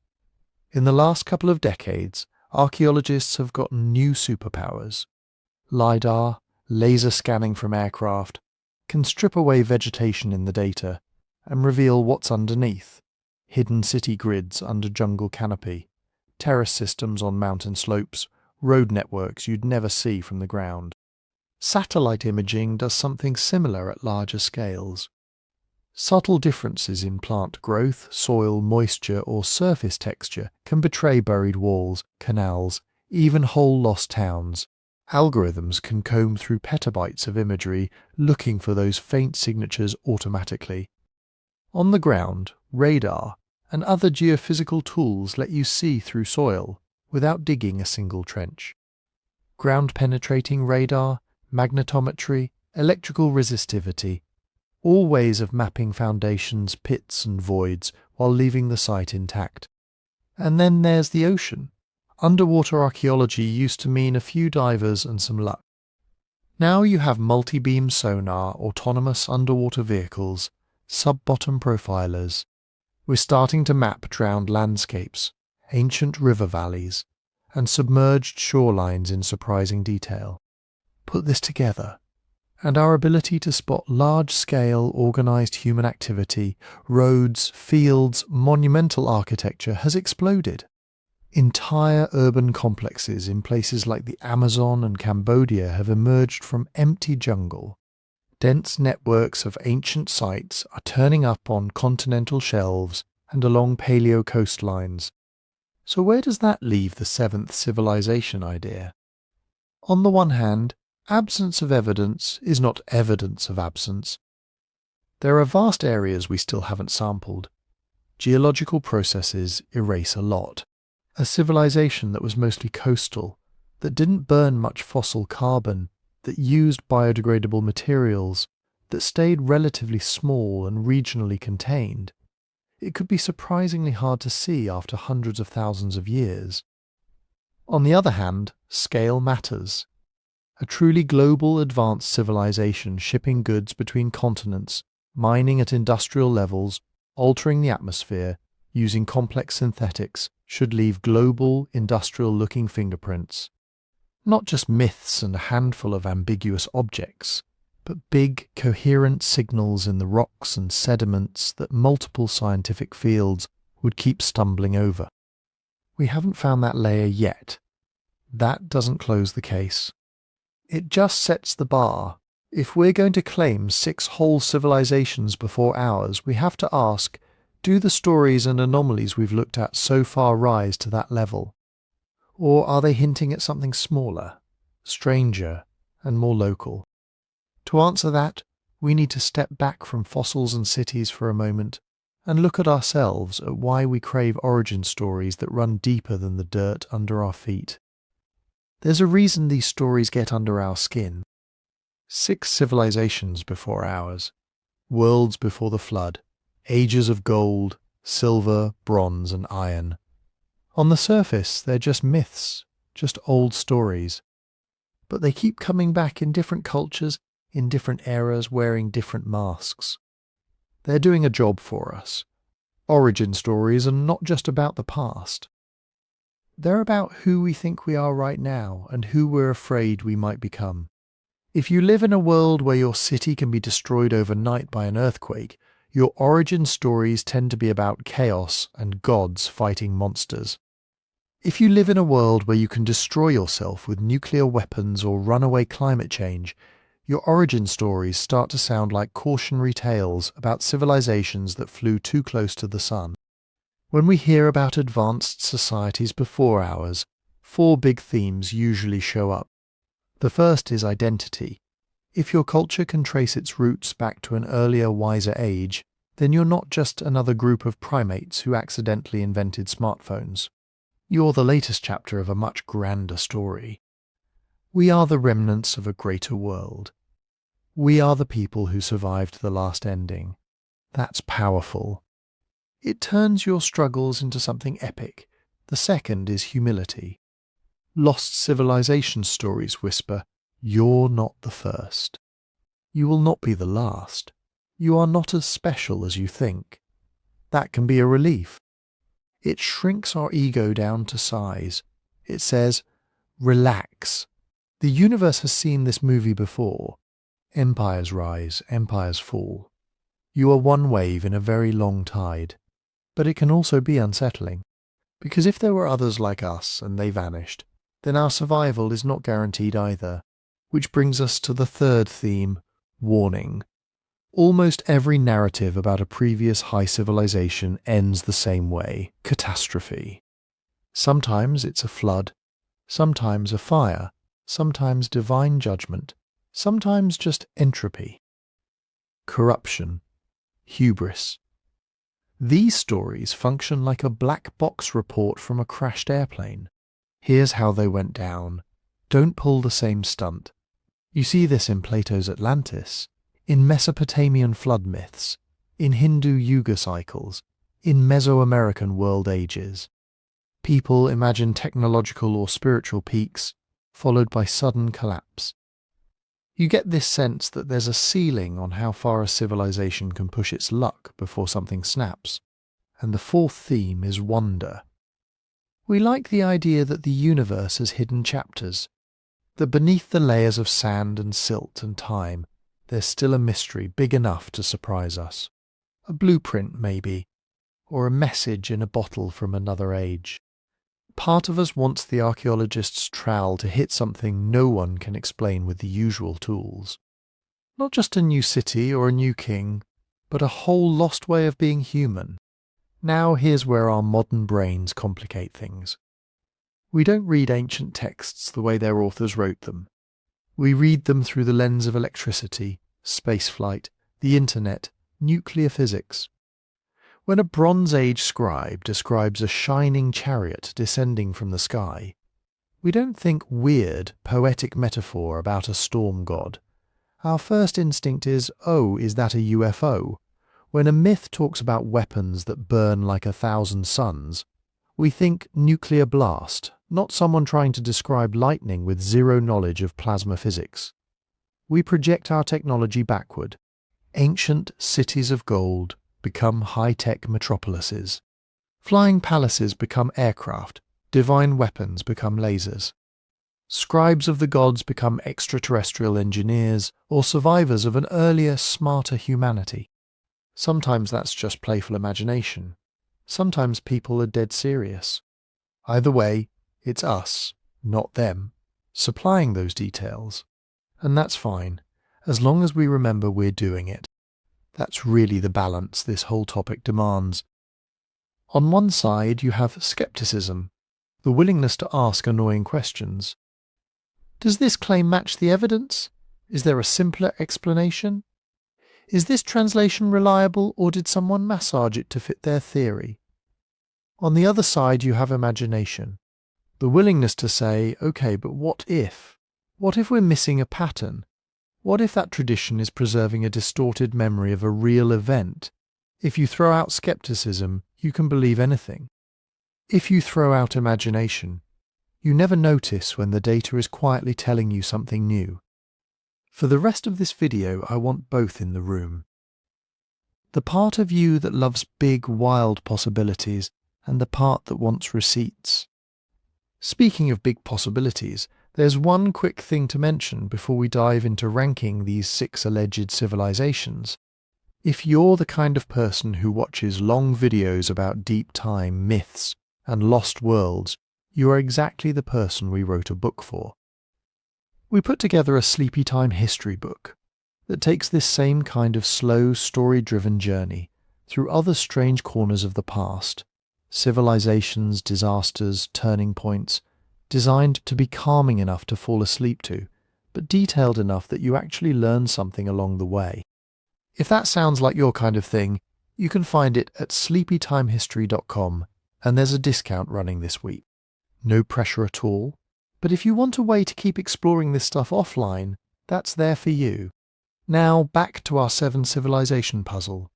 In the last couple of decades, archaeologists have gotten new superpowers. LiDAR, laser scanning from aircraft, can strip away vegetation in the data and reveal what's underneath. Hidden city grids under jungle canopy, terrace systems on mountain slopes, road networks you'd never see from the ground. Satellite imaging does something similar at larger scales. Subtle differences in plant growth, soil moisture, or surface texture can betray buried walls, canals, even whole lost towns. Algorithms can comb through petabytes of imagery looking for those faint signatures automatically. On the ground, radar and other geophysical tools let you see through soil without digging a single trench. Ground-penetrating radar, magnetometry, electrical resistivity, all ways of mapping foundations, pits and voids while leaving the site intact. And then there's the ocean. Underwater archaeology used to mean a few divers and some luck. Now you have multi-beam sonar, autonomous underwater vehicles, sub-bottom profilers. We're starting to map drowned landscapes, ancient river valleys, and submerged shorelines in surprising detail. Put this together, and our ability to spot large-scale organized human activity, roads, fields, monumental architecture has exploded. Entire urban complexes in places like the Amazon and Cambodia have emerged from empty jungle. Dense networks of ancient sites are turning up on continental shelves and along paleo coastlines. So where does that leave the seventh civilization idea? On the one hand, absence of evidence is not evidence of absence. There are vast areas we still haven't sampled. Geological processes erase a lot. A civilization that was mostly coastal, that didn't burn much fossil carbon, that used biodegradable materials, that stayed relatively small and regionally contained. It could be surprisingly hard to see after hundreds of thousands of years. On the other hand, scale matters. A truly global advanced civilization shipping goods between continents, mining at industrial levels, altering the atmosphere, using complex synthetics, should leave global, industrial-looking fingerprints. Not just myths and a handful of ambiguous objects, but big, coherent signals in the rocks and sediments that multiple scientific fields would keep stumbling over. We haven't found that layer yet. That doesn't close the case. It just sets the bar. If we're going to claim 6 whole civilizations before ours, we have to ask, do the stories and anomalies we've looked at so far rise to that level? Or are they hinting at something smaller, stranger, and more local? To answer that, we need to step back from fossils and cities for a moment and look at ourselves, at why we crave origin stories that run deeper than the dirt under our feet. There's a reason these stories get under our skin. 6 civilizations before ours, worlds before the flood, ages of gold, silver, bronze, and iron. On the surface, they're just myths, just old stories. But they keep coming back in different cultures, in different eras, wearing different masks. They're doing a job for us. Origin stories are not just about the past. They're about who we think we are right now and who we're afraid we might become. If you live in a world where your city can be destroyed overnight by an earthquake, your origin stories tend to be about chaos and gods fighting monsters. If you live in a world where you can destroy yourself with nuclear weapons or runaway climate change, your origin stories start to sound like cautionary tales about civilizations that flew too close to the sun. When we hear about advanced societies before ours, 4 big themes usually show up. The first is identity. If your culture can trace its roots back to an earlier, wiser age, then you're not just another group of primates who accidentally invented smartphones. You're the latest chapter of a much grander story. We are the remnants of a greater world. We are the people who survived the last ending. That's powerful. It turns your struggles into something epic. The second is humility. Lost civilization stories whisper, "You're not the first. You will not be the last. You are not as special as you think." That can be a relief. It shrinks our ego down to size. It says, relax. The universe has seen this movie before. Empires rise, empires fall. You are one wave in a very long tide. But it can also be unsettling. Because if there were others like us and they vanished, then our survival is not guaranteed either. Which brings us to the third theme, warning. Almost every narrative about a previous high civilization ends the same way, catastrophe. Sometimes it's a flood, sometimes a fire, sometimes divine judgment, sometimes just entropy. Corruption, hubris. These stories function like a black box report from a crashed airplane. Here's how they went down. Don't pull the same stunt. You see this in Plato's Atlantis, in Mesopotamian flood myths, in Hindu yuga cycles, in Mesoamerican world ages. People imagine technological or spiritual peaks, followed by sudden collapse. You get this sense that there's a ceiling on how far a civilization can push its luck before something snaps. And the fourth theme is wonder. We like the idea that the universe has hidden chapters, that beneath the layers of sand and silt and time, there's still a mystery big enough to surprise us. A blueprint, maybe, or a message in a bottle from another age. Part of us wants the archaeologist's trowel to hit something no one can explain with the usual tools. Not just a new city or a new king, but a whole lost way of being human. Now here's where our modern brains complicate things. We don't read ancient texts the way their authors wrote them. We read them through the lens of electricity, spaceflight, the internet, nuclear physics. When a Bronze Age scribe describes a shining chariot descending from the sky, we don't think weird, poetic metaphor about a storm god. Our first instinct is, oh, is that a UFO? When a myth talks about weapons that burn like 1,000 suns, we think nuclear blast, not someone trying to describe lightning with zero knowledge of plasma physics. We project our technology backward. Ancient cities of gold become high-tech metropolises. Flying palaces become aircraft. Divine weapons become lasers. Scribes of the gods become extraterrestrial engineers or survivors of an earlier, smarter humanity. Sometimes that's just playful imagination. Sometimes people are dead serious. Either way, it's us, not them, supplying those details. And that's fine, as long as we remember we're doing it. That's really the balance this whole topic demands. On one side, you have skepticism, the willingness to ask annoying questions. Does this claim match the evidence? Is there a simpler explanation? Is this translation reliable, or did someone massage it to fit their theory? On the other side, you have imagination, the willingness to say, okay, but what if? What if we're missing a pattern? What if that tradition is preserving a distorted memory of a real event? If you throw out skepticism, you can believe anything. If you throw out imagination, you never notice when the data is quietly telling you something new. For the rest of this video, I want both in the room. The part of you that loves big, wild possibilities, and the part that wants receipts. Speaking of big possibilities, there's one quick thing to mention before we dive into ranking these 6 alleged civilizations. If you're the kind of person who watches long videos about deep time, myths, and lost worlds, you are exactly the person we wrote a book for. We put together a sleepy time history book that takes this same kind of slow, story-driven journey through other strange corners of the past, civilizations, disasters, turning points, designed to be calming enough to fall asleep to, but detailed enough that you actually learn something along the way. If that sounds like your kind of thing, you can find it at sleepytimehistory.com, and there's a discount running this week. No pressure at all, but if you want a way to keep exploring this stuff offline, that's there for you. Now back to our 7 civilization puzzle.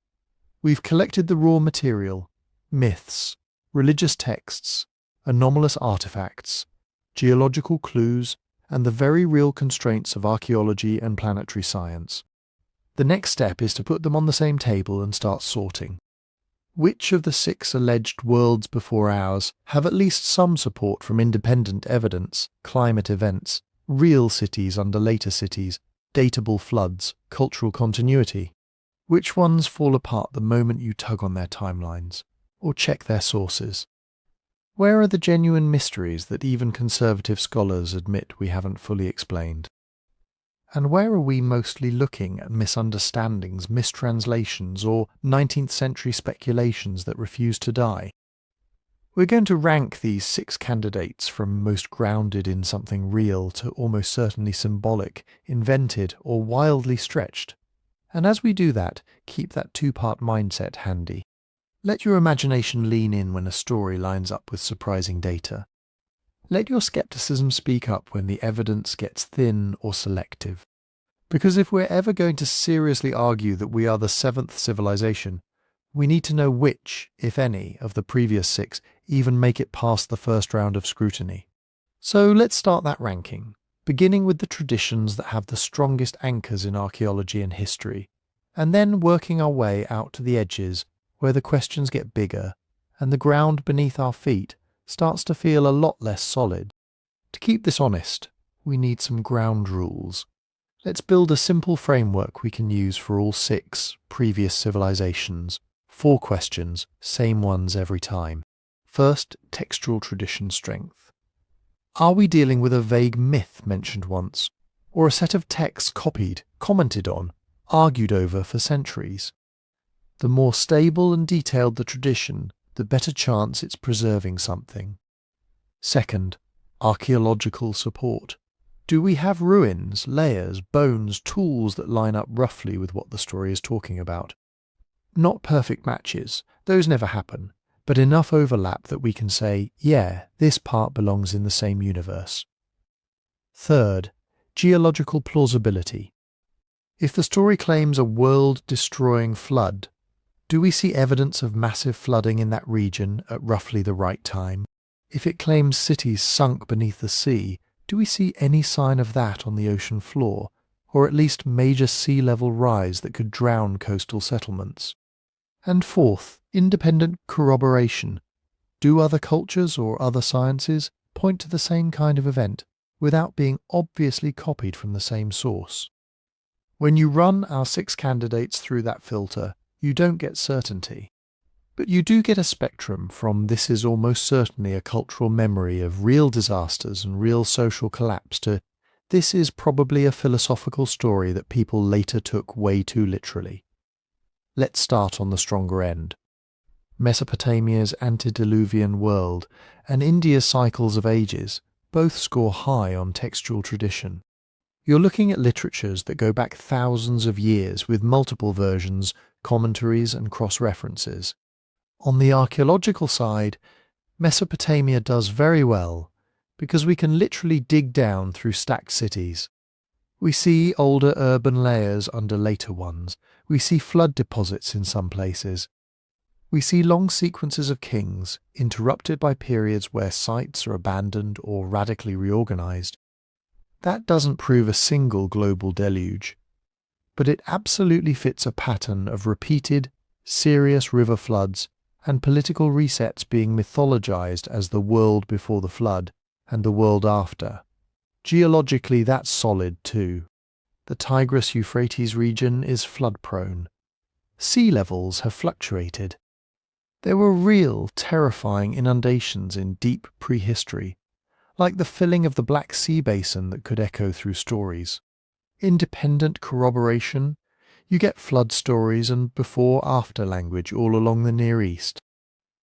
We've collected the raw material: myths, religious texts, anomalous artifacts, geological clues, and the very real constraints of archaeology and planetary science. The next step is to put them on the same table and start sorting. Which of the 6 alleged worlds before ours have at least some support from independent evidence, climate events, real cities under later cities, datable floods, cultural continuity? Which ones fall apart the moment you tug on their timelines, or check their sources? Where are the genuine mysteries that even conservative scholars admit we haven't fully explained? And where are we mostly looking at misunderstandings, mistranslations, or 19th century speculations that refuse to die? We're going to rank these 6 candidates from most grounded in something real to almost certainly symbolic, invented, or wildly stretched. And as we do that, keep that 2-part mindset handy. Let your imagination lean in when a story lines up with surprising data. Let your skepticism speak up when the evidence gets thin or selective. Because if we're ever going to seriously argue that we are the 7th civilization, we need to know which, if any, of the previous 6 even make it past the first round of scrutiny. So let's start that ranking, beginning with the traditions that have the strongest anchors in archaeology and history, and then working our way out to the edges where the questions get bigger and the ground beneath our feet starts to feel a lot less solid. To keep this honest, we need some ground rules. Let's build a simple framework we can use for all 6 previous civilizations. 4 questions, same ones every time. First, textual tradition strength. Are we dealing with a vague myth mentioned once, or a set of texts copied, commented on, argued over for centuries? The more stable and detailed the tradition, the better chance it's preserving something. Second, archaeological support. Do we have ruins, layers, bones, tools that line up roughly with what the story is talking about? Not perfect matches, those never happen, but enough overlap that we can say, yeah, this part belongs in the same universe. Third, geological plausibility. If the story claims a world-destroying flood, do we see evidence of massive flooding in that region at roughly the right time? If it claims cities sunk beneath the sea, do we see any sign of that on the ocean floor, or at least major sea level rise that could drown coastal settlements? And fourth, independent corroboration. Do other cultures or other sciences point to the same kind of event without being obviously copied from the same source? When you run our 6 candidates through that filter, you don't get certainty. But you do get a spectrum from this is almost certainly a cultural memory of real disasters and real social collapse to this is probably a philosophical story that people later took way too literally. Let's start on the stronger end. Mesopotamia's Antediluvian world and India's cycles of ages both score high on textual tradition. You're looking at literatures that go back thousands of years with multiple versions, commentaries and cross-references. On the archaeological side, Mesopotamia does very well because we can literally dig down through stacked cities. We see older urban layers under later ones. We see flood deposits in some places. We see long sequences of kings, interrupted by periods where sites are abandoned or radically reorganized. That doesn't prove a single global deluge, but it absolutely fits a pattern of repeated, serious river floods and political resets being mythologized as the world before the flood, and the world after. Geologically, that's solid too. The Tigris-Euphrates region is flood-prone. Sea levels have fluctuated. There were real, terrifying inundations in deep prehistory, like the filling of the Black Sea basin that could echo through stories. Independent corroboration, you get flood stories and before-after language all along the Near East.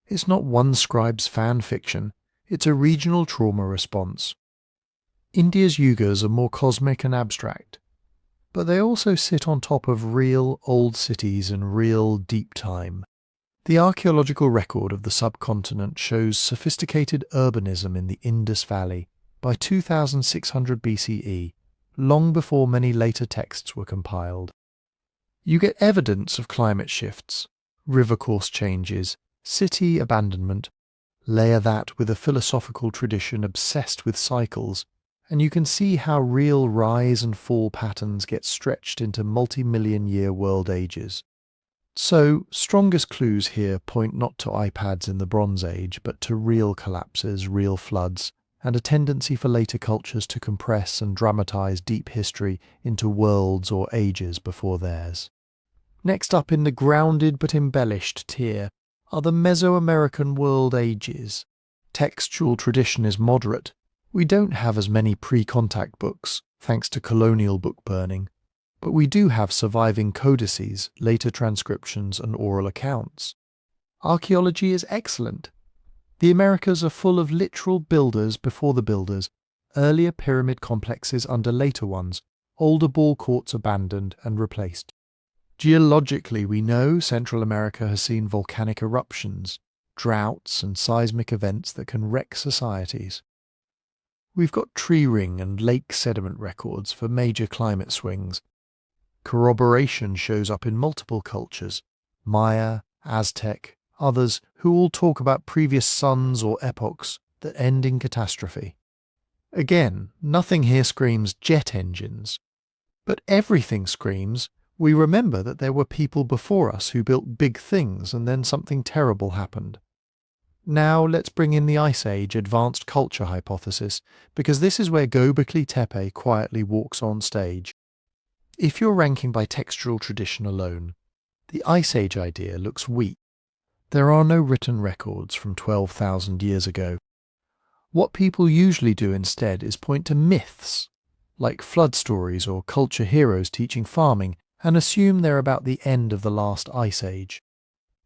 It's not one scribe's fan fiction, it's a regional trauma response. India's yugas are more cosmic and abstract, but they also sit on top of real old cities and real deep time. The archaeological record of the subcontinent shows sophisticated urbanism in the Indus Valley by 2600 BCE, long before many later texts were compiled. You get evidence of climate shifts, river course changes, city abandonment. Layer that with a philosophical tradition obsessed with cycles, and you can see how real rise and fall patterns get stretched into multi-million-year world ages. So, strongest clues here point not to iPads in the Bronze Age, but to real collapses, real floods, and a tendency for later cultures to compress and dramatize deep history into worlds or ages before theirs. Next up in the grounded but embellished tier are the Mesoamerican world ages. Textual tradition is moderate. We don't have as many pre-contact books, thanks to colonial book burning, but we do have surviving codices, later transcriptions, and oral accounts. Archaeology is excellent. The Americas are full of literal builders before the builders, earlier pyramid complexes under later ones, older ball courts abandoned and replaced. Geologically, we know Central America has seen volcanic eruptions, droughts, and seismic events that can wreck societies. We've got tree ring and lake sediment records for major climate swings. Corroboration shows up in multiple cultures, Maya, Aztec, others who all talk about previous suns or epochs that end in catastrophe. Again, nothing here screams jet engines, but everything screams we remember that there were people before us who built big things and then something terrible happened. Now let's bring in the Ice Age advanced culture hypothesis, because this is where Göbekli Tepe quietly walks on stage. If you're ranking by textual tradition alone, the Ice Age idea looks weak. There are no written records from 12,000 years ago. What people usually do instead is point to myths, like flood stories or culture heroes teaching farming, and assume they're about the end of the last Ice Age.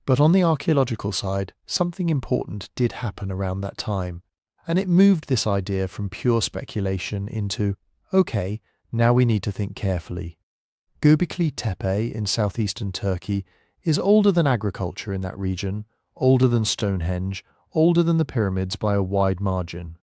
But on the archaeological side, something important did happen around that time, and it moved this idea from pure speculation into, okay, now we need to think carefully. Göbekli Tepe in southeastern Turkey is older than agriculture in that region, older than Stonehenge, older than the pyramids by a wide margin.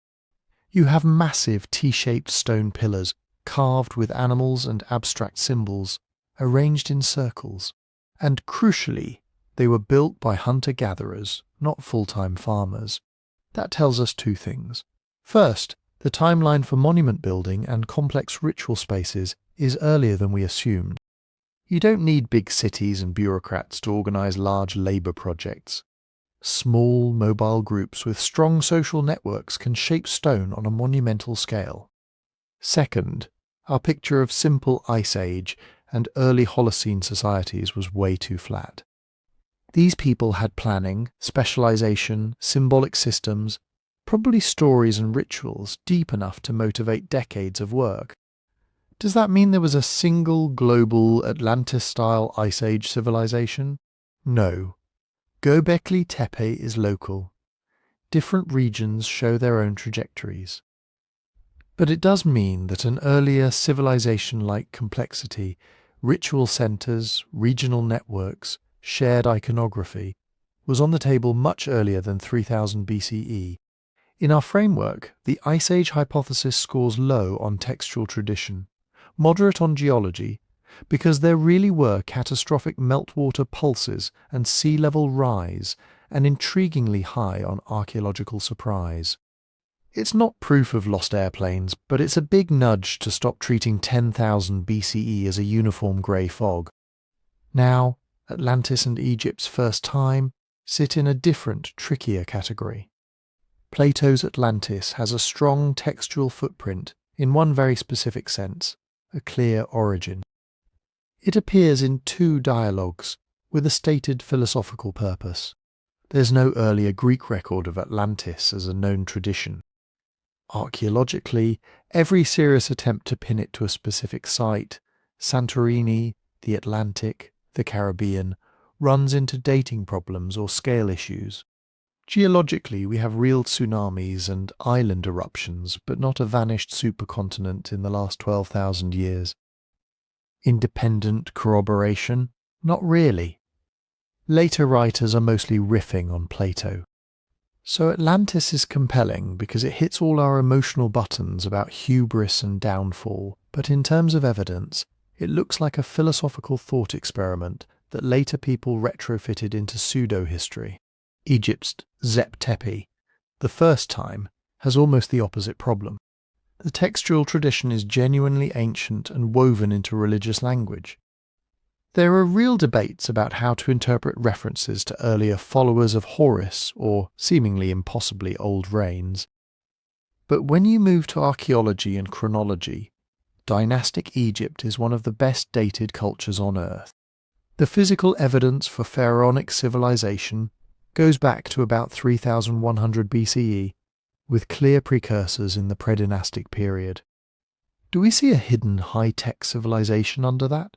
You have massive T-shaped stone pillars, carved with animals and abstract symbols, arranged in circles, and crucially, they were built by hunter-gatherers, not full-time farmers. That tells us two things. First, the timeline for monument building and complex ritual spaces is earlier than we assumed. You don't need big cities and bureaucrats to organize large labor projects. Small, mobile groups with strong social networks can shape stone on a monumental scale. Second, our picture of simple Ice Age and early Holocene societies was way too flat. These people had planning, specialization, symbolic systems, probably stories and rituals deep enough to motivate decades of work. Does that mean there was a single global Atlantis-style Ice Age civilization? No. Göbekli Tepe is local. Different regions show their own trajectories. But it does mean that an earlier civilization-like complexity, ritual centers, regional networks, shared iconography, was on the table much earlier than 3000 BCE. In our framework, the Ice Age hypothesis scores low on textual tradition, moderate on geology, because there really were catastrophic meltwater pulses and sea level rise, and intriguingly high on archaeological surprise. It's not proof of lost airplanes, but it's a big nudge to stop treating 10,000 BCE as a uniform grey fog. Now, Atlantis and Egypt's first time sit in a different, trickier category. Plato's Atlantis has a strong textual footprint in one very specific sense, a clear origin. It appears in two dialogues with a stated philosophical purpose. There's no earlier Greek record of Atlantis as a known tradition. Archaeologically, every serious attempt to pin it to a specific site, Santorini, the Atlantic, the Caribbean, runs into dating problems or scale issues. Geologically, we have real tsunamis and island eruptions, but not a vanished supercontinent in the last 12,000 years. Independent corroboration? Not really. Later writers are mostly riffing on Plato. So Atlantis is compelling because it hits all our emotional buttons about hubris and downfall, but in terms of evidence, it looks like a philosophical thought experiment that later people retrofitted into pseudo-history. Egypt's Tepi, the first time, has almost the opposite problem. The textual tradition is genuinely ancient and woven into religious language. There are real debates about how to interpret references to earlier followers of Horus or seemingly impossibly old reigns. But when you move to archaeology and chronology, dynastic Egypt is one of the best dated cultures on Earth. The physical evidence for pharaonic civilization goes back to about 3100 BCE, with clear precursors in the predynastic period. Do we see a hidden high-tech civilization under that?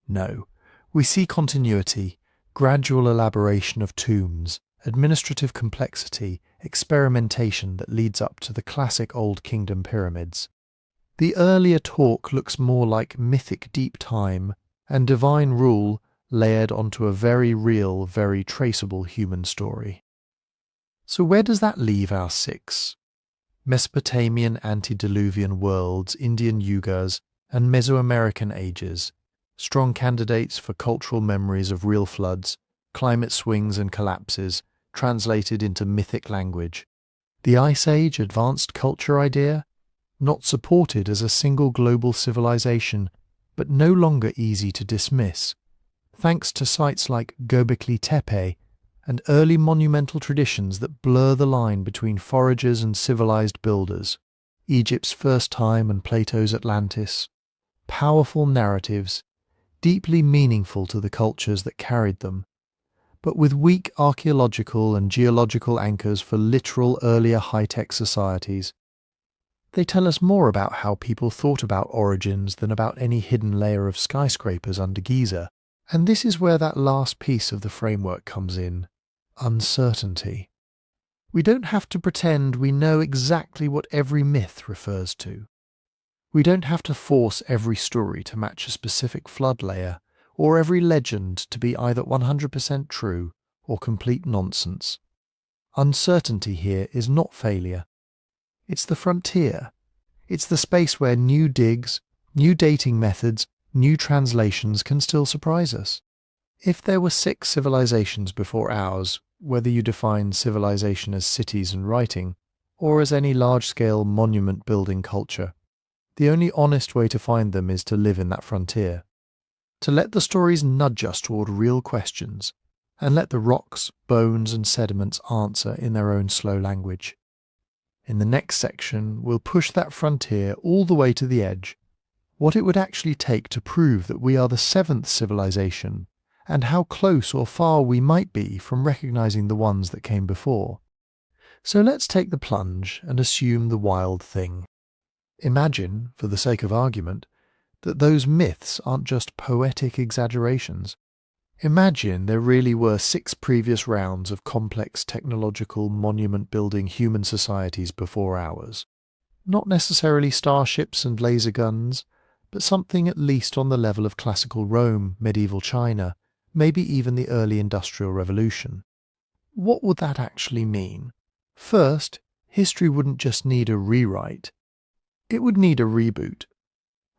No. We see continuity, gradual elaboration of tombs, administrative complexity, experimentation that leads up to the classic Old Kingdom pyramids. The earlier talk looks more like mythic deep time and divine rule layered onto a very real, very traceable human story. So where does that leave our six? Mesopotamian Antediluvian worlds, Indian Yugas, and Mesoamerican ages. Strong candidates for cultural memories of real floods, climate swings and collapses, translated into mythic language. The Ice Age advanced culture idea? Not supported as a single global civilization, but no longer easy to dismiss, thanks to sites like Göbekli Tepe and early monumental traditions that blur the line between foragers and civilized builders. Egypt's first time and Plato's Atlantis. Powerful narratives, deeply meaningful to the cultures that carried them, but with weak archaeological and geological anchors for literal earlier high-tech societies. They tell us more about how people thought about origins than about any hidden layer of skyscrapers under Giza, and this is where that last piece of the framework comes in: uncertainty. We don't have to pretend we know exactly what every myth refers to. We don't have to force every story to match a specific flood layer, or every legend to be either 100% true or complete nonsense. Uncertainty here is not failure. It's the frontier. It's the space where new digs, new dating methods, new translations can still surprise us. If there were 6 civilizations before ours, whether you define civilization as cities and writing, or as any large-scale monument-building culture, the only honest way to find them is to live in that frontier, to let the stories nudge us toward real questions, and let the rocks, bones and sediments answer in their own slow language. In the next section, we'll push that frontier all the way to the edge, what it would actually take to prove that we are the 7th civilization, and how close or far we might be from recognizing the ones that came before. So let's take the plunge and assume the wild thing. Imagine, for the sake of argument, that those myths aren't just poetic exaggerations. Imagine there really were 6 previous rounds of complex technological monument-building human societies before ours. Not necessarily starships and laser guns, but something at least on the level of classical Rome, medieval China, maybe even the early Industrial Revolution. What would that actually mean? First, history wouldn't just need a rewrite. It would need a reboot.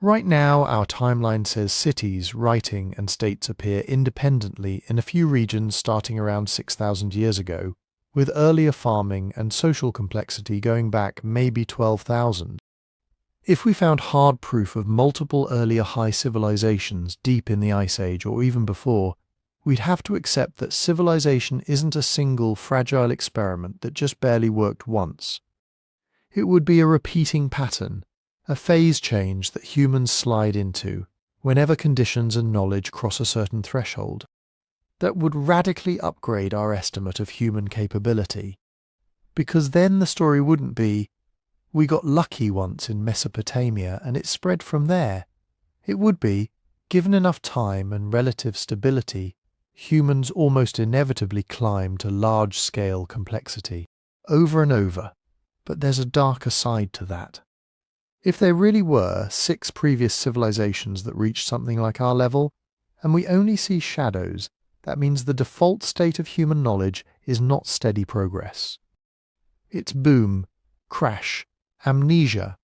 Right now, our timeline says cities, writing, and states appear independently in a few regions starting around 6,000 years ago, with earlier farming and social complexity going back maybe 12,000. If we found hard proof of multiple earlier high civilizations deep in the Ice Age or even before, we'd have to accept that civilization isn't a single fragile experiment that just barely worked once. It would be a repeating pattern, a phase change that humans slide into whenever conditions and knowledge cross a certain threshold, that would radically upgrade our estimate of human capability. Because then the story wouldn't be, we got lucky once in Mesopotamia and it spread from there. It would be, given enough time and relative stability, humans almost inevitably climb to large-scale complexity, over and over. But there's a darker side to that. If there really were 6 previous civilizations that reached something like our level, and we only see shadows, that means the default state of human knowledge is not steady progress. It's boom, crash, amnesia.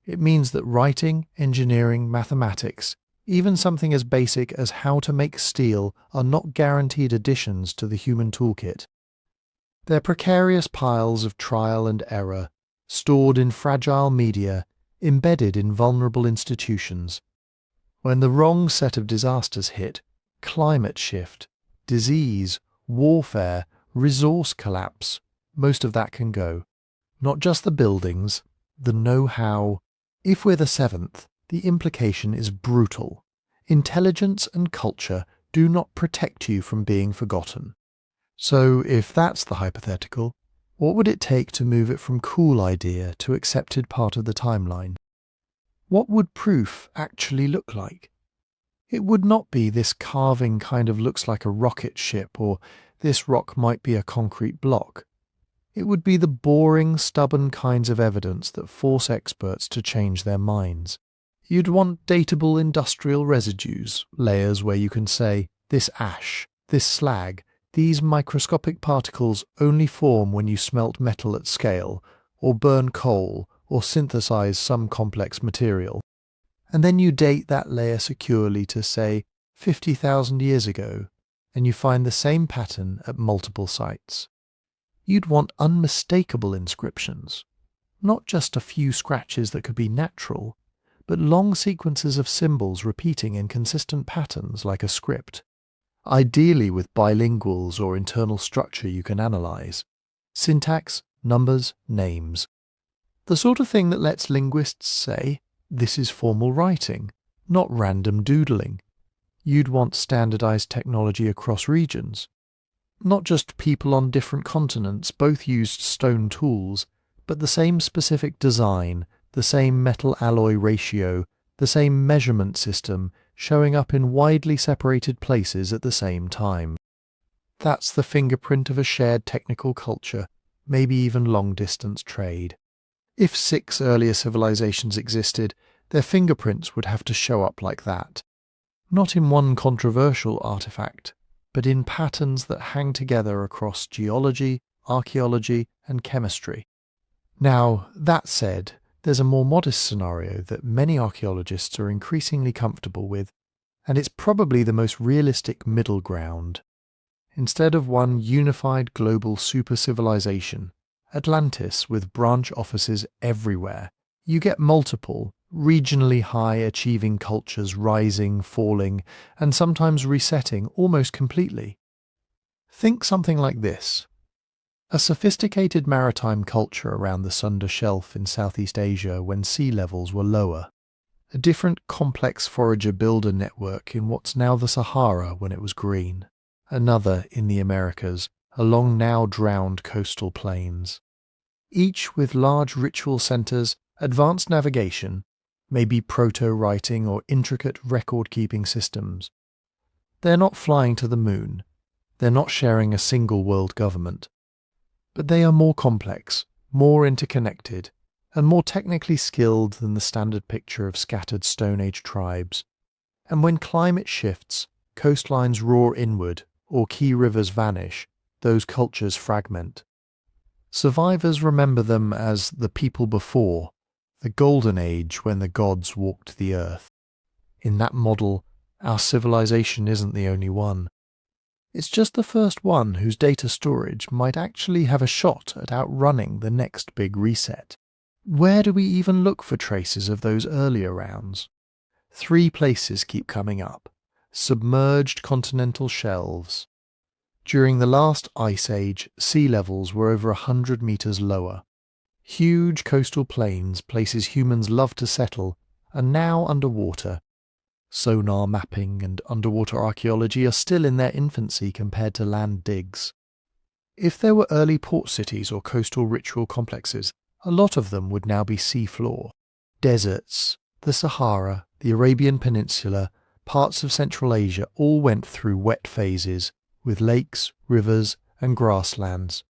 It means that writing, engineering, mathematics, even something as basic as how to make steel, are not guaranteed additions to the human toolkit. They're precarious piles of trial and error, stored in fragile media, embedded in vulnerable institutions. When the wrong set of disasters hit, climate shift, disease, warfare, resource collapse, most of that can go. Not just the buildings, the know-how. If we're the 7th, the implication is brutal. Intelligence and culture do not protect you from being forgotten. So, if that's the hypothetical, what would it take to move it from cool idea to accepted part of the timeline? What would proof actually look like? It would not be this carving kind of looks like a rocket ship, or this rock might be a concrete block. It would be the boring, stubborn kinds of evidence that force experts to change their minds. You'd want datable industrial residues, layers where you can say, this ash, this slag, these microscopic particles only form when you smelt metal at scale, or burn coal, or synthesize some complex material. And then you date that layer securely to, say, 50,000 years ago, and you find the same pattern at multiple sites. You'd want unmistakable inscriptions, not just a few scratches that could be natural, but long sequences of symbols repeating in consistent patterns like a script, ideally with bilinguals or internal structure you can analyze. Syntax, numbers, names. The sort of thing that lets linguists say, this is formal writing, not random doodling. You'd want standardized technology across regions. Not just people on different continents both used stone tools, but the same specific design, the same metal alloy ratio, the same measurement system, showing up in widely separated places at the same time. That's the fingerprint of a shared technical culture, maybe even long-distance trade. If 6 earlier civilizations existed, their fingerprints would have to show up like that. Not in one controversial artifact, but in patterns that hang together across geology, archaeology, and chemistry. Now, that said, there's a more modest scenario that many archaeologists are increasingly comfortable with, and it's probably the most realistic middle ground. Instead of one unified global super-civilization, Atlantis with branch offices everywhere, you get multiple, regionally high-achieving cultures rising, falling, and sometimes resetting almost completely. Think something like this. A sophisticated maritime culture around the Sunda Shelf in Southeast Asia when sea levels were lower. A different complex forager-builder network in what's now the Sahara when it was green. Another in the Americas, along now drowned coastal plains. Each with large ritual centers, advanced navigation, maybe proto-writing or intricate record-keeping systems. They're not flying to the moon. They're not sharing a single world government. But they are more complex, more interconnected, and more technically skilled than the standard picture of scattered Stone Age tribes. And when climate shifts, coastlines roar inward, or key rivers vanish, those cultures fragment. Survivors remember them as the people before, the golden age when the gods walked the earth. In that model, our civilization isn't the only one. It's just the first one whose data storage might actually have a shot at outrunning the next big reset. Where do we even look for traces of those earlier rounds? 3 places keep coming up. submerged continental shelves. During the last ice age, sea levels were over 100 meters lower. Huge coastal plains, places humans love to settle, are now underwater. Sonar mapping and underwater archaeology are still in their infancy compared to land digs. If there were early port cities or coastal ritual complexes, a lot of them would now be seafloor. Deserts, the Sahara, the Arabian Peninsula, parts of Central Asia all went through wet phases, with lakes, rivers, and grasslands.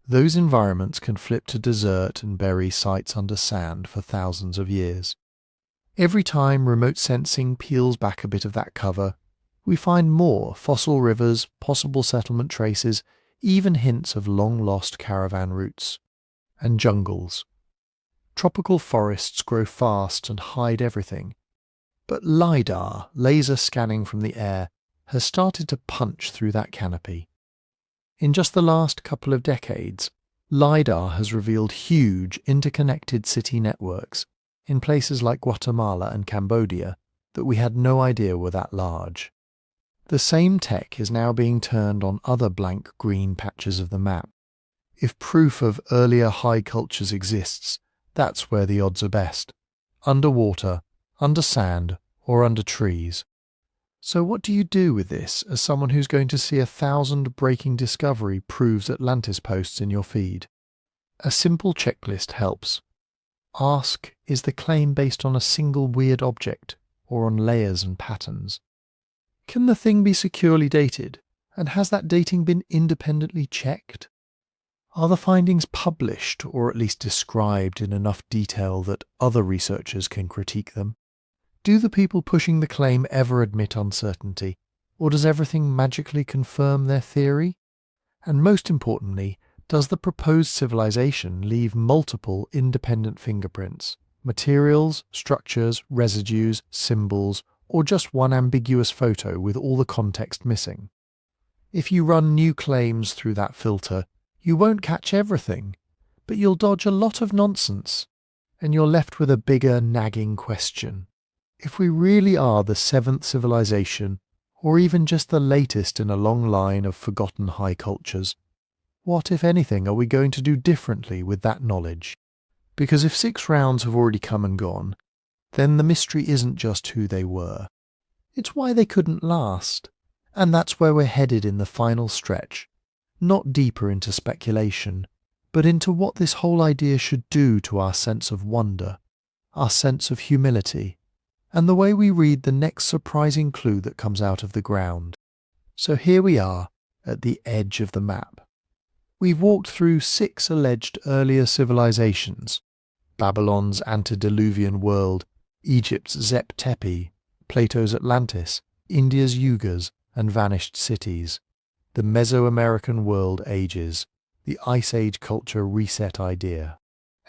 Those environments can flip to desert and bury sites under sand for thousands of years. Every time remote sensing peels back a bit of that cover, we find more fossil rivers, possible settlement traces, even hints of long-lost caravan routes. And jungles. Tropical forests grow fast and hide everything. But LiDAR, laser scanning from the air, has started to punch through that canopy. In just the last couple of decades, LiDAR has revealed huge interconnected city networks in places like Guatemala and Cambodia that we had no idea were that large. The same tech is now being turned on other blank green patches of the map. If proof of earlier high cultures exists, that's where the odds are best. Underwater, under sand, or under trees. So what do you do with this as someone who's going to see 1,000 breaking discovery proves Atlantis posts in your feed? A simple checklist helps. Ask, is the claim based on a single weird object, or on layers and patterns? Can the thing be securely dated, and has that dating been independently checked? Are the findings published, or at least described in enough detail that other researchers can critique them? Do the people pushing the claim ever admit uncertainty, or does everything magically confirm their theory? And most importantly, does the proposed civilization leave multiple independent fingerprints, materials, structures, residues, symbols, or just one ambiguous photo with all the context missing? If you run new claims through that filter, you won't catch everything, but you'll dodge a lot of nonsense, and you're left with a bigger nagging question. If we really are the seventh civilization, or even just the latest in a long line of forgotten high cultures, what, if anything, are we going to do differently with that knowledge? Because if 6 rounds have already come and gone, then the mystery isn't just who they were. It's why they couldn't last. And that's where we're headed in the final stretch. Not deeper into speculation, but into what this whole idea should do to our sense of wonder, our sense of humility, and the way we read the next surprising clue that comes out of the ground. So here we are, at the edge of the map. We've walked through 6 alleged earlier civilizations: Babylon's antediluvian world, Egypt's Tepi, Plato's Atlantis, India's Yugas, and vanished cities, the Mesoamerican world ages, the Ice Age culture reset idea.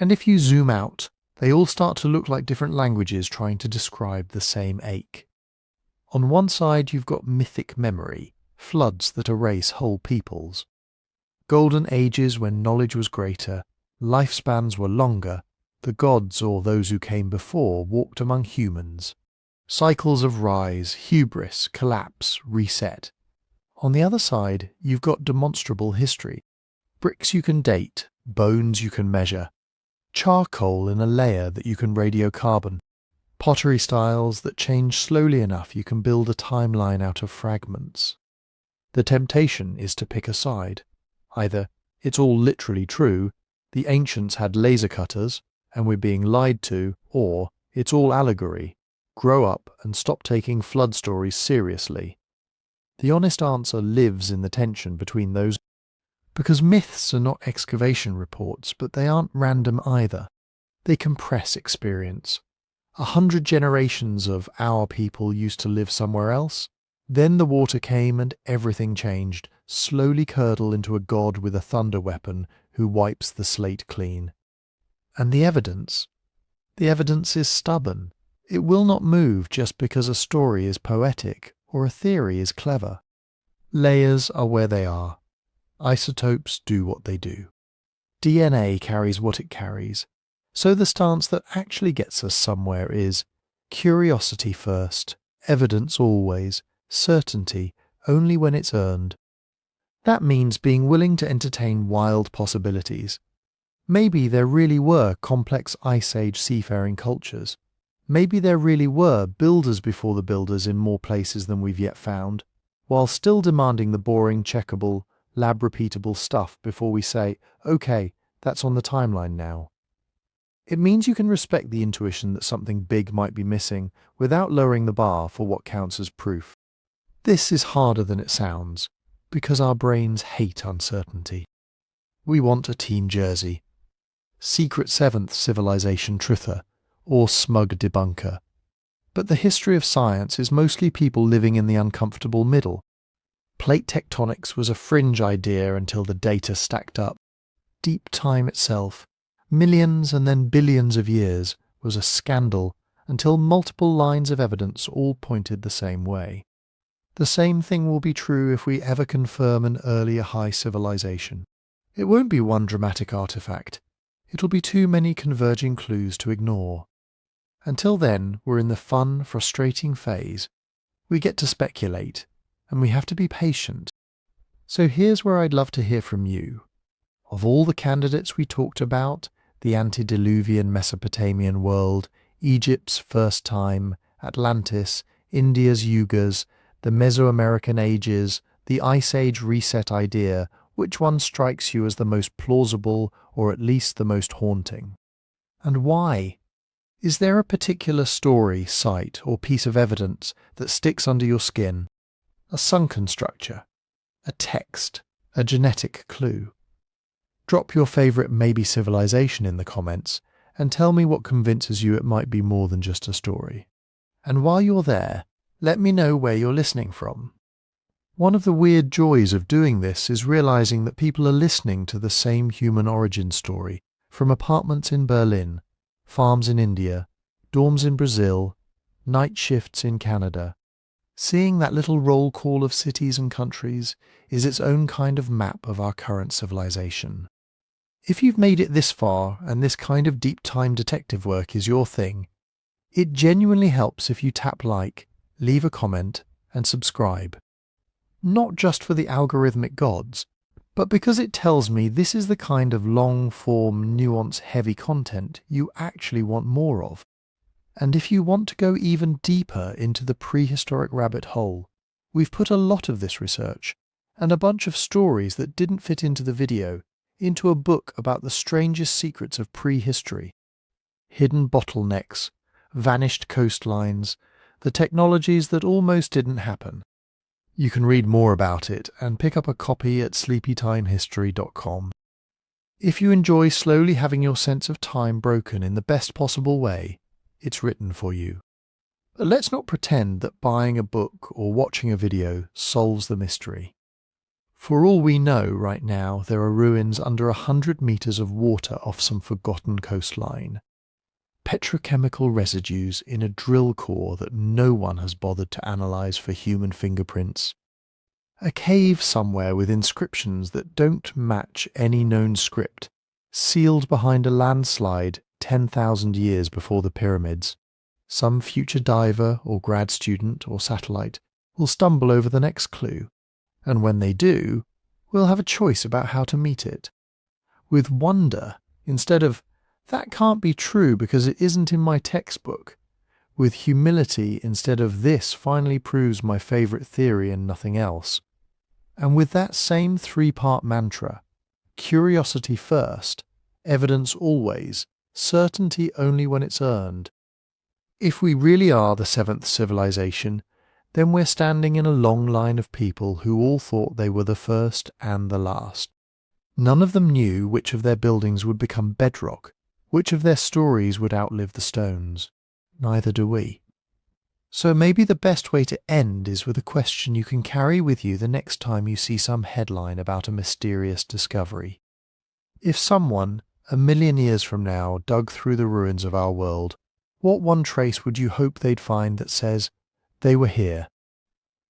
And if you zoom out, they all start to look like different languages trying to describe the same ache. On one side you've got mythic memory, floods that erase whole peoples. Golden ages when knowledge was greater, lifespans were longer, the gods or those who came before walked among humans. Cycles of rise, hubris, collapse, reset. On the other side, you've got demonstrable history. Bricks you can date, bones you can measure, charcoal in a layer that you can radiocarbon, pottery styles that change slowly enough you can build a timeline out of fragments. The temptation is to pick a side. Either it's all literally true, the ancients had laser cutters, and we're being lied to, or it's all allegory. Grow up and stop taking flood stories seriously. The honest answer lives in the tension between those, because myths are not excavation reports, but they aren't random either. They compress experience. 100 generations of our people used to live somewhere else. Then the water came and everything changed, slowly curdle into a god with a thunder weapon who wipes the slate clean. And the evidence? The evidence is stubborn. It will not move just because a story is poetic or a theory is clever. Layers are where they are. Isotopes do what they do. DNA carries what it carries. So the stance that actually gets us somewhere is curiosity first, evidence always, certainty only when it's earned. That means being willing to entertain wild possibilities. Maybe there really were complex Ice Age seafaring cultures. Maybe there really were builders before the builders in more places than we've yet found, while still demanding the boring, checkable, lab-repeatable stuff before we say, okay, that's on the timeline now. It means you can respect the intuition that something big might be missing without lowering the bar for what counts as proof. This is harder than it sounds, because our brains hate uncertainty. We want a team jersey, secret seventh civilization truther, or smug debunker. But the history of science is mostly people living in the uncomfortable middle. Plate tectonics was a fringe idea until the data stacked up. Deep time itself, millions and then billions of years, was a scandal until multiple lines of evidence all pointed the same way. The same thing will be true if we ever confirm an earlier high civilization. It won't be one dramatic artifact. It'll be too many converging clues to ignore. Until then, we're in the fun, frustrating phase. We get to speculate, and we have to be patient. So here's where I'd love to hear from you. Of all the candidates we talked about, the Antediluvian Mesopotamian world, Egypt's first time, Atlantis, India's Yugas, the Mesoamerican ages, the Ice Age reset idea, which one strikes you as the most plausible or at least the most haunting? And why? Is there a particular story, site, or piece of evidence that sticks under your skin? A sunken structure? A text? A genetic clue? Drop your favourite maybe civilization in the comments and tell me what convinces you it might be more than just a story. And while you're there, let me know where you're listening from. One of the weird joys of doing this is realizing that people are listening to the same human origin story from apartments in Berlin, farms in India, dorms in Brazil, night shifts in Canada. Seeing that little roll call of cities and countries is its own kind of map of our current civilization. If you've made it this far and this kind of deep time detective work is your thing, it genuinely helps if you tap like, leave a comment, and subscribe. Not just for the algorithmic gods, but because it tells me this is the kind of long-form, nuance-heavy content you actually want more of. And if you want to go even deeper into the prehistoric rabbit hole, we've put a lot of this research, and a bunch of stories that didn't fit into the video, into a book about the strangest secrets of prehistory. Hidden bottlenecks, vanished coastlines, the technologies that almost didn't happen. You can read more about it and pick up a copy at sleepytimehistory.com. If you enjoy slowly having your sense of time broken in the best possible way, it's written for you. But let's not pretend that buying a book or watching a video solves the mystery. For all we know right now, there are ruins under 100 meters of water off some forgotten coastline. Petrochemical residues in a drill core that no one has bothered to analyze for human fingerprints. A cave somewhere with inscriptions that don't match any known script, sealed behind a landslide 10,000 years before the pyramids. Some future diver or grad student or satellite will stumble over the next clue, and when they do, we'll have a choice about how to meet it. With wonder, instead of, that can't be true because it isn't in my textbook. With humility instead of, this finally proves my favourite theory and nothing else. And with that same three-part mantra, curiosity first, evidence always, certainty only when it's earned. If we really are the seventh civilization, then we're standing in a long line of people who all thought they were the first and the last. None of them knew which of their buildings would become bedrock, which of their stories would outlive the stones. Neither do we. So maybe the best way to end is with a question you can carry with you the next time you see some headline about a mysterious discovery. If someone, 1,000,000 years from now, dug through the ruins of our world, what one trace would you hope they'd find that says, they were here?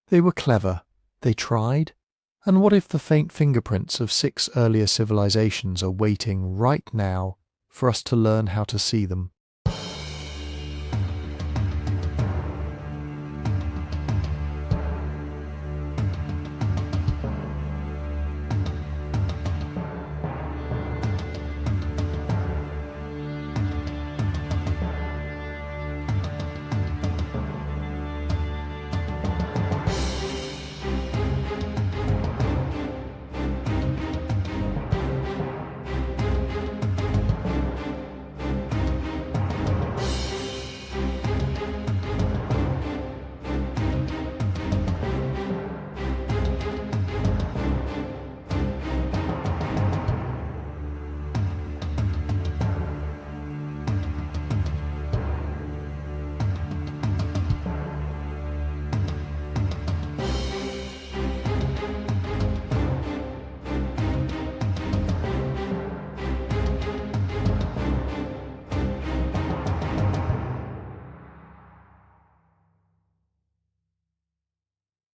They were clever. They tried? And what if the faint fingerprints of 6 earlier civilizations are waiting right now for us to learn how to see them?